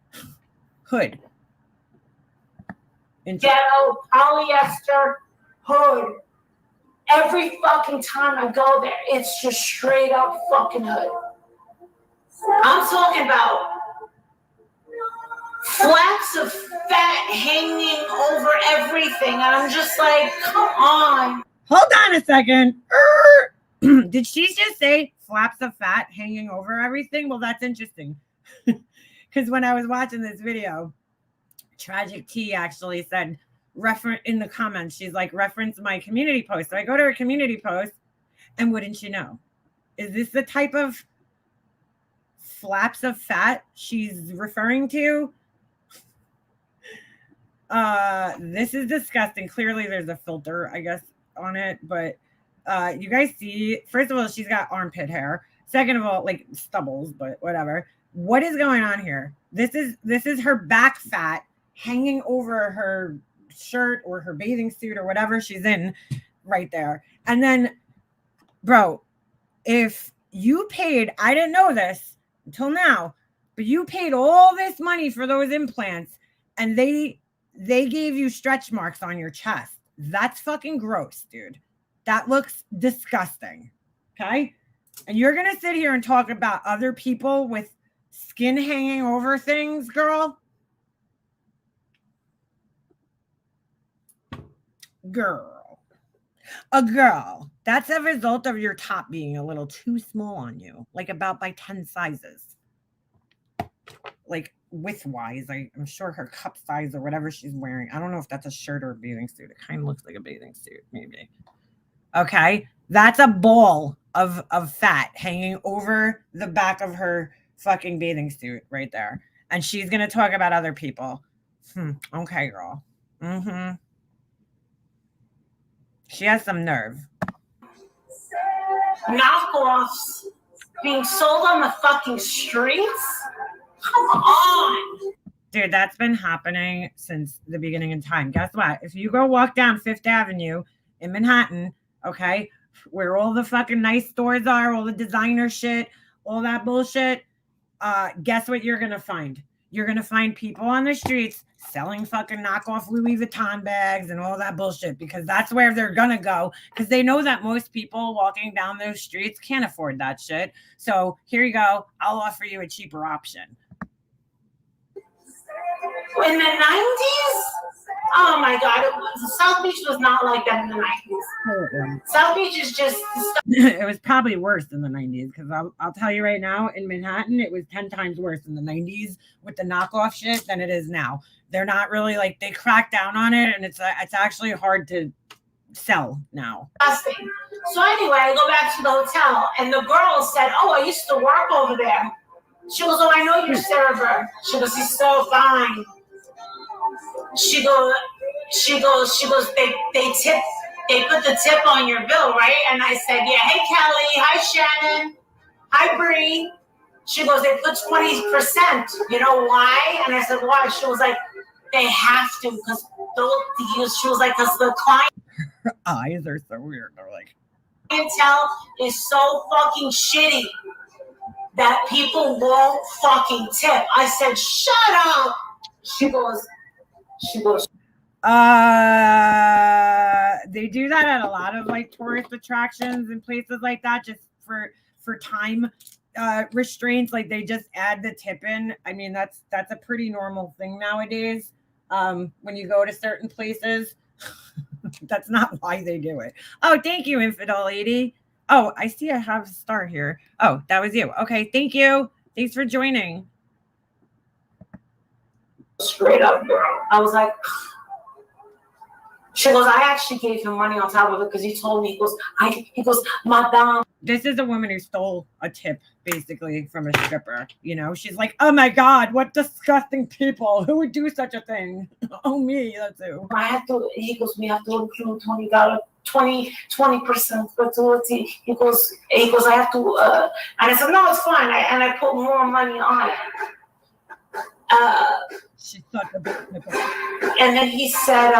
Hood. Ghetto, polyester, hood. Every fucking time I go there, it's just straight up fucking hood. I'm talking about flaps of fat hanging over everything, and I'm just like, come on. Hold on a second. Did she just say flaps of fat hanging over everything? Well, that's interesting. Because when I was watching this video, Tragic T actually said, reference in the comments, she's like, reference my community post. So I go to her community post, and wouldn't you know, is this the type of flaps of fat she's referring to? This is disgusting. Clearly there's a filter, I guess, on it, but you guys see, first of all, she's got armpit hair. Second of all, like stubbles, but whatever. What is going on here? This is her back fat hanging over her shirt or her bathing suit or whatever she's in right there. And then, bro, if you paid, I didn't know this until now, but you paid all this money for those implants, and they gave you stretch marks on your chest. That's fucking gross, dude. That looks disgusting. Okay? And you're going to sit here and talk about other people with skin hanging over things, girl? Girl. A girl. That's a result of your top being a little too small on you. Like about by 10 sizes. Like, width-wise. I'm sure her cup size or whatever she's wearing. I don't know if that's a shirt or a bathing suit. It kind of looks like a bathing suit, maybe. Okay, that's a ball of fat hanging over the back of her fucking bathing suit right there. And she's gonna talk about other people. Okay, girl. She has some nerve. Knockoffs being sold on the fucking streets? Come on. Dude, that's been happening since the beginning of time. Guess what? If you go walk down Fifth Avenue in Manhattan, okay, where all the fucking nice stores are, all the designer shit, all that bullshit, guess what you're gonna find? You're gonna find people on the streets selling fucking knockoff Louis Vuitton bags and all that bullshit, because that's where they're gonna go, because they know that most people walking down those streets can't afford that shit. So here you go. I'll offer you a cheaper option. In the 90s? Oh my God. South Beach was not like that in the 90s. South Beach is just... It was probably worse in the 90s, because I'll tell you right now, in Manhattan, it was 10 times worse in the 90s with the knockoff shit than it is now. They're not really like, they crack down on it, and it's actually hard to sell now. So anyway, I go back to the hotel, and the girl said, oh, I used to work over there. She goes, oh, I know your server. She goes, he's so fine. She goes, they put the tip on your bill, right? And I said, yeah, hey, Kelly, hi, Shannon, hi, Bree. She goes, they put 20%. You know why? And I said, why? She was like, they have to, because she was like, because the client. Her eyes are so weird. They're like, clientele is so fucking shitty that people won't fucking tip. I said, shut up. She goes. They do that at a lot of like tourist attractions and places like that, just for time restraints. Like they just add the tip in. I mean, that's a pretty normal thing nowadays. When you go to certain places, that's not why they do it. Oh, thank you, Infidel Lady. Oh, I see I have a star here. Oh, that was you. Okay, thank you. Thanks for joining. Straight up, girl. I was like, she goes, I actually gave him money on top of it because he told me, he goes, Madame. This is a woman who stole a tip basically from a stripper. You know, she's like, oh my God, what disgusting people. Who would do such a thing? Oh, me, that's who. He goes, we have to include $20, 20% gratuity. He goes, I have to, and I said, no, it's fine. And I put more money on it. She's such a big nipple. And then he said,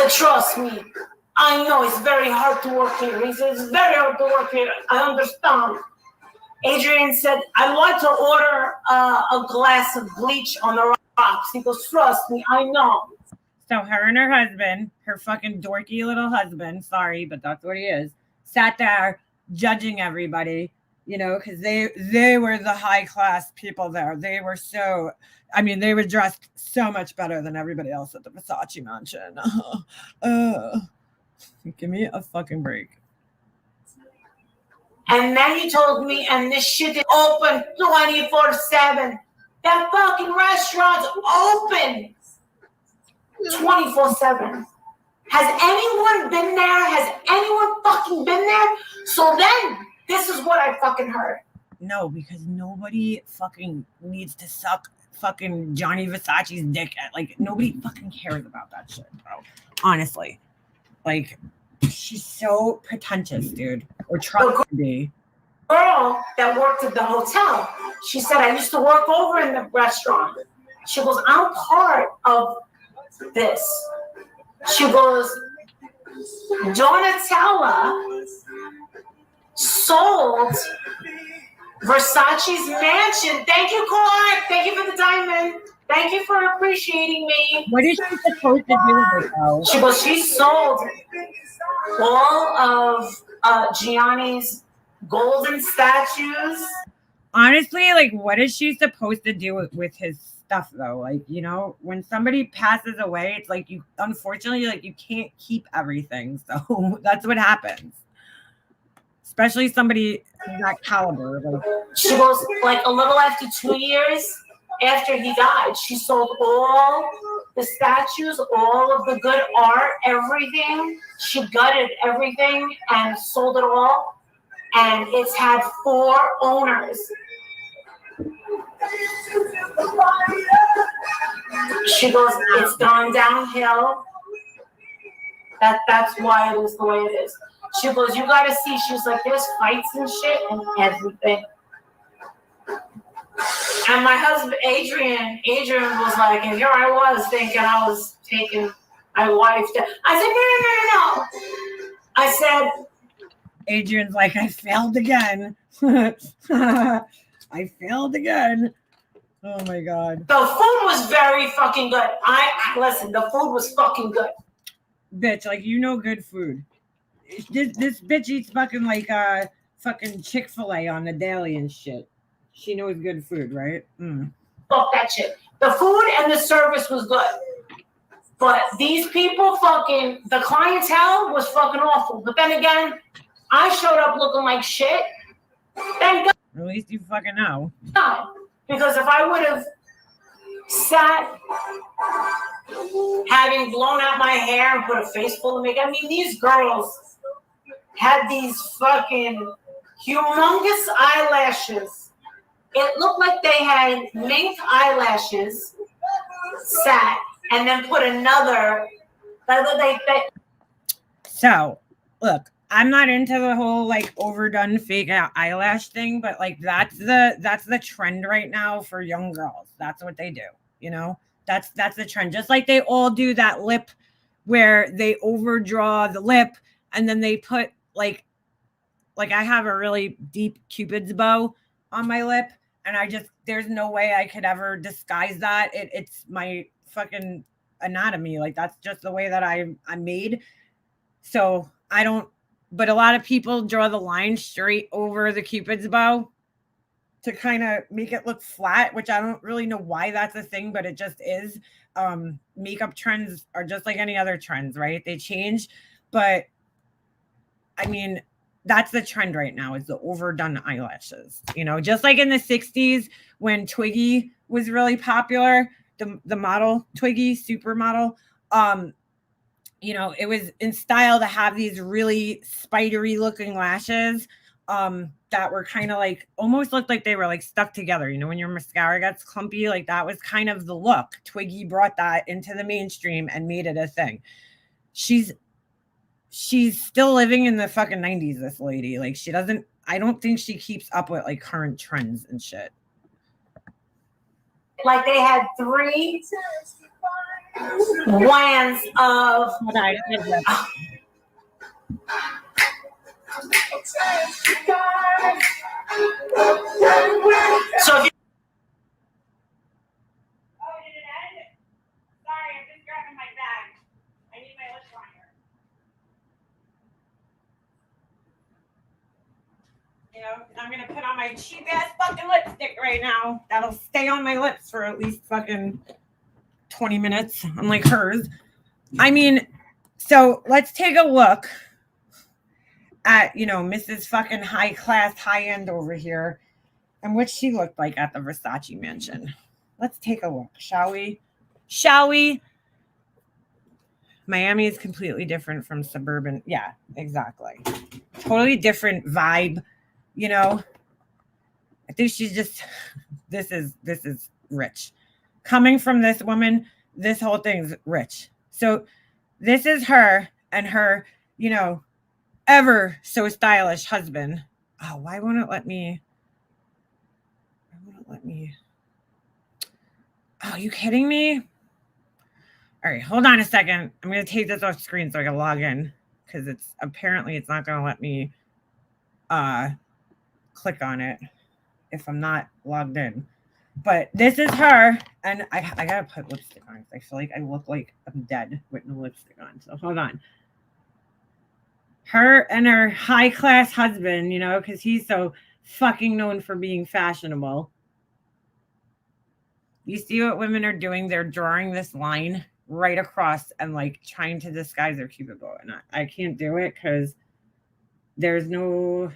trust me, I know it's very hard to work here. He said, it's very hard to work here. I understand. Adrian said, I'd like to order a glass of bleach on the rocks. He goes, trust me, I know. So her and her husband, her fucking dorky little husband, sorry, but that's what he is, sat there judging everybody. You know, because they were the high class people there. They were they were dressed so much better than everybody else at the Versace Mansion. Give me a fucking break. And then he told me, and this shit is open 24/7. That fucking restaurant's open 24/7. Has anyone been there? Has anyone fucking been there? So then, this is what I fucking heard. No, because nobody fucking needs to suck fucking Johnny Versace's dick. Like, nobody fucking cares about that shit, bro. Honestly. Like, she's so pretentious, dude. Or tries to be. Girl that worked at the hotel, she said, I used to work over in the restaurant. She goes, I'm part of this. She goes, Donatella sold Versace's mansion. Thank you, Clark. Thank you for the diamond. Thank you for appreciating me. What is she supposed to do with it, though? She goes, she sold all of Gianni's golden statues. Honestly, like, what is she supposed to do with his stuff, though? Like, you know, when somebody passes away, it's like unfortunately, like, you can't keep everything. So that's what happens. Especially somebody of that caliber. Like, she goes, like, a little after 2 years, after he died, she sold all the statues, all of the good art, everything. She gutted everything and sold it all. And it's had 4 owners. She goes, it's gone downhill. That's why it is the way it is. She goes, you gotta see. She's like, there's fights and shit and everything. And my husband, Adrian was like, and here I was thinking I was taking my wife to. I said, no. I said, Adrian's like, I failed again. I failed again. Oh my God. the food was very fucking good. Listen, the food was fucking good. Bitch, like, you know good food. This bitch eats fucking like fucking Chick-fil-A on the daily and shit. She knows good food, right? Fuck that shit. The food and the service was good. But these people fucking, the clientele was fucking awful. But then again, I showed up looking like shit. Thank God. At least you fucking know. Because if I would have sat having blown out my hair and put a face full of makeup, I mean, these girls had these fucking humongous eyelashes. It looked like they had mink eyelashes sat and then put another. So, look, I'm not into the whole like overdone fake eyelash thing, but like that's the trend right now for young girls. That's what they do, you know. That's the trend. Just like they all do that lip where they overdraw the lip and then they put like I have a really deep Cupid's bow on my lip, and there's no way I could ever disguise that. It's my fucking anatomy. Like that's just the way that I'm made. So I don't. But a lot of people draw the line straight over the Cupid's bow to kind of make it look flat, which I don't really know why that's a thing, but it just is. Makeup trends are just like any other trends, right? They change. But I mean, that's the trend right now is the overdone eyelashes. You know, just like in the 60s when Twiggy was really popular, the model Twiggy, supermodel. You know, it was in style to have these really spidery looking lashes that were kind of like almost looked like they were like stuck together. You know, when your mascara gets clumpy, like that was kind of the look. Twiggy brought that into the mainstream and made it a thing. She's still living in the fucking 90s, this lady. Like I don't think she keeps up with like current trends and shit. Like they had 3 wands of. So if you. Oh, did it end? Sorry, I'm just grabbing my bag. I need my lip liner. You know, I'm gonna put on my cheap ass fucking lipstick right now. That'll stay on my lips for at least fucking 20 minutes, unlike hers. I mean, so let's take a look at, you know, Mrs. fucking high class, high end over here and what she looked like at the Versace Mansion. Let's take a look, shall we? Shall we? Miami is completely different from suburban. Yeah, exactly. Totally different vibe, you know. I think she's just, this is rich. Coming from this woman, this whole thing's rich. So this is her and her, you know, ever so stylish husband. Oh, why won't it let me? Oh, are you kidding me? All right, hold on a second. I'm going to take this off screen so I can log in because it's not going to let me click on it if I'm not logged in. But this is her, and I gotta put lipstick on because I feel like I look like I'm dead with no lipstick on. So hold on. Her and her high class husband, you know, because he's so fucking known for being fashionable. You see what women are doing? They're drawing this line right across and like trying to disguise their Cupid bow, and I can't do it because there's no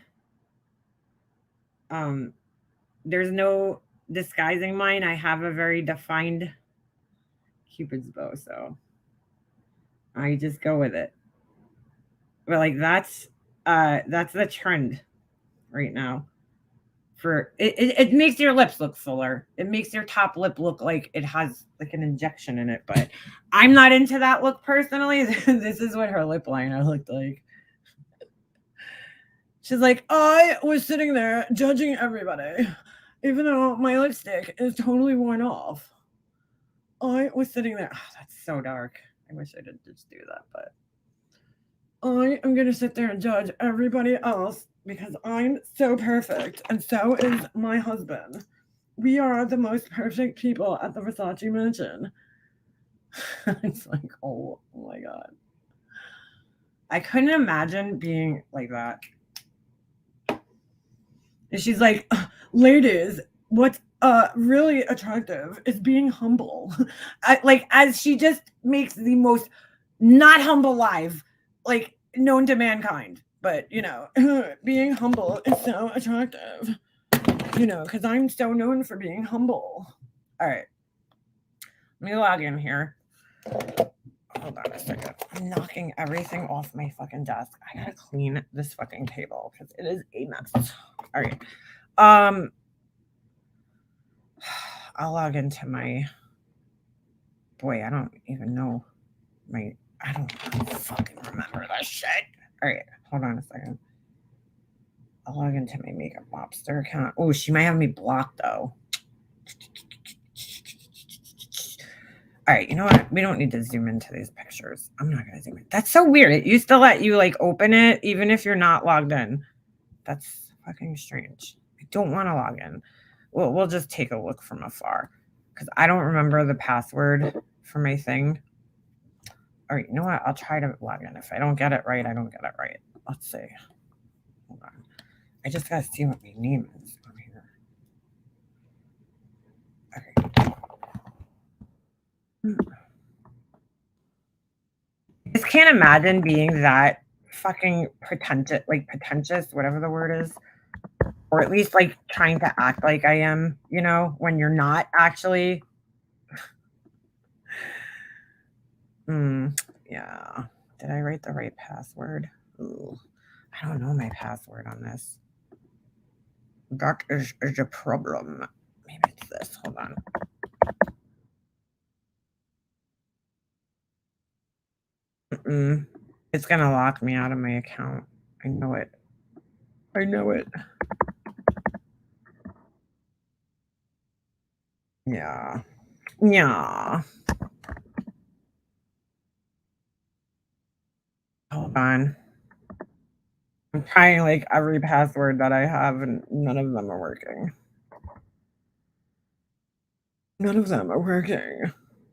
disguising mine, I have a very defined Cupid's bow, so I just go with it. But like that's the trend right now. For it makes your lips look fuller. It makes your top lip look like it has like an injection in it. But I'm not into that look personally. This is what her lip liner looked like. She's like, I was sitting there judging everybody, even though my lipstick is totally worn off. I was sitting there. Oh, that's so dark. I wish I didn't just do that, but I am going to sit there and judge everybody else because I'm so perfect, and so is my husband. We are the most perfect people at the Versace Mansion. It's like, oh my God. I couldn't imagine being like that. And she's like, ladies, what's really attractive is being humble. As she just makes the most not humble life like known to mankind. But being humble is so attractive. Because I'm so known for being humble. All right. Let me log in here. Hold on a second. I'm knocking everything off my fucking desk. I gotta clean this fucking table because it is a mess. All right. I'll log into my. Boy, I don't even know I don't fucking remember that shit. All right, hold on a second. I'll log into my Makeup Mobster account. Oh, she might have me blocked though. All right, you know what? We don't need to zoom into these pictures. I'm not gonna zoom in. That's so weird. It used to let you like open it even if you're not logged in. That's fucking strange. I don't want to log in. We'll just take a look from afar because I don't remember the password for my thing. All right, you know what? I'll try to log in. If I don't get it right, I don't get it right. Let's see. Hold on. I just gotta see what my name is on here. Okay. I just can't imagine being that fucking pretentious, whatever the word is. Or at least like trying to act like I am, when you're not actually. Yeah. Did I write the right password? Ooh, I don't know my password on this. That is a problem. Maybe it's this. Hold on. It's going to lock me out of my account. I know it. Yeah. Hold on. I'm trying like every password that I have and none of them are working.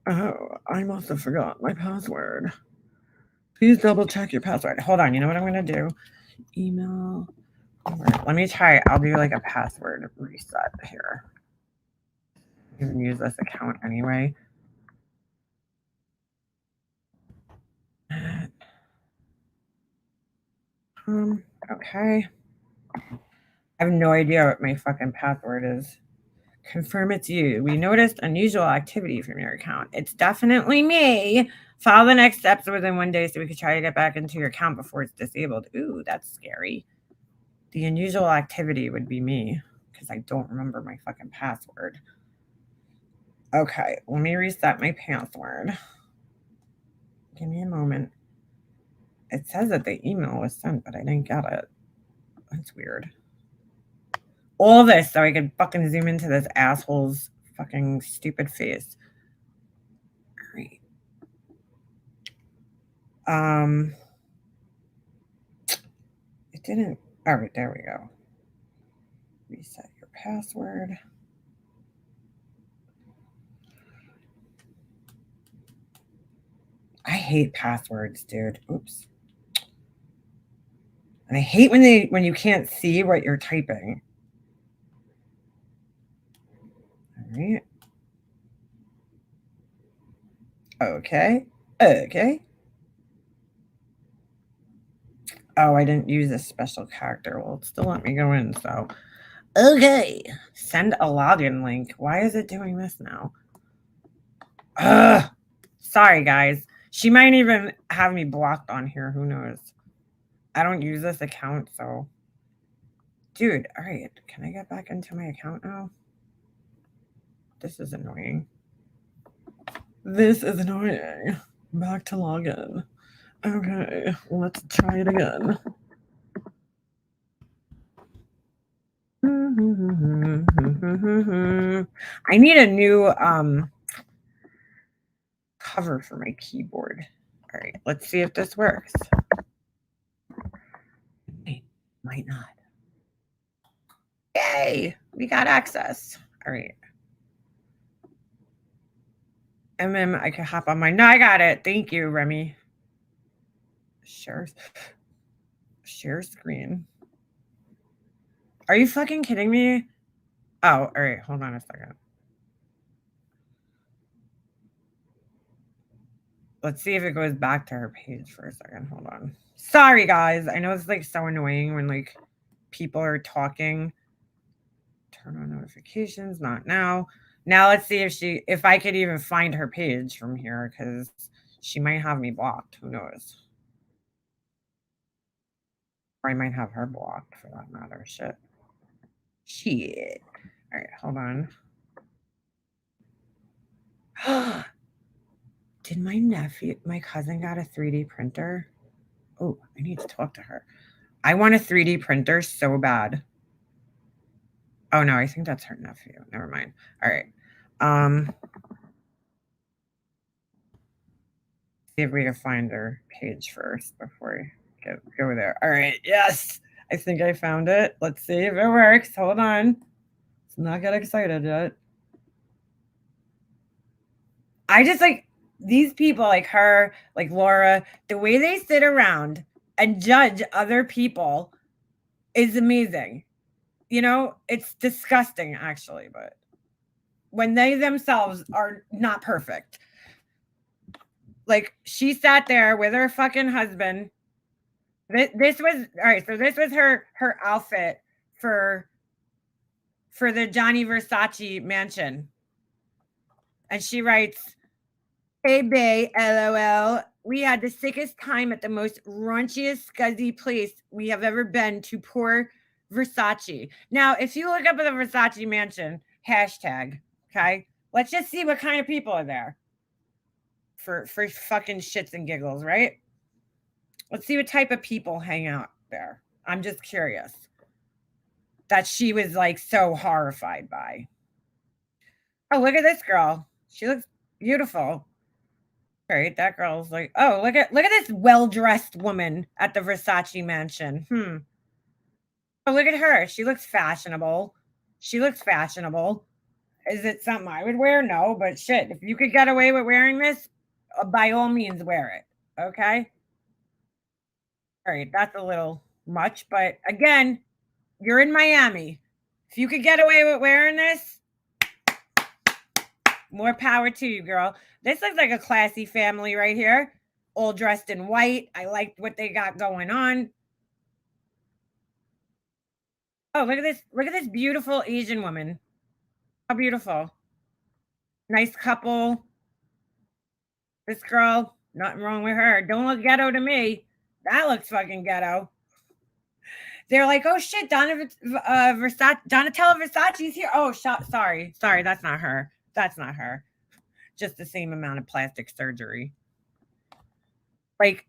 Oh, I must have forgot my password. Please double check your password. Hold on. You know what I'm going to do? Email. Let me try. I'll do like a password reset here. You can use this account anyway. Okay. I have no idea what my fucking password is. Confirm it's you. We noticed unusual activity from your account. It's definitely me. Follow the next steps within 1 day so we could try to get back into your account before it's disabled. Ooh, that's scary. The unusual activity would be me because I don't remember my fucking password. Okay, let me reset my password. Give me a moment. It says that the email was sent, but I didn't get it. That's weird. All this so I could fucking zoom into this asshole's fucking stupid face. All right. It didn't. All right, there we go. Reset your password. I hate passwords, dude. Oops. And I hate when you can't see what you're typing. All right. Okay. Oh, I didn't use a special character. Well, it still let me go in, so Okay. Send a login link. Why is it doing this now? Ugh. Sorry, guys. She might even have me blocked on here. Who knows? I don't use this account, so. Dude, all right. Can I get back into my account now? This is annoying. This is annoying. Back to login. Okay, let's try it again. I need a new cover for my keyboard. All right, let's see if this works. Wait, might not. Yay, we got access. All right. I can hop on my. No, I got it. Thank you, Remy. Share screen. Are you fucking kidding me? Oh, all right. Hold on a second. Let's see if it goes back to her page for a second. Hold on. Sorry, guys. I know it's like so annoying when like people are talking. Turn on notifications. Not now. Now let's see if I could even find her page from here because she might have me blocked. Who knows? Or I might have her blocked for that matter. Shit. All right, hold on. Did my cousin got a 3D printer? Oh, I need to talk to her. I want a 3D printer so bad. Oh no, I think that's her nephew. Never mind. All right. See if we can find her page first before we go there. All right. Yes. I think I found it. Let's see if it works. Hold on. Let's not get excited yet. I just like these people like her, like Laura, the way they sit around and judge other people is amazing. You know, it's disgusting actually, but when they themselves are not perfect. Like she sat there with her fucking husband. This was all right. So this was her outfit for the Johnny Versace mansion, and she writes, "Hey bae, lol. We had the sickest time at the most raunchiest, scuzzy place we have ever been to. Poor Versace." Now, if you look up at the Versace mansion hashtag, okay, let's just see what kind of people are there. For fucking shits and giggles, right? Let's see what type of people hang out there. I'm just curious. That she was like so horrified by. Oh, look at this girl. She looks beautiful. Right, that girl's like, oh, look at this well-dressed woman at the Versace mansion. Oh, look at her. She looks fashionable. Is it something I would wear? No, but shit, if you could get away with wearing this, by all means wear it. Okay? All right, that's a little much, but again, you're in Miami. If you could get away with wearing this, more power to you, girl. This looks like a classy family right here, all dressed in white. I like what they got going on. Oh, look at this. Look at this beautiful Asian woman. How beautiful. Nice couple. This girl, nothing wrong with her. Don't look ghetto to me. That looks fucking ghetto. They're like, oh shit, Donatella Versace's here. Oh, sorry, that's not her. Just the same amount of plastic surgery. Like,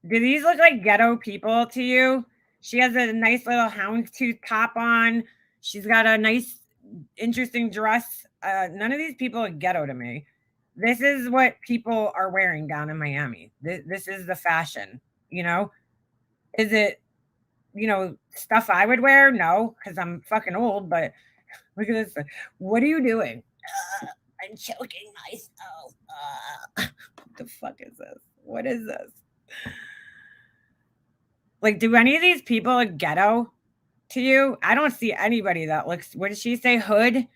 do these look like ghetto people to you? She has a nice little houndstooth top on. She's got a nice, interesting dress. None of these people are ghetto to me. This is what people are wearing down in Miami. This is the fashion, you know? Is it, stuff I would wear? No, because I'm fucking old, but look at this. What are you doing? I'm choking myself. What the fuck is this? What is this? Like, do any of these people look ghetto to you? I don't see anybody that looks, what did she say? Hood?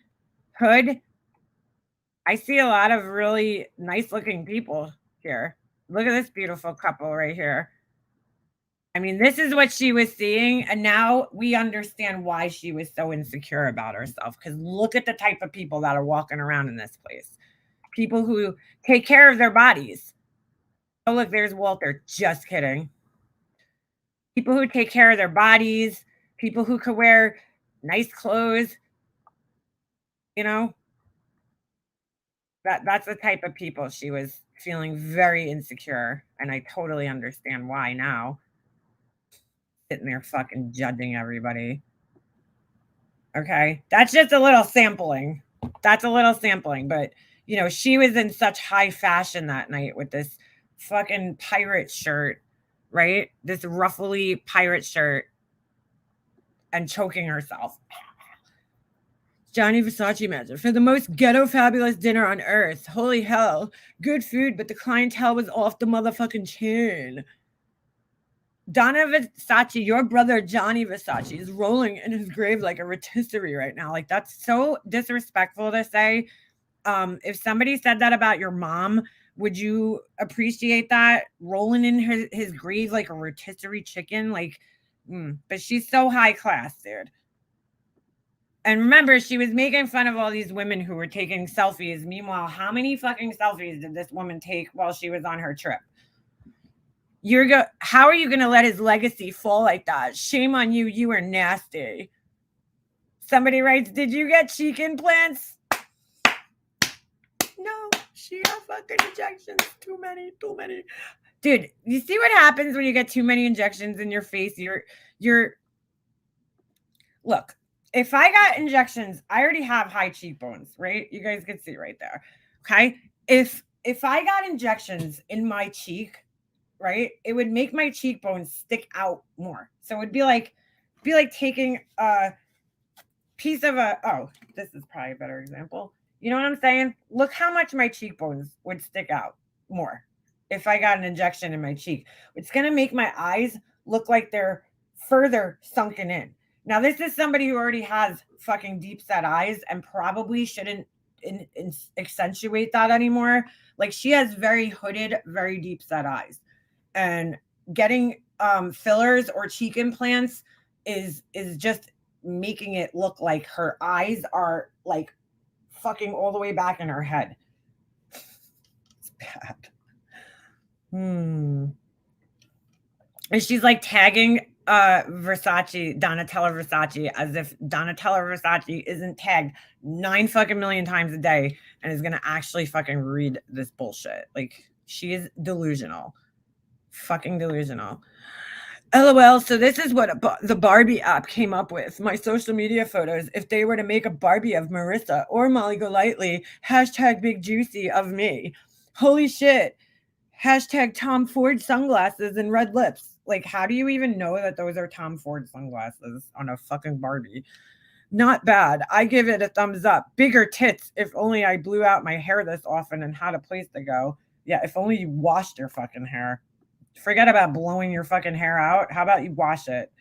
I see a lot of really nice looking people here. Look at this beautiful couple right here. I mean, this is what she was seeing, and now we understand why she was so insecure about herself, because look at the type of people that are walking around in this place. People who take care of their bodies. Oh, look, there's Walter. Just kidding. People who take care of their bodies, people who could wear nice clothes, you know, that's the type of people she was feeling very insecure, and I totally understand why now. Sitting there fucking judging everybody. Okay, that's just a little sampling. That's a little sampling, but you know, she was in such high fashion that night with this fucking pirate shirt, right? This ruffly pirate shirt, and choking herself. Johnny Versace Mansion for the most ghetto fabulous dinner on earth. Holy hell. Good food, but the clientele was off the motherfucking chain. Donna Versace, your brother Johnny Versace, is rolling in his grave like a rotisserie right now. Like, that's so disrespectful to say. If somebody said that about your mom, would you appreciate that? Rolling in his grave like a rotisserie chicken? Like, but she's so high class, dude. And remember, she was making fun of all these women who were taking selfies. Meanwhile, how many fucking selfies did this woman take while she was on her trip? How are you going to let his legacy fall like that? Shame on you. You are nasty. Somebody writes, did you get cheek implants? No, she got fucking injections. Too many. Dude, you see what happens when you get too many injections in your face? Look, if I got injections, I already have high cheekbones, right? You guys can see right there. Okay. If I got injections in my cheek, right, it would make my cheekbones stick out more. So it'd be like taking a piece of this is probably a better example. You know what I'm saying? Look how much my cheekbones would stick out more if I got an injection in my cheek. It's going to make my eyes look like they're further sunken in. Now, this is somebody who already has fucking deep set eyes and probably shouldn't accentuate that anymore. Like, she has very hooded, very deep set eyes. And getting fillers or cheek implants is just making it look like her eyes are like fucking all the way back in her head. It's bad. And she's like tagging Donatella Versace as if Donatella Versace isn't tagged 9 fucking million times a day and is gonna actually fucking read this bullshit. Like, she is delusional. Fucking delusional. LOL. So this is what the Barbie app came up with. My social media photos, if they were to make a Barbie of Marissa or Molly Golightly, hashtag big juicy of me. Holy shit. Hashtag Tom Ford sunglasses and red lips. Like, how do you even know that those are Tom Ford sunglasses on a fucking Barbie? Not bad. I give it a thumbs up. Bigger tits. If only I blew out my hair this often and had a place to go. Yeah, if only you washed your fucking hair. Forget about blowing your fucking hair out. How about you wash it?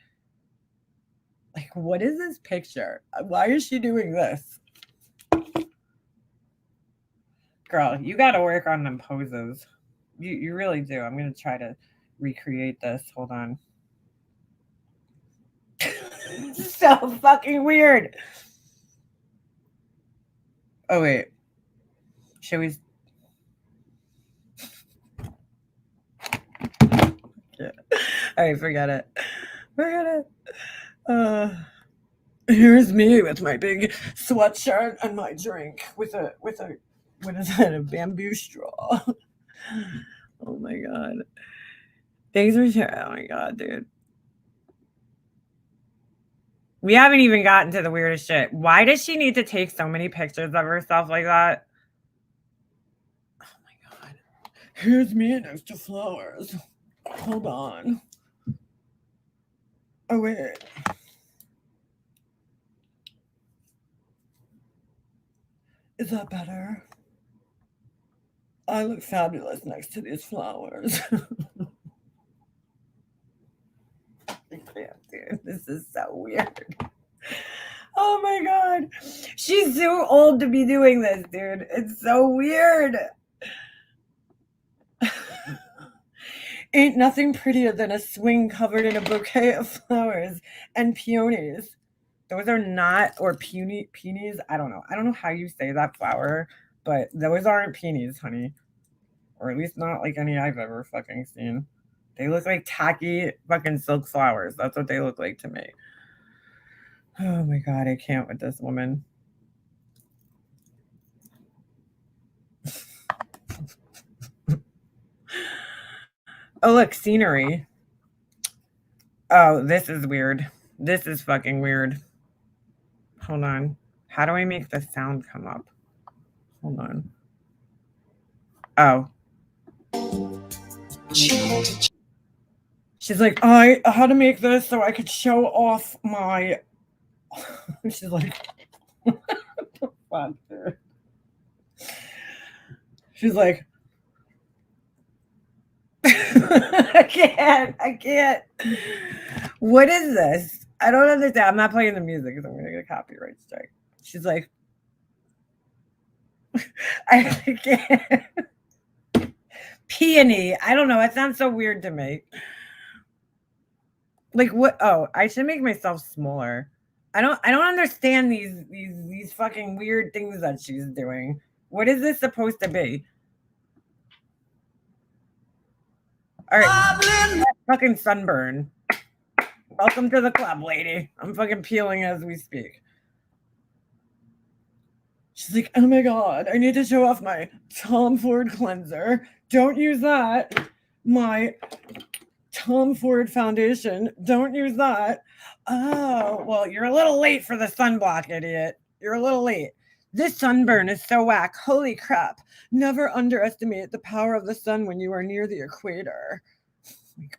Like, what is this picture? Why is she doing this? Girl, you got to work on them poses. You really do. I'm going to try to recreate this. Hold on. So fucking weird. Oh, wait. Should we... All right, forget it. Here's me with my big sweatshirt and my drink with a what is that, a bamboo straw. Oh my god. Thanks for sharing. Oh my god, dude. We haven't even gotten to the weirdest shit. Why does she need to take so many pictures of herself like that? Oh my god. Here's me next to flowers. Hold on. Oh, wait. Is that better? I look fabulous next to these flowers. Yeah, dude, this is so weird. Oh my god. She's too old to be doing this, dude. It's so weird. Ain't nothing prettier than a swing covered in a bouquet of flowers and peonies. Those are not, or peonies. I don't know. I don't know how you say that flower, but those aren't peonies, honey. Or at least not like any I've ever fucking seen. They look like tacky fucking silk flowers. That's what they look like to me. Oh my God, I can't with this woman. Oh, look, scenery. Oh, this is weird. This is fucking weird. Hold on. How do I make the sound come up? Hold on. Oh. She's like, I had to make this so I could show off my... She's like, what the fuck, dude? She's like, I can't. What is this? I don't understand. I'm not playing the music because I'm going to get a copyright strike. She's like, I can't. Peony. I don't know. It sounds so weird to me. Like what? Oh, I should make myself smaller. I don't understand these fucking weird things that she's doing. What is this supposed to be? All right, fucking Sunburn. Welcome to the club, lady. I'm fucking peeling as we speak. She's like, oh my God, I need to show off my Tom Ford cleanser. Don't use that. My Tom Ford foundation. Don't use that. Oh, well, you're a little late for the sunblock, idiot. You're a little late. This sunburn is so whack. Holy crap. Never underestimate the power of the sun when you are near the equator.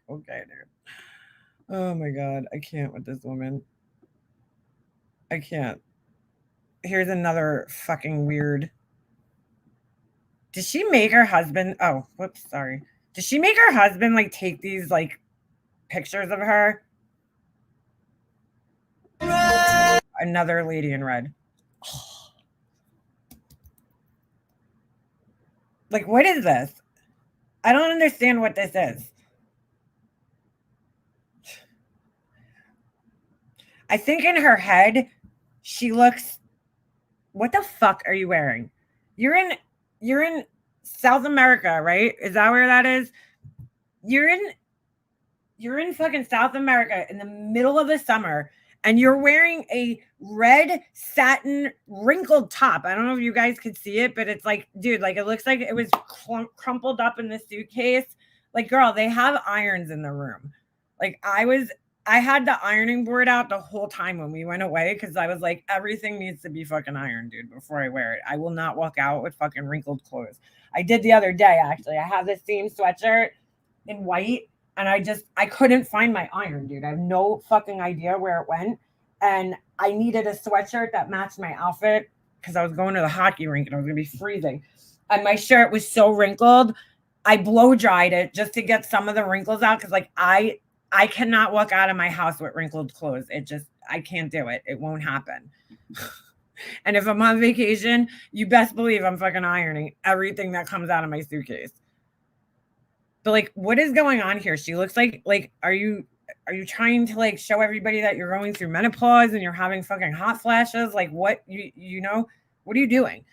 Okay, dude. Oh my God. I can't with this woman. I can't. Here's another fucking weird. Did she make her husband? Oh, whoops. Sorry. Did she make her husband like take these like pictures of her? Another lady in red. Like, what is this? I don't understand what this is. I think in her head, she looks. What the fuck are you wearing? You're in South America, right? Is that where that is? You're in fucking South America in the middle of the summer, and you're wearing a red satin wrinkled top. I don't know if you guys could see it, but it's like, dude, like it looks like it was crumpled up in the suitcase. Like, girl, they have irons in the room. Like I had the ironing board out the whole time when we went away because I was like, everything needs to be fucking ironed, dude, before I wear it. I will not walk out with fucking wrinkled clothes. I did the other day, actually. I have the same sweatshirt in white, and I couldn't find my iron, dude. I have no fucking idea where it went. And I needed a sweatshirt that matched my outfit because I was going to the hockey rink and I was going to be freezing. And my shirt was so wrinkled, I blow dried it just to get some of the wrinkles out because, like, I cannot walk out of my house with wrinkled clothes. I can't do it. It won't happen. And if I'm on vacation, you best believe I'm fucking ironing everything that comes out of my suitcase. But like, what is going on here? She looks like, are you trying to like show everybody that you're going through menopause and you're having fucking hot flashes? Like what, you know, what are you doing?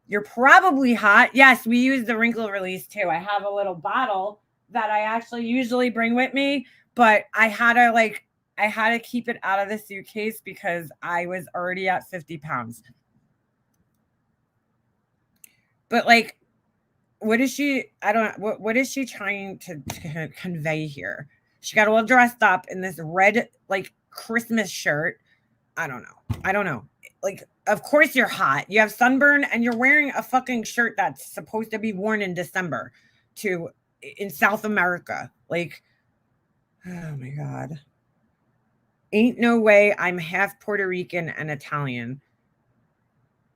You're probably hot. Yes, we use the wrinkle release too. I have a little bottle that I actually usually bring with me, but I had to keep it out of the suitcase because I was already at 50 pounds. But like, what is she? I don't know. What is she trying to convey here? She got all dressed up in this red, like Christmas shirt. I don't know. Like, of course you're hot. You have sunburn and you're wearing a fucking shirt that's supposed to be worn in December in South America. Like, oh my God. Ain't no way I'm half Puerto Rican and Italian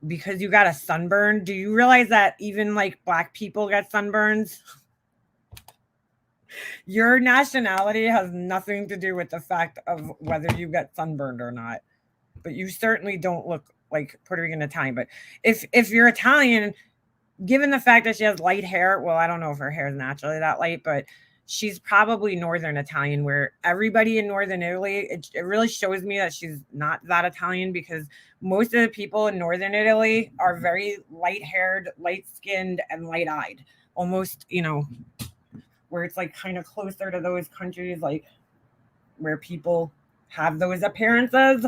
because you got a sunburn. Do you realize that even like black people get sunburns? Your nationality has nothing to do with the fact of whether you get sunburned or not. But you certainly don't look like Puerto Rican Italian. But if you're Italian, given the fact that she has light hair, well, I don't know if her hair is naturally that light, but she's probably Northern Italian, where everybody in Northern Italy, it really shows me that she's not that Italian, because most of the people in Northern Italy are very light-haired, light-skinned, and light-eyed. Almost, you know, where it's like kind of closer to those countries, like where people have those appearances.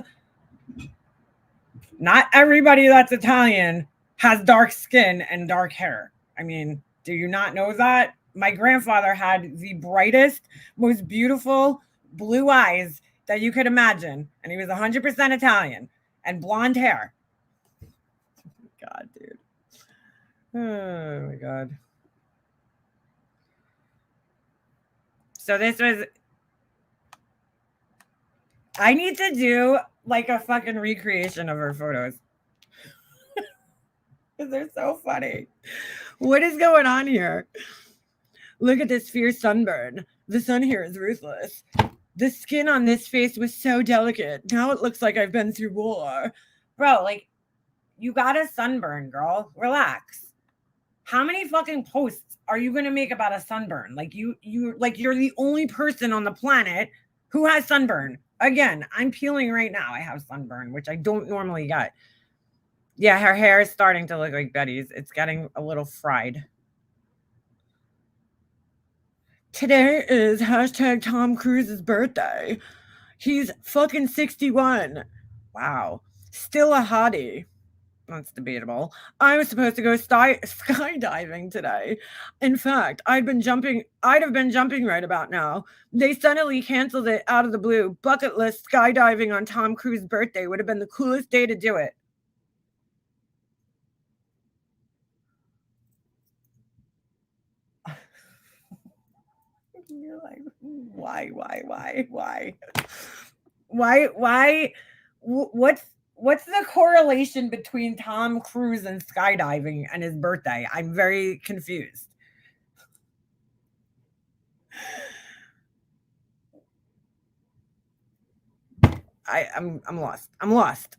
Not everybody that's Italian has dark skin and dark hair. I mean, do you not know that? My grandfather had the brightest, most beautiful blue eyes that you could imagine. And he was 100% Italian and blonde hair. God, dude. Oh, my God. So this was... I need to do like a fucking recreation of her photos. They're so funny. What is going on here? Look at this fierce sunburn. The sun here is ruthless. The skin on this face was so delicate. Now it looks like I've been through war. Bro, like, you got a sunburn, girl. Relax. How many fucking posts are you gonna make about a sunburn? Like you're the only person on the planet who has sunburn. Again, I'm peeling right now. I have sunburn, which I don't normally get. Yeah, her hair is starting to look like Betty's. It's getting a little fried. Today is hashtag Tom Cruise's birthday. He's fucking 61. Wow. Still a hottie. That's debatable. I was supposed to go skydiving today. In fact, I'd have been jumping right about now. They suddenly canceled it out of the blue. Bucket list skydiving on Tom Cruise's birthday would have been the coolest day to do it. You're like, why? What's the correlation between Tom Cruise and skydiving and his birthday? I'm very confused. I'm lost. I'm lost.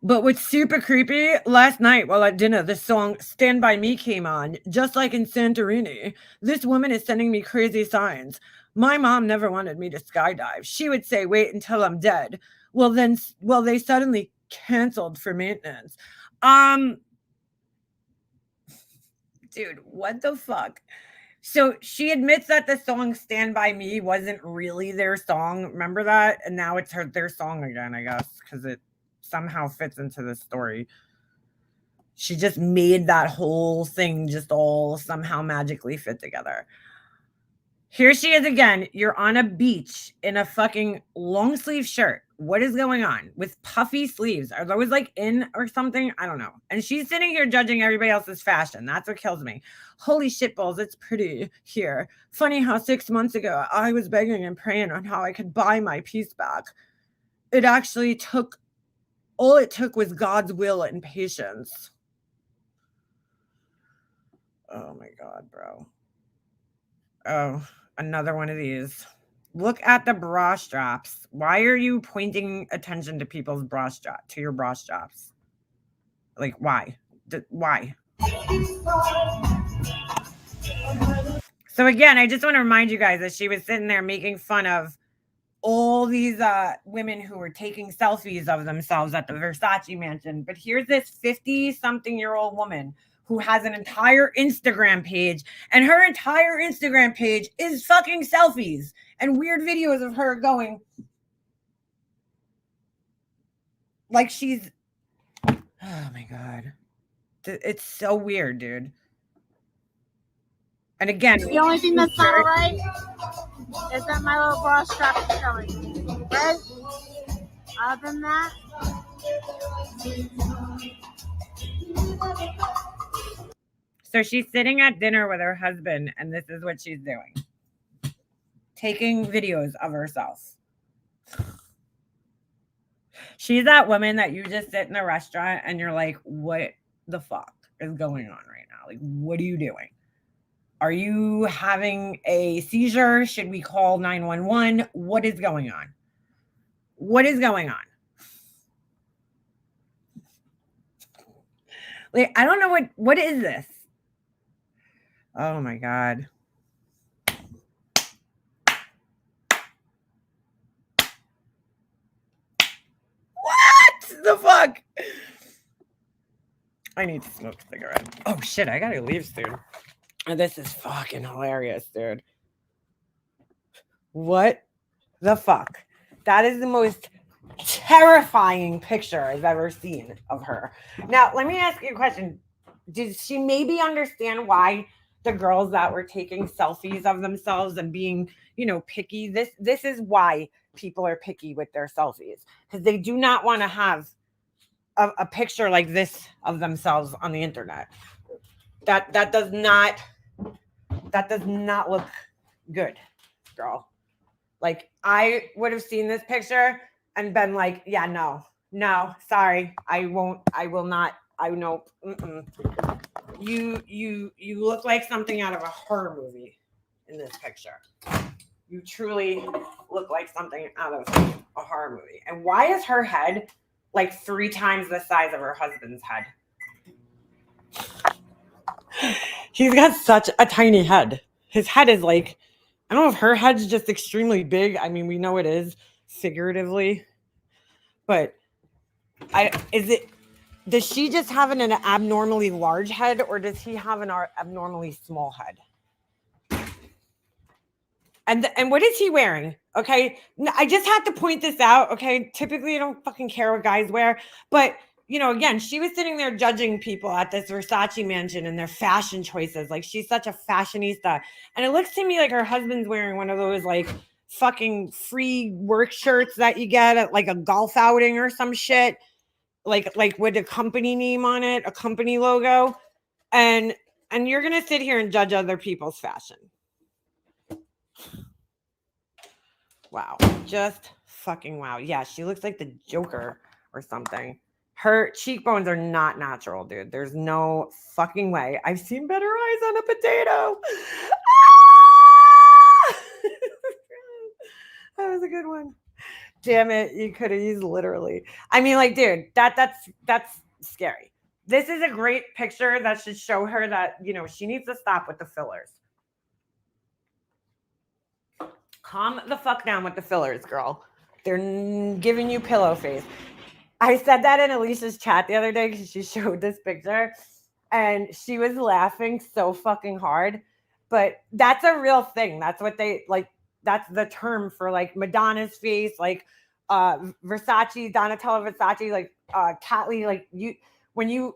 But what's super creepy, last night while at dinner, the song Stand By Me came on, just like in Santorini. This woman is sending me crazy signs. My mom never wanted me to skydive. She would say, wait until I'm dead. Well, they suddenly canceled for maintenance. Dude, what the fuck? So she admits that the song Stand By Me wasn't really their song. Remember that? And now it's their song again, I guess, because it somehow fits into the story. She just made that whole thing just all somehow magically fit together. Here she is again. You're on a beach in a fucking long sleeve shirt. What is going on with puffy sleeves? Are those like in or something? I don't know. And she's sitting here judging everybody else's fashion. That's what kills me. Holy shitballs, it's pretty here. Funny how 6 months ago I was begging and praying on how I could buy my piece back. All it took was God's will and patience. Oh my God, bro. Oh, another one of these. Look at the bra straps. Why are you pointing attention to people's to your bra straps? Like, why? Why? So again, I just want to remind you guys that she was sitting there making fun of all these women who were taking selfies of themselves at the Versace Mansion. But here's this 50-something-year-old woman who has an entire Instagram page, and her entire Instagram page is fucking selfies and weird videos of her going like she's... Oh my God. It's so weird, dude. And again... The only thing that's not right is that my little bra strap is showing. Right? Other than that... So she's sitting at dinner with her husband, and this is what she's doing. Taking videos of herself. She's that woman that you just sit in a restaurant and you're like, what the fuck is going on right now? Like, what are you doing? Are you having a seizure? Should we call 911? What is going on? What is going on? Like, I don't know what is this? Oh my God. fuck? I need to smoke a cigarette. Oh shit, I gotta leave soon. This is fucking hilarious, dude. What the fuck? That is the most terrifying picture I've ever seen of her. Now, let me ask you a question. Did she maybe understand why the girls that were taking selfies of themselves and being, picky? This is why people are picky with their selfies, because they do not want to have a picture like this of themselves on the internet. That does not look good, girl. Like, I would have seen this picture and been like, yeah, no, sorry, I will not. I know. You look like something out of a horror movie in this picture. You truly look like something out of a horror movie. And why is her head like 3 times the size of her husband's head? He's got such a tiny head. His head is like, I don't know if her head's just extremely big. I mean, we know it is figuratively, but does she just have an abnormally large head, or does he have an abnormally small head? And what is he wearing? Okay, I just have to point this out. Okay, typically I don't fucking care what guys wear, but again, she was sitting there judging people at this Versace Mansion and their fashion choices. Like, she's such a fashionista, and it looks to me like her husband's wearing one of those like fucking free work shirts that you get at like a golf outing or some shit, like with a company name on it, a company logo, and you're gonna sit here and judge other people's fashion. Wow. Just fucking wow. Yeah, she looks like the Joker or something. Her cheekbones are not natural, dude. There's no fucking way. I've seen better eyes on a potato. Ah! That was a good one. Damn it. You could have used literally. I mean, like, dude, that's scary. This is a great picture that should show her that, she needs to stop with the fillers. Calm the fuck down with the fillers, girl. They're giving you pillow face. I said that in Alicia's chat the other day because she showed this picture and she was laughing so fucking hard. But that's a real thing. That's what they like. That's the term for like Madonna's face, like Versace, Donatella Versace, like Catley. Like when you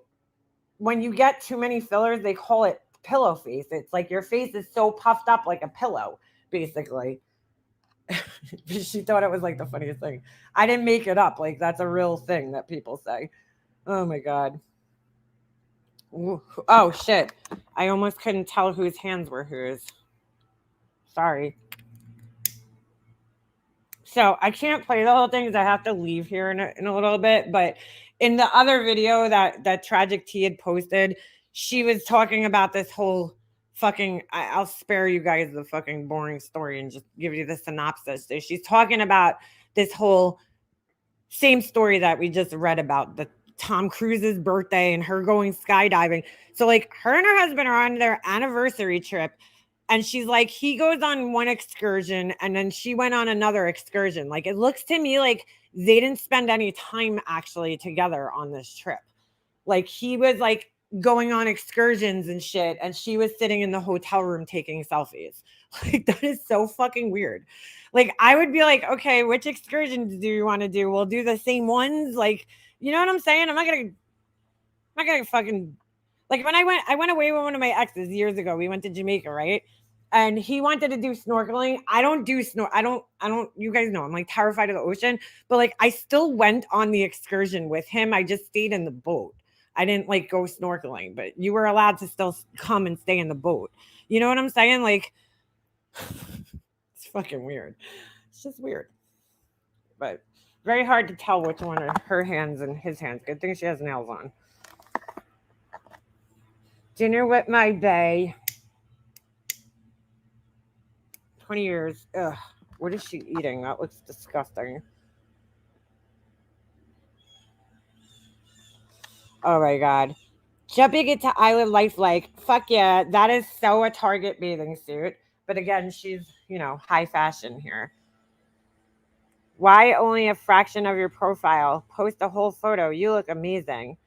get too many fillers, they call it pillow face. It's like your face is so puffed up like a pillow, basically. She thought it was like the funniest thing. I didn't make it up. Like, that's a real thing that people say. Oh my God. Ooh. Oh shit. I almost couldn't tell whose hands were whose. Sorry. So I can't play the whole thing because I have to leave here in a little bit. But in the other video that Tragic T had posted, she was talking about this whole fucking, I'll spare you guys the fucking boring story and just give you the synopsis. So she's talking about this whole same story that we just read about, the Tom Cruise's birthday and her going skydiving. So like, her and her husband are on their anniversary trip, and she's like, he goes on one excursion and then she went on another excursion. Like, it looks to me like they didn't spend any time actually together on this trip. Like, he was like going on excursions and shit, and she was sitting in the hotel room taking selfies. Like, that is so fucking weird. Like, I would be like, okay, which excursions do you want to do? We'll do the same ones. Like, you know what I'm saying? I'm not gonna fucking, like, when I went away with one of my exes years ago. We went to Jamaica, right? And he wanted to do snorkeling. I don't do I don't, you guys know, I'm like terrified of the ocean, but like, I still went on the excursion with him. I just stayed in the boat. I didn't like go snorkeling, but you were allowed to still come and stay in the boat. You know what I'm saying? Like, it's fucking weird. It's just weird. But very hard to tell which one are her hands and his hands. Good thing she has nails on. Dinner with my bae. 20 years. Ugh. What is she eating? That looks disgusting. Oh my God. Jumping into Island Life, like, fuck yeah, that is so a Target bathing suit. But again, she's, high fashion here. Why only a fraction of your profile? Post a whole photo. You look amazing.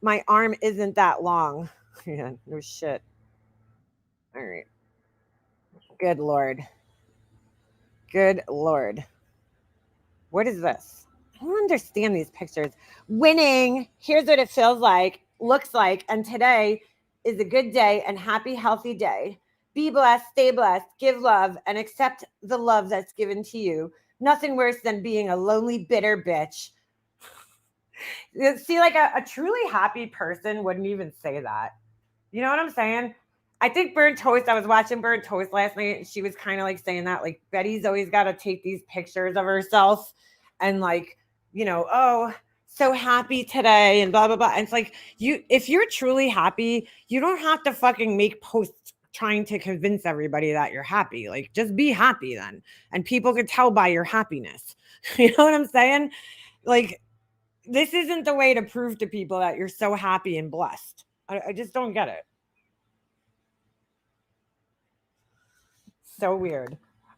My arm isn't that long. Yeah, no shit. All right. Good Lord. Good Lord. What is this? I don't understand these pictures. Winning. Here's what it feels like, looks like, and today is a good day and happy, healthy day. Be blessed, stay blessed, give love, and accept the love that's given to you. Nothing worse than being a lonely, bitter bitch. See, like a truly happy person wouldn't even say that. You know what I'm saying? I think Burnt Toast, I was watching Burnt Toast last night, and she was kind of like saying that, like, Betty's always got to take these pictures of herself and, like, you know, oh, so happy today and blah, blah, blah. And it's like, if you're truly happy, you don't have to fucking make posts trying to convince everybody that you're happy. Like, just be happy then. And people can tell by your happiness. You know what I'm saying? Like, this isn't the way to prove to people that you're so happy and blessed. I just don't get it. So weird.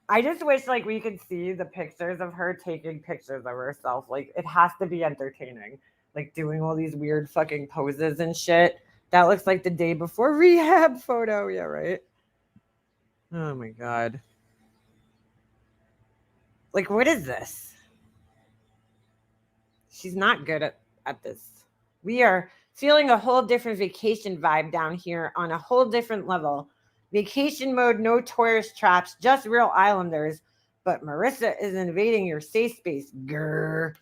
I just wish like we could see the pictures of her taking pictures of herself. Like it has to be entertaining. Like doing all these weird fucking poses and shit. That looks like the day before rehab photo. Yeah, right? Oh my God. Like what is this? She's not good at this. We are feeling a whole different vacation vibe down here on a whole different level. Vacation mode, no tourist traps, just real islanders. But Marissa is invading your safe space. Grr.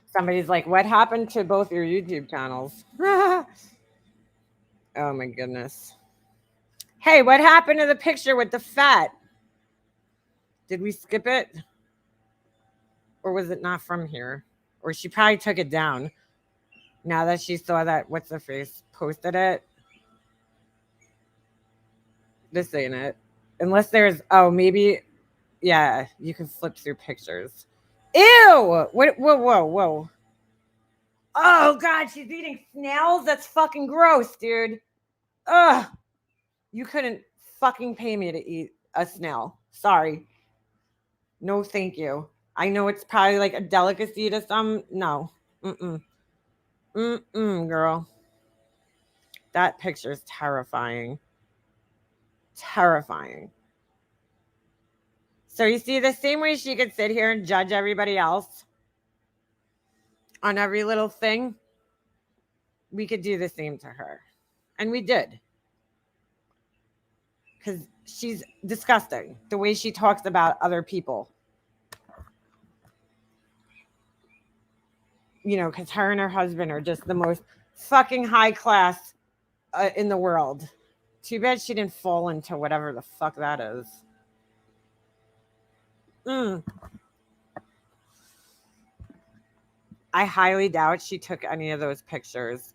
Somebody's like, what happened to both your YouTube channels? Oh my goodness. Hey, what happened to the picture with the fat? Did we skip it? Or was it not from here? Or she probably took it down. Now that she saw that, what's the face? Posted it. This ain't it. Unless there's, oh, maybe, yeah, you can flip through pictures. Ew! What? Whoa, whoa, whoa. Oh, God, she's eating snails? That's fucking gross, dude. Ugh. You couldn't fucking pay me to eat a snail. Sorry. No, thank you. I know it's probably like a delicacy to some. No. Girl. That picture is terrifying. Terrifying. So you see, the same way she could sit here and judge everybody else on every little thing, we could do the same to her. And we did. Because she's disgusting. The way she talks about other people. You know, because her and her husband are just the most fucking high class in the world. Too bad she didn't fall into whatever the fuck that is. I highly doubt she took any of those pictures.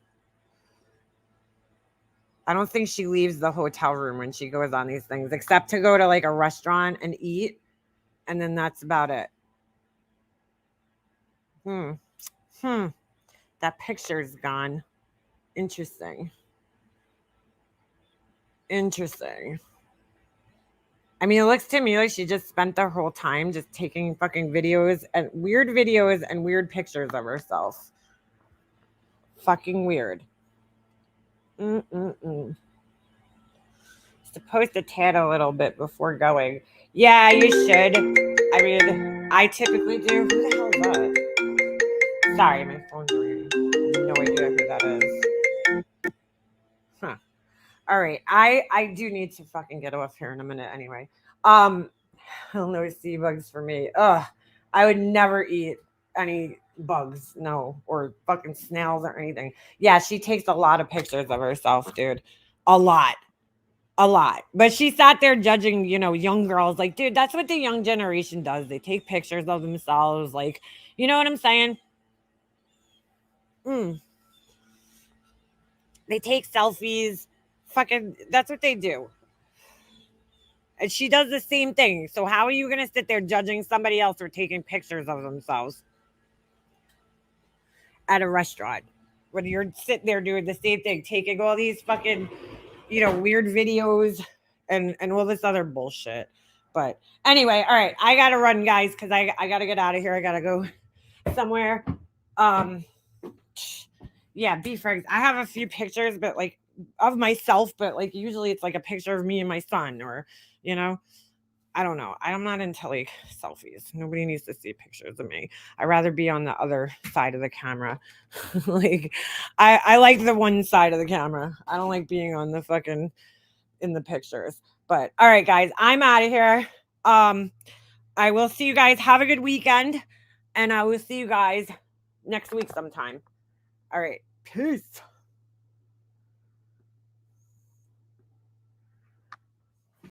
I don't think she leaves the hotel room when she goes on these things, except to go to like a restaurant and eat. And then that's about it. That picture's gone. Interesting. I mean, it looks to me like she just spent the whole time just taking fucking videos and weird pictures of herself. Fucking weird. Supposed to tad a little bit before going. Yeah, you should. I mean, I typically do. Who the hell is that? Sorry, my phone's ringing. No idea who that is. Huh. All right. I do need to fucking get off here in a minute anyway. No sea bugs for me. Ugh. I would never eat any bugs, no, or fucking snails or anything. Yeah, she takes a lot of pictures of herself, dude. A lot. But she sat there judging, you know, young girls. Like, dude, that's what the young generation does. They take pictures of themselves. Like, you know what I'm saying? They take selfies. Fucking, that's what they do. And she does the same thing. So how are you going to sit there judging somebody else for taking pictures of themselves at a restaurant when you're sitting there doing the same thing, taking all these fucking, weird videos and all this other bullshit. But anyway, all right, I gotta run, guys, because I gotta get out of here. I gotta go somewhere. Yeah, be frank. I have a few pictures, but like of myself, but like usually it's like a picture of me and my son, or I don't know. I'm not into like selfies. Nobody needs to see pictures of me. I'd rather be on the other side of the camera. Like I like the one side of the camera. I don't like being on the fucking in the pictures. But all right, guys, I'm out of here. I will see you guys. Have a good weekend. And I will see you guys next week sometime. All right. Peace.